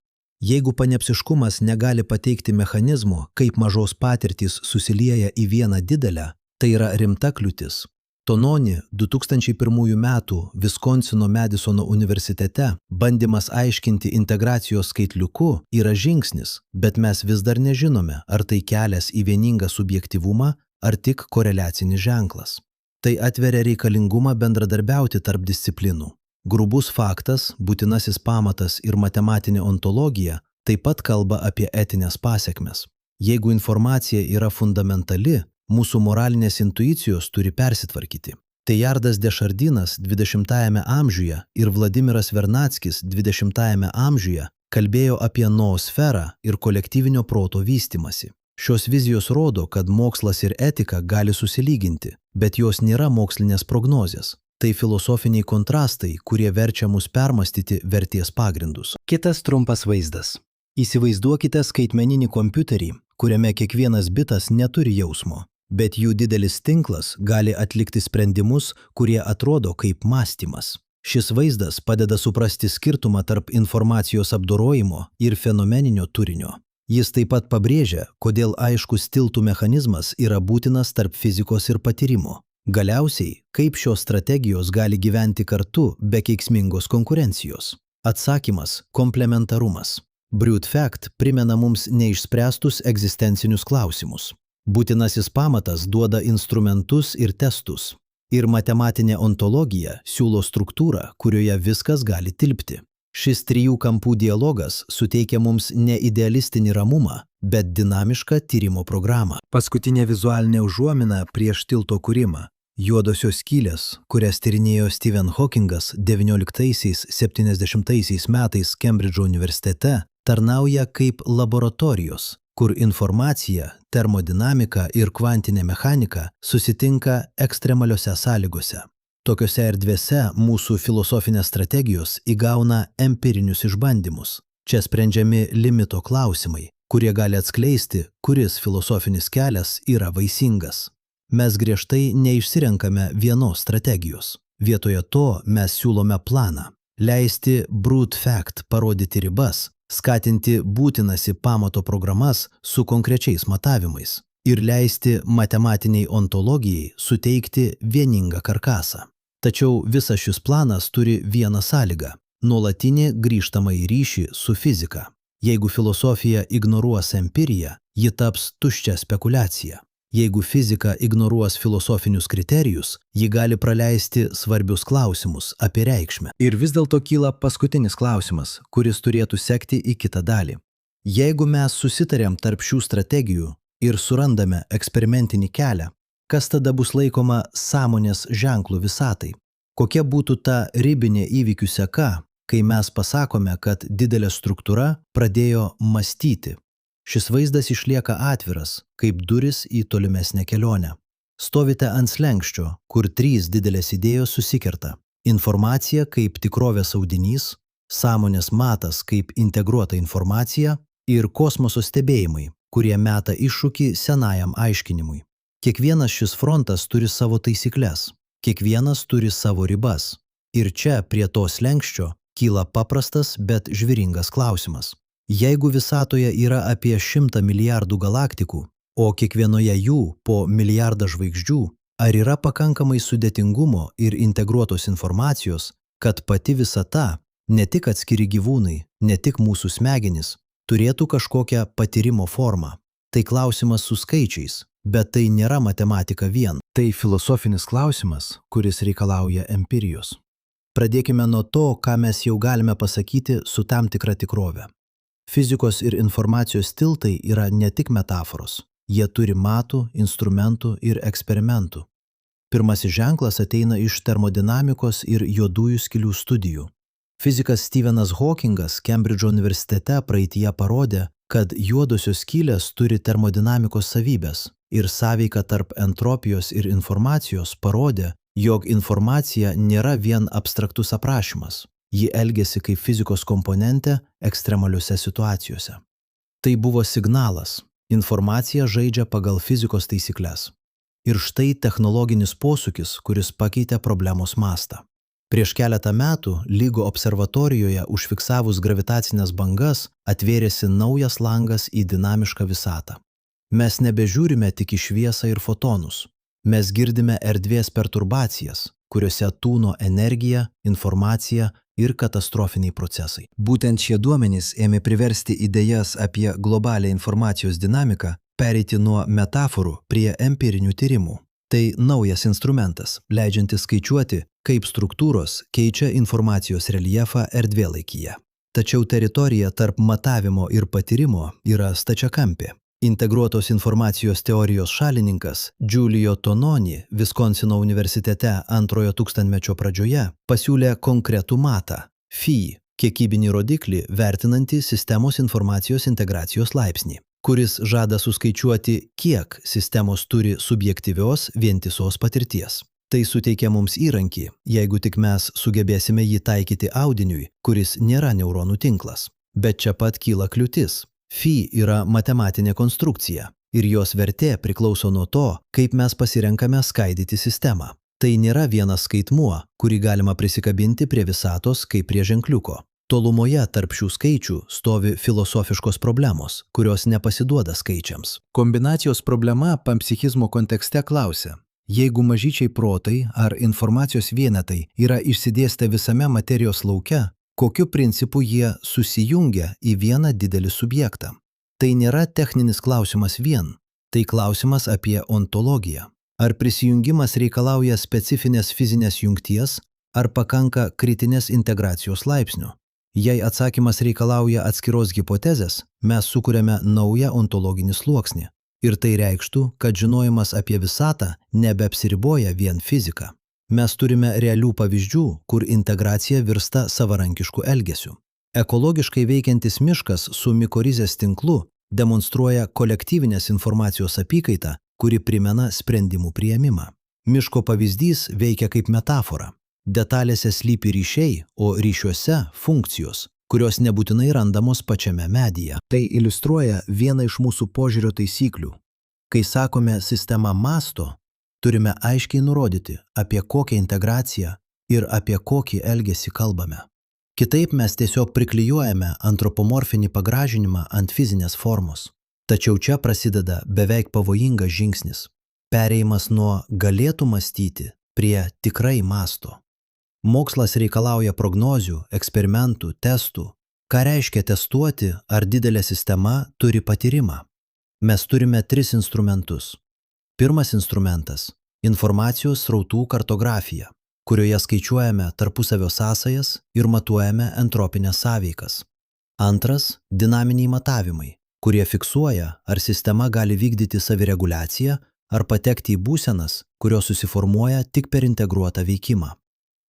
Jeigu panepsiškumas negali pateikti mechanizmo, kaip mažos patirtys susilieja į vieną didelę, tai yra rimta kliūtis. Tononi 2001 metų Viskonsino Madisono universitete bandymas aiškinti integracijos skaitliuku yra žingsnis, bet mes vis dar nežinome, ar tai kelias į vieningą subjektyvumą, ar tik koreliacinis ženklas. Tai atveria reikalingumą bendradarbiauti tarp disciplinų. Grubus faktas, būtinasis pamatas ir matematinė ontologija taip pat kalba apie etinės pasekmes. Jeigu informacija yra fundamentali, mūsų moralinės intuicijos turi persitvarkyti. Teilhardas Dešardinas 20-ajame amžiuje ir Vladimiras Vernackis 20-ajame amžiuje kalbėjo apie noosferą ir kolektyvinio proto vystymasi. Šios vizijos rodo, kad mokslas ir etika gali susilyginti, bet jos nėra mokslinės prognozės. Tai filosofiniai kontrastai, kurie verčia mus permastyti vertės pagrindus. Kitas trumpas vaizdas. Įsivaizduokite skaitmeninį kompiuterį, kuriame kiekvienas bitas neturi jausmo, bet jų didelis tinklas gali atlikti sprendimus, kurie atrodo kaip mąstymas. Šis vaizdas padeda suprasti skirtumą tarp informacijos apdorojimo ir fenomeninio turinio. Jis taip pat pabrėžia, kodėl aiškus tiltų mechanizmas yra būtinas tarp fizikos ir patyrimo. Galiausiai, kaip šios strategijos gali gyventi kartu be keiksmingos konkurencijos? Atsakymas – komplementarumas. Brute fact primena mums neišspręstus egzistencinius klausimus. Būtinasis pamatas duoda instrumentus ir testus. Ir matematinė ontologija siūlo struktūrą, kurioje viskas gali tilpti. Šis trijų kampų dialogas suteikia mums ne idealistinį ramumą, bet dinamišką tyrimo programą. Paskutinė vizualinė užuomina prieš tilto kūrimą. Juodosios skylės, kurias tyrinėjo Stephen Hawkingas 1970 metais Kembridžo universitete, tarnauja kaip laboratorijos, kur informacija, termodinamika ir kvantinė mechanika susitinka ekstremaliose sąlygose. Tokiose erdvėse mūsų filosofinės strategijos įgauna empirinius išbandymus. Čia sprendžiami limito klausimai, kurie gali atskleisti, kuris filosofinis kelias yra vaisingas. Mes griežtai neišsirenkame vienos strategijos. Vietoje to mes siūlome planą. Leisti brute fact parodyti ribas, skatinti būtinasi pamato programas su konkrečiais matavimais ir leisti matematiniai ontologijai suteikti vieningą karkasą. Tačiau visas šis planas turi vieną sąlygą – nuolatinį grįžtamąjį ryšį su fizika. Jeigu filosofija ignoruos empiriją, ji taps tuščia spekulacija. Jeigu fizika ignoruos filosofinius kriterijus, ji gali praleisti svarbius klausimus apie reikšmę. Ir vis dėlto kyla paskutinis klausimas, kuris turėtų sekti į kitą dalį. Jeigu mes susitarėm tarp šių strategijų ir surandame eksperimentinį kelią, kas tada bus laikoma sąmonės ženklų visatai? Kokia būtų ta ribinė įvykių seka, kai mes pasakome, kad didelė struktūra pradėjo mąstyti? Šis vaizdas išlieka atviras, kaip duris į tolimesnę kelionę. Stovite ant slenksčio, kur trys didelės idėjos susikerta. Informacija kaip tikrovės audinys, sąmonės matas kaip integruota informacija ir kosmoso stebėjimai, kurie meta iššūkį senajam aiškinimui. Kiekvienas šis frontas turi savo taisykles, kiekvienas turi savo ribas. Ir čia prie to slenksčio kyla paprastas, bet žviringas klausimas. Jeigu visatoje yra apie 100 milijardų galaktikų, o kiekvienoje jų po milijardą žvaigždžių, ar yra pakankamai sudėtingumo ir integruotos informacijos, kad pati visata, ne tik atskiri gyvūnai, ne tik mūsų smegenys, turėtų kažkokią patyrimo formą? Tai klausimas su skaičiais, bet tai nėra matematika vien. Tai filosofinis klausimas, kuris reikalauja empirijos. Pradėkime nuo to, ką mes jau galime pasakyti su tam tikra tikrove. Fizikos ir informacijos tiltai yra ne tik metaforos. Jie turi matų, instrumentų ir eksperimentų. Pirmasis ženklas ateina iš termodinamikos ir juodųjų skylių studijų. Fizikas Stephenas Hawkingas Kembridžo universitete praeityje parodė, kad juodosios skylės turi termodinamikos savybės ir sąveika tarp entropijos ir informacijos parodė, jog informacija nėra vien abstraktus aprašymas. Ji elgiasi kaip fizikos komponentė ekstremaliuose situacijose. Tai buvo signalas. Informacija žaidžia pagal fizikos taisykles. Ir štai technologinis posūkis, kuris pakeitė problemos mastą. Prieš keletą metų LIGO observatorijoje užfiksavus gravitacinės bangas atvėrėsi naujas langas į dinamišką visatą. Mes nebežiūrime tik į šviesą ir fotonus. Mes girdime erdvės perturbacijas, kuriuose tūno energija, informacija ir katastrofiniai procesai. Būtent šie duomenys ėmė priversti idėjas apie globalią informacijos dinamiką pereiti nuo metaforų prie empirinių tyrimų. Tai naujas instrumentas, leidžiantis skaičiuoti, kaip struktūros keičia informacijos reljefą erdvėlaikyje. Tačiau teritorija tarp matavimo ir patyrimo yra stačiakampė. Integruotos informacijos teorijos šalininkas Giulio Tononi Viskonsino universitete antrojo tūkstantmečio pradžioje pasiūlė konkretų matą – phi, kiekybinį rodiklį vertinantį sistemos informacijos integracijos laipsnį, kuris žada suskaičiuoti, kiek sistemos turi subjektyvios vientisos patirties. Tai suteikia mums įrankį, jeigu tik mes sugebėsime jį taikyti audiniui, kuris nėra neuronų tinklas. Bet čia pat kyla kliūtis. Phi yra matematinė konstrukcija ir jos vertė priklauso nuo to, kaip mes pasirenkame skaidyti sistemą. Tai nėra vienas skaitmuo, kurį galima prisikabinti prie visatos kaip prie ženkliuko. Tolumoje tarp šių skaičių stovi filosofiškos problemos, kurios nepasiduoda skaičiams. Kombinacijos problema panpsichizmo kontekste klausia, jeigu mažyčiai protai ar informacijos vienetai yra išsidėstę visame materijos lauke, kokiu principu jie susijungia į vieną didelį subjektą. Tai nėra techninis klausimas vien, tai klausimas apie ontologiją. Ar prisijungimas reikalauja specifinės fizinės jungties, ar pakanka kritinės integracijos laipsnių? Jei atsakymas reikalauja atskiros hipotezės, mes sukuriame naują ontologinį sluoksnį. Ir tai reikštų, kad žinojimas apie visatą nebeapsiriboja vien fiziką. Mes turime realių pavyzdžių, kur integracija virsta savarankišku elgesiu. Ekologiškai veikiantis miškas su mikorizės tinklu demonstruoja kolektyvinės informacijos apykaitą, kuri primena sprendimų priėmimą. Miško pavyzdys veikia kaip metafora. Detalėse slypi ryšiai, o ryšiuose funkcijos, kurios nebūtinai randamos pačiame medyje. Tai iliustruoja vieną iš mūsų požiūrio taisyklių. Kai sakome sistema mąsto, turime aiškiai nurodyti, apie kokią integraciją ir apie kokį elgesį kalbame. Kitaip mes tiesiog priklijuojame antropomorfinį pagražinimą ant fizinės formos. Tačiau čia prasideda beveik pavojingas žingsnis. Pereimas nuo galėtų mąstyti prie tikrai mąsto. Mokslas reikalauja prognozių, eksperimentų, testų. Ką reiškia testuoti, ar didelė sistema turi patyrimą? Mes turime 3 instrumentus. Pirmas instrumentas – informacijos srautų kartografija, kurioje skaičiuojame tarpusavio sąsajas ir matuojame entropines sąveikas. Antras – dinaminiai matavimai, kurie fiksuoja, ar sistema gali vykdyti savireguliaciją ar patekti į būsenas, kurios susiformuoja tik per integruotą veikimą.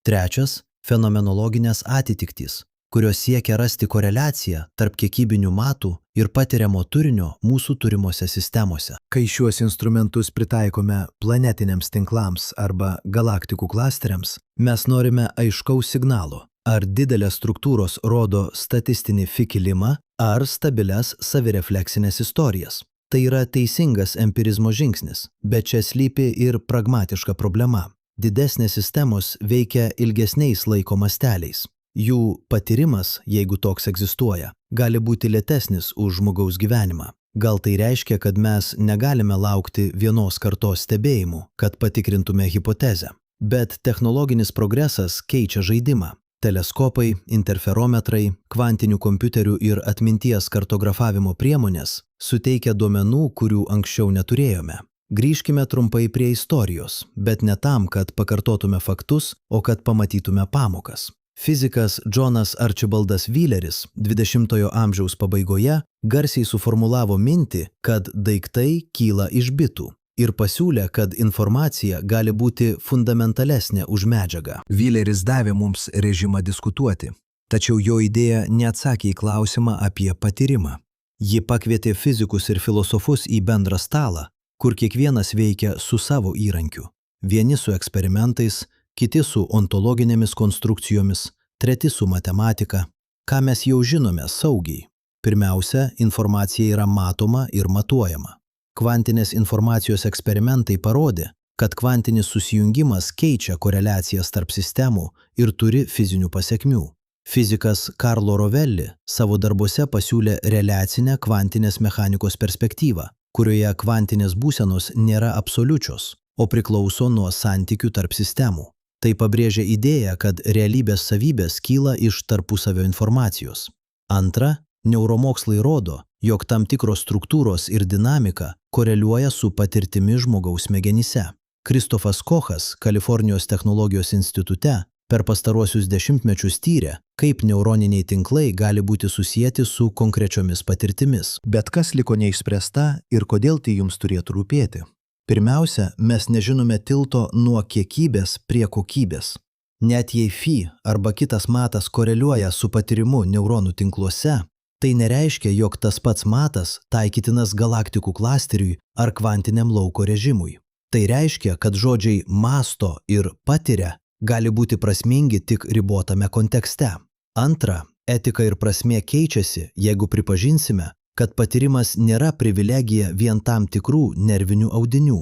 Trečias – fenomenologinės atitiktys, kurios siekia rasti koreliaciją tarp kiekybinių matų ir patiriamo turinio mūsų turimose sistemose. Kai šiuos instrumentus pritaikome planetiniams tinklams arba galaktikų klasteriams, mes norime aiškaus signalo, ar didelės struktūros rodo statistinį phi kilimą ar stabilias savirefleksinės istorijas. Tai yra teisingas empirizmo žingsnis, bet čia slypi ir pragmatiška problema. Didesnės sistemos veikia ilgesniais laiko masteliais. Jų patyrimas, jeigu toks egzistuoja, gali būti lėtesnis už žmogaus gyvenimą. Gal tai reiškia, kad mes negalime laukti vienos kartos stebėjimų, kad patikrintume hipotezę. Bet technologinis progresas keičia žaidimą. Teleskopai, interferometrai, kvantinių kompiuterių ir atminties kartografavimo priemonės suteikia duomenų, kurių anksčiau neturėjome. Grįžkime trumpai prie istorijos, bet ne tam, kad pakartotume faktus, o kad pamatytume pamokas. Fizikas Johnas Archibaldas Wheeleris 20-ojo amžiaus pabaigoje garsiai suformulavo mintį, kad daiktai kyla iš bitų ir pasiūlė, kad informacija gali būti fundamentalesnė už medžiagą. Wheeleris davė mums režimą diskutuoti, tačiau jo idėja neatsakė į klausimą apie patyrimą. Ji pakvietė fizikus ir filosofus į bendrą stalą, kur kiekvienas veikia su savo įrankiu. Vieni su eksperimentais, kiti su ontologinėmis konstrukcijomis, treti su matematika. Ką mes jau žinome saugiai? Pirmiausia, informacija yra matoma ir matuojama. Kvantinės informacijos eksperimentai parodė, kad kvantinis susijungimas keičia koreliacijas tarp sistemų ir turi fizinių pasekmių. Fizikas Carlo Rovelli savo darbuose pasiūlė reliacinę kvantinės mechanikos perspektyvą, kurioje kvantinės būsenos nėra absoliučios, o priklauso nuo santykių tarp sistemų. Tai pabrėžia idėją, kad realybės savybės kyla iš tarpusavio informacijos. Antra, neuromokslai rodo, jog tam tikros struktūros ir dinamika koreliuoja su patirtimi žmogaus smegenyse. Kristofas Kochas, Kalifornijos technologijos institute, per pastaruosius dešimtmečius tyrė, kaip neuroniniai tinklai gali būti susieti su konkrečiomis patirtimis. Bet kas liko neišspręsta ir kodėl tai jums turėtų rūpėti? Pirmiausia, mes nežinome tilto nuo kiekybės prie kokybės. Net jei phi arba kitas matas koreliuoja su patyrimu neuronų tinkluose, tai nereiškia, jog tas pats matas taikytinas galaktikų klasteriui ar kvantiniam lauko režimui. Tai reiškia, kad žodžiai mąsto ir patiria gali būti prasmingi tik ribotame kontekste. Antra, etika ir prasmė keičiasi, jeigu pripažinsime, kad patyrimas nėra privilegija vien tam tikrų nervinių audinių.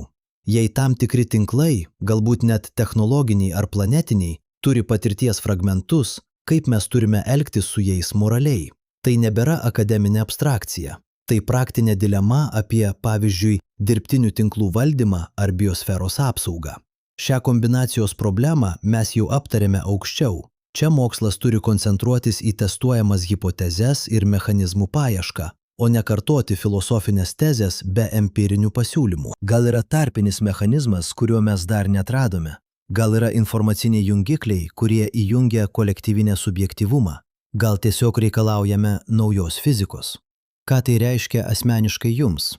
Jei tam tikri tinklai, galbūt net technologiniai ar planetiniai, turi patirties fragmentus, kaip mes turime elgtis su jais moraliai. Tai nebėra akademinė abstrakcija. Tai praktinė dilema apie, pavyzdžiui, dirbtinių tinklų valdymą ar biosferos apsaugą. Šią kombinacijos problemą mes jau aptarėme aukščiau. Čia mokslas turi koncentruotis į testuojamas hipotezes ir mechanizmų paiešką, o ne kartoti filosofinės tezės be empirinių pasiūlymų. Gal yra tarpinis mechanizmas, kurio mes dar netradome? Gal yra informaciniai jungikliai, kurie įjungia kolektyvinę subjektyvumą? Gal tiesiog reikalaujame naujos fizikos? Ką tai reiškia asmeniškai jums?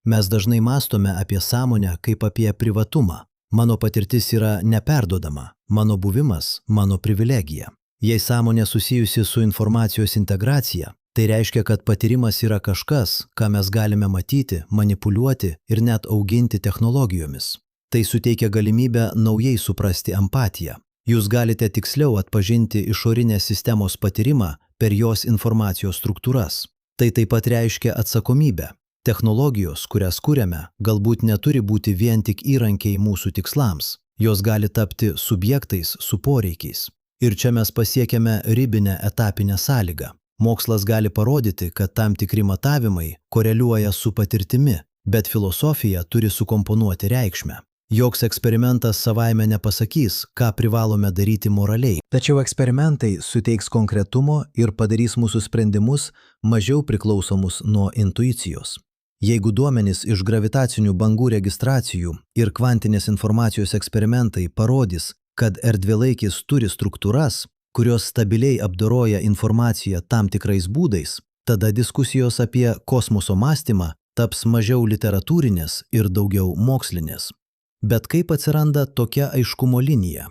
Mes dažnai mąstome apie sąmonę kaip apie privatumą. Mano patirtis yra neperdodama, mano buvimas, mano privilegija. Jei sąmonė susijusi su informacijos integracija, tai reiškia, kad patyrimas yra kažkas, ką mes galime matyti, manipuliuoti ir net auginti technologijomis. Tai suteikia galimybę naujai suprasti empatiją. Jūs galite tiksliau atpažinti išorinės sistemos patyrimą per jos informacijos struktūras. Tai taip pat reiškia atsakomybę. Technologijos, kurias kuriame, galbūt neturi būti vien tik įrankiai mūsų tikslams. Jos gali tapti subjektais su poreikiais. Ir čia mes pasiekėme ribinę etapinę sąlygą. Mokslas gali parodyti, kad tam tikri matavimai koreliuoja su patirtimi, bet filosofija turi sukomponuoti reikšmę. Joks eksperimentas savaime nepasakys, ką privalome daryti moraliai. Tačiau eksperimentai suteiks konkretumo ir padarys mūsų sprendimus mažiau priklausomus nuo intuicijos. Jeigu duomenys iš gravitacinių bangų registracijų ir kvantinės informacijos eksperimentai parodys, kad erdvėlaikis turi struktūras, kurios stabiliai apdoroja informaciją tam tikrais būdais, tada diskusijos apie kosmoso mąstymą taps mažiau literatūrinės ir daugiau mokslinės. Bet kaip atsiranda tokia aiškumo linija?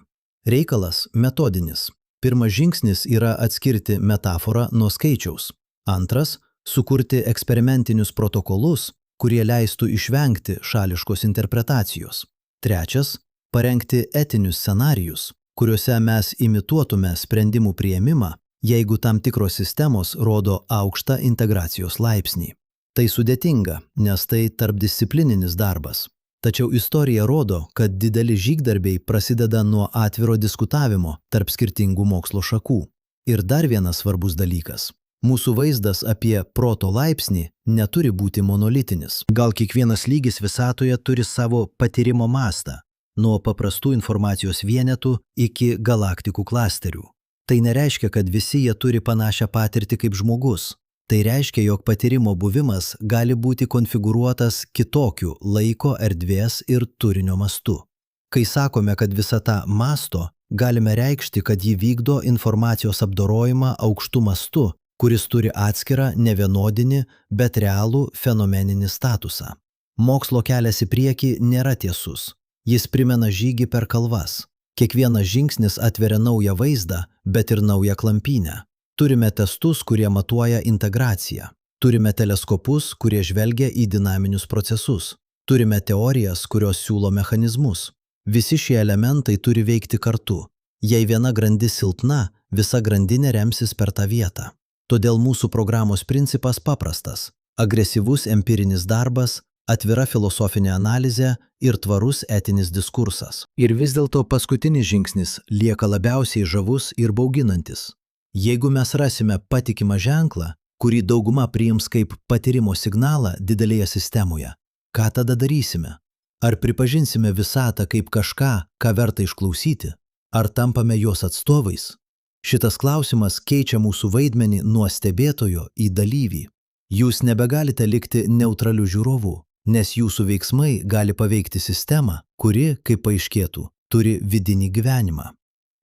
Reikalas metodinis. Pirmas žingsnis yra atskirti metaforą nuo skaičiaus. Antras – sukurti eksperimentinius protokolus, kurie leistų išvengti šališkos interpretacijos. Trečias – parengti etinius scenarijus, kuriuose mes imituotume sprendimų priėmimą, jeigu tam tikros sistemos rodo aukštą integracijos laipsnį. Tai sudėtinga, nes tai tarpdisciplininis darbas. Tačiau istorija rodo, kad dideli žygdarbiai prasideda nuo atviro diskutavimo tarp skirtingų mokslo šakų. Ir dar vienas svarbus dalykas. Mūsų vaizdas apie proto laipsnį neturi būti monolitinis. Gal kiekvienas lygis visatoje turi savo patyrimo mastą, nuo paprastų informacijos vienetų iki galaktikų klasterių. Tai nereiškia, kad visi jie turi panašią patirtį kaip žmogus. Tai reiškia, jog patyrimo buvimas gali būti konfigūruotas kitokiu laiko, erdvės ir turinio mastu. Kai sakome, kad visata mąsto, galime reikšti, kad ji vykdo informacijos apdorojimą aukštu mastu, kuris turi atskirą nevienodinį, bet realų fenomeninį statusą. Mokslo kelias į priekį nėra tiesus. Jis primena žygį per kalvas. Kiekvienas žingsnis atveria naują vaizdą, bet ir naują klampynę. Turime testus, kurie matuoja integraciją. Turime teleskopus, kurie žvelgia į dinaminius procesus. Turime teorijas, kurios siūlo mechanizmus. Visi šie elementai turi veikti kartu. Jei viena grandis silpna, visa grandinė remsis per tą vietą. Todėl mūsų programos principas paprastas – agresyvus empirinis darbas, atvira filosofinė analizė ir tvarus etinis diskursas. Ir vis dėlto paskutinis žingsnis lieka labiausiai žavus ir bauginantis. Jeigu mes rasime patikimą ženklą, kurį dauguma priims kaip patyrimo signalą didelėje sistemoje, ką tada darysime? Ar pripažinsime visatą kaip kažką, ką verta išklausyti? Ar tampame jos atstovais? Šitas klausimas keičia mūsų vaidmenį nuo stebėtojo į dalyvį. Jūs nebegalite likti neutraliu žiūrovu, nes jūsų veiksmai gali paveikti sistemą, kuri, kaip paaiškėtų, turi vidinį gyvenimą.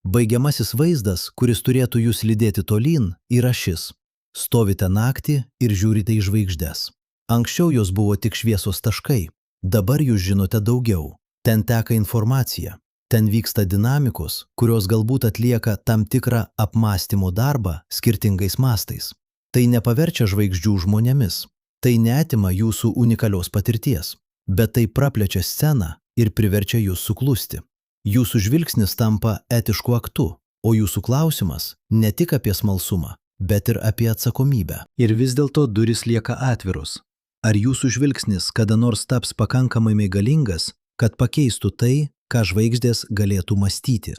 Baigiamasis vaizdas, kuris turėtų jūs lydėti tolyn, yra šis. Stovite naktį ir žiūrite į žvaigždes. Anksčiau jos buvo tik šviesos taškai, dabar jūs žinote daugiau. Ten teka informacija, ten vyksta dinamikos, kurios galbūt atlieka tam tikrą apmąstymo darbą skirtingais mastais. Tai nepaverčia žvaigždžių žmonėmis, tai neatima jūsų unikalios patirties, bet tai praplečia sceną ir priverčia jūs suklusti. Jūsų žvilgsnis tampa etišku aktu, o jūsų klausimas ne tik apie smalsumą, bet ir apie atsakomybę. Ir vis dėlto durys lieka atviros. Ar jūsų žvilgsnis kada nors taps pakankamai galingas, kad pakeistų tai, ką žvaigždės galėtų mąstyti?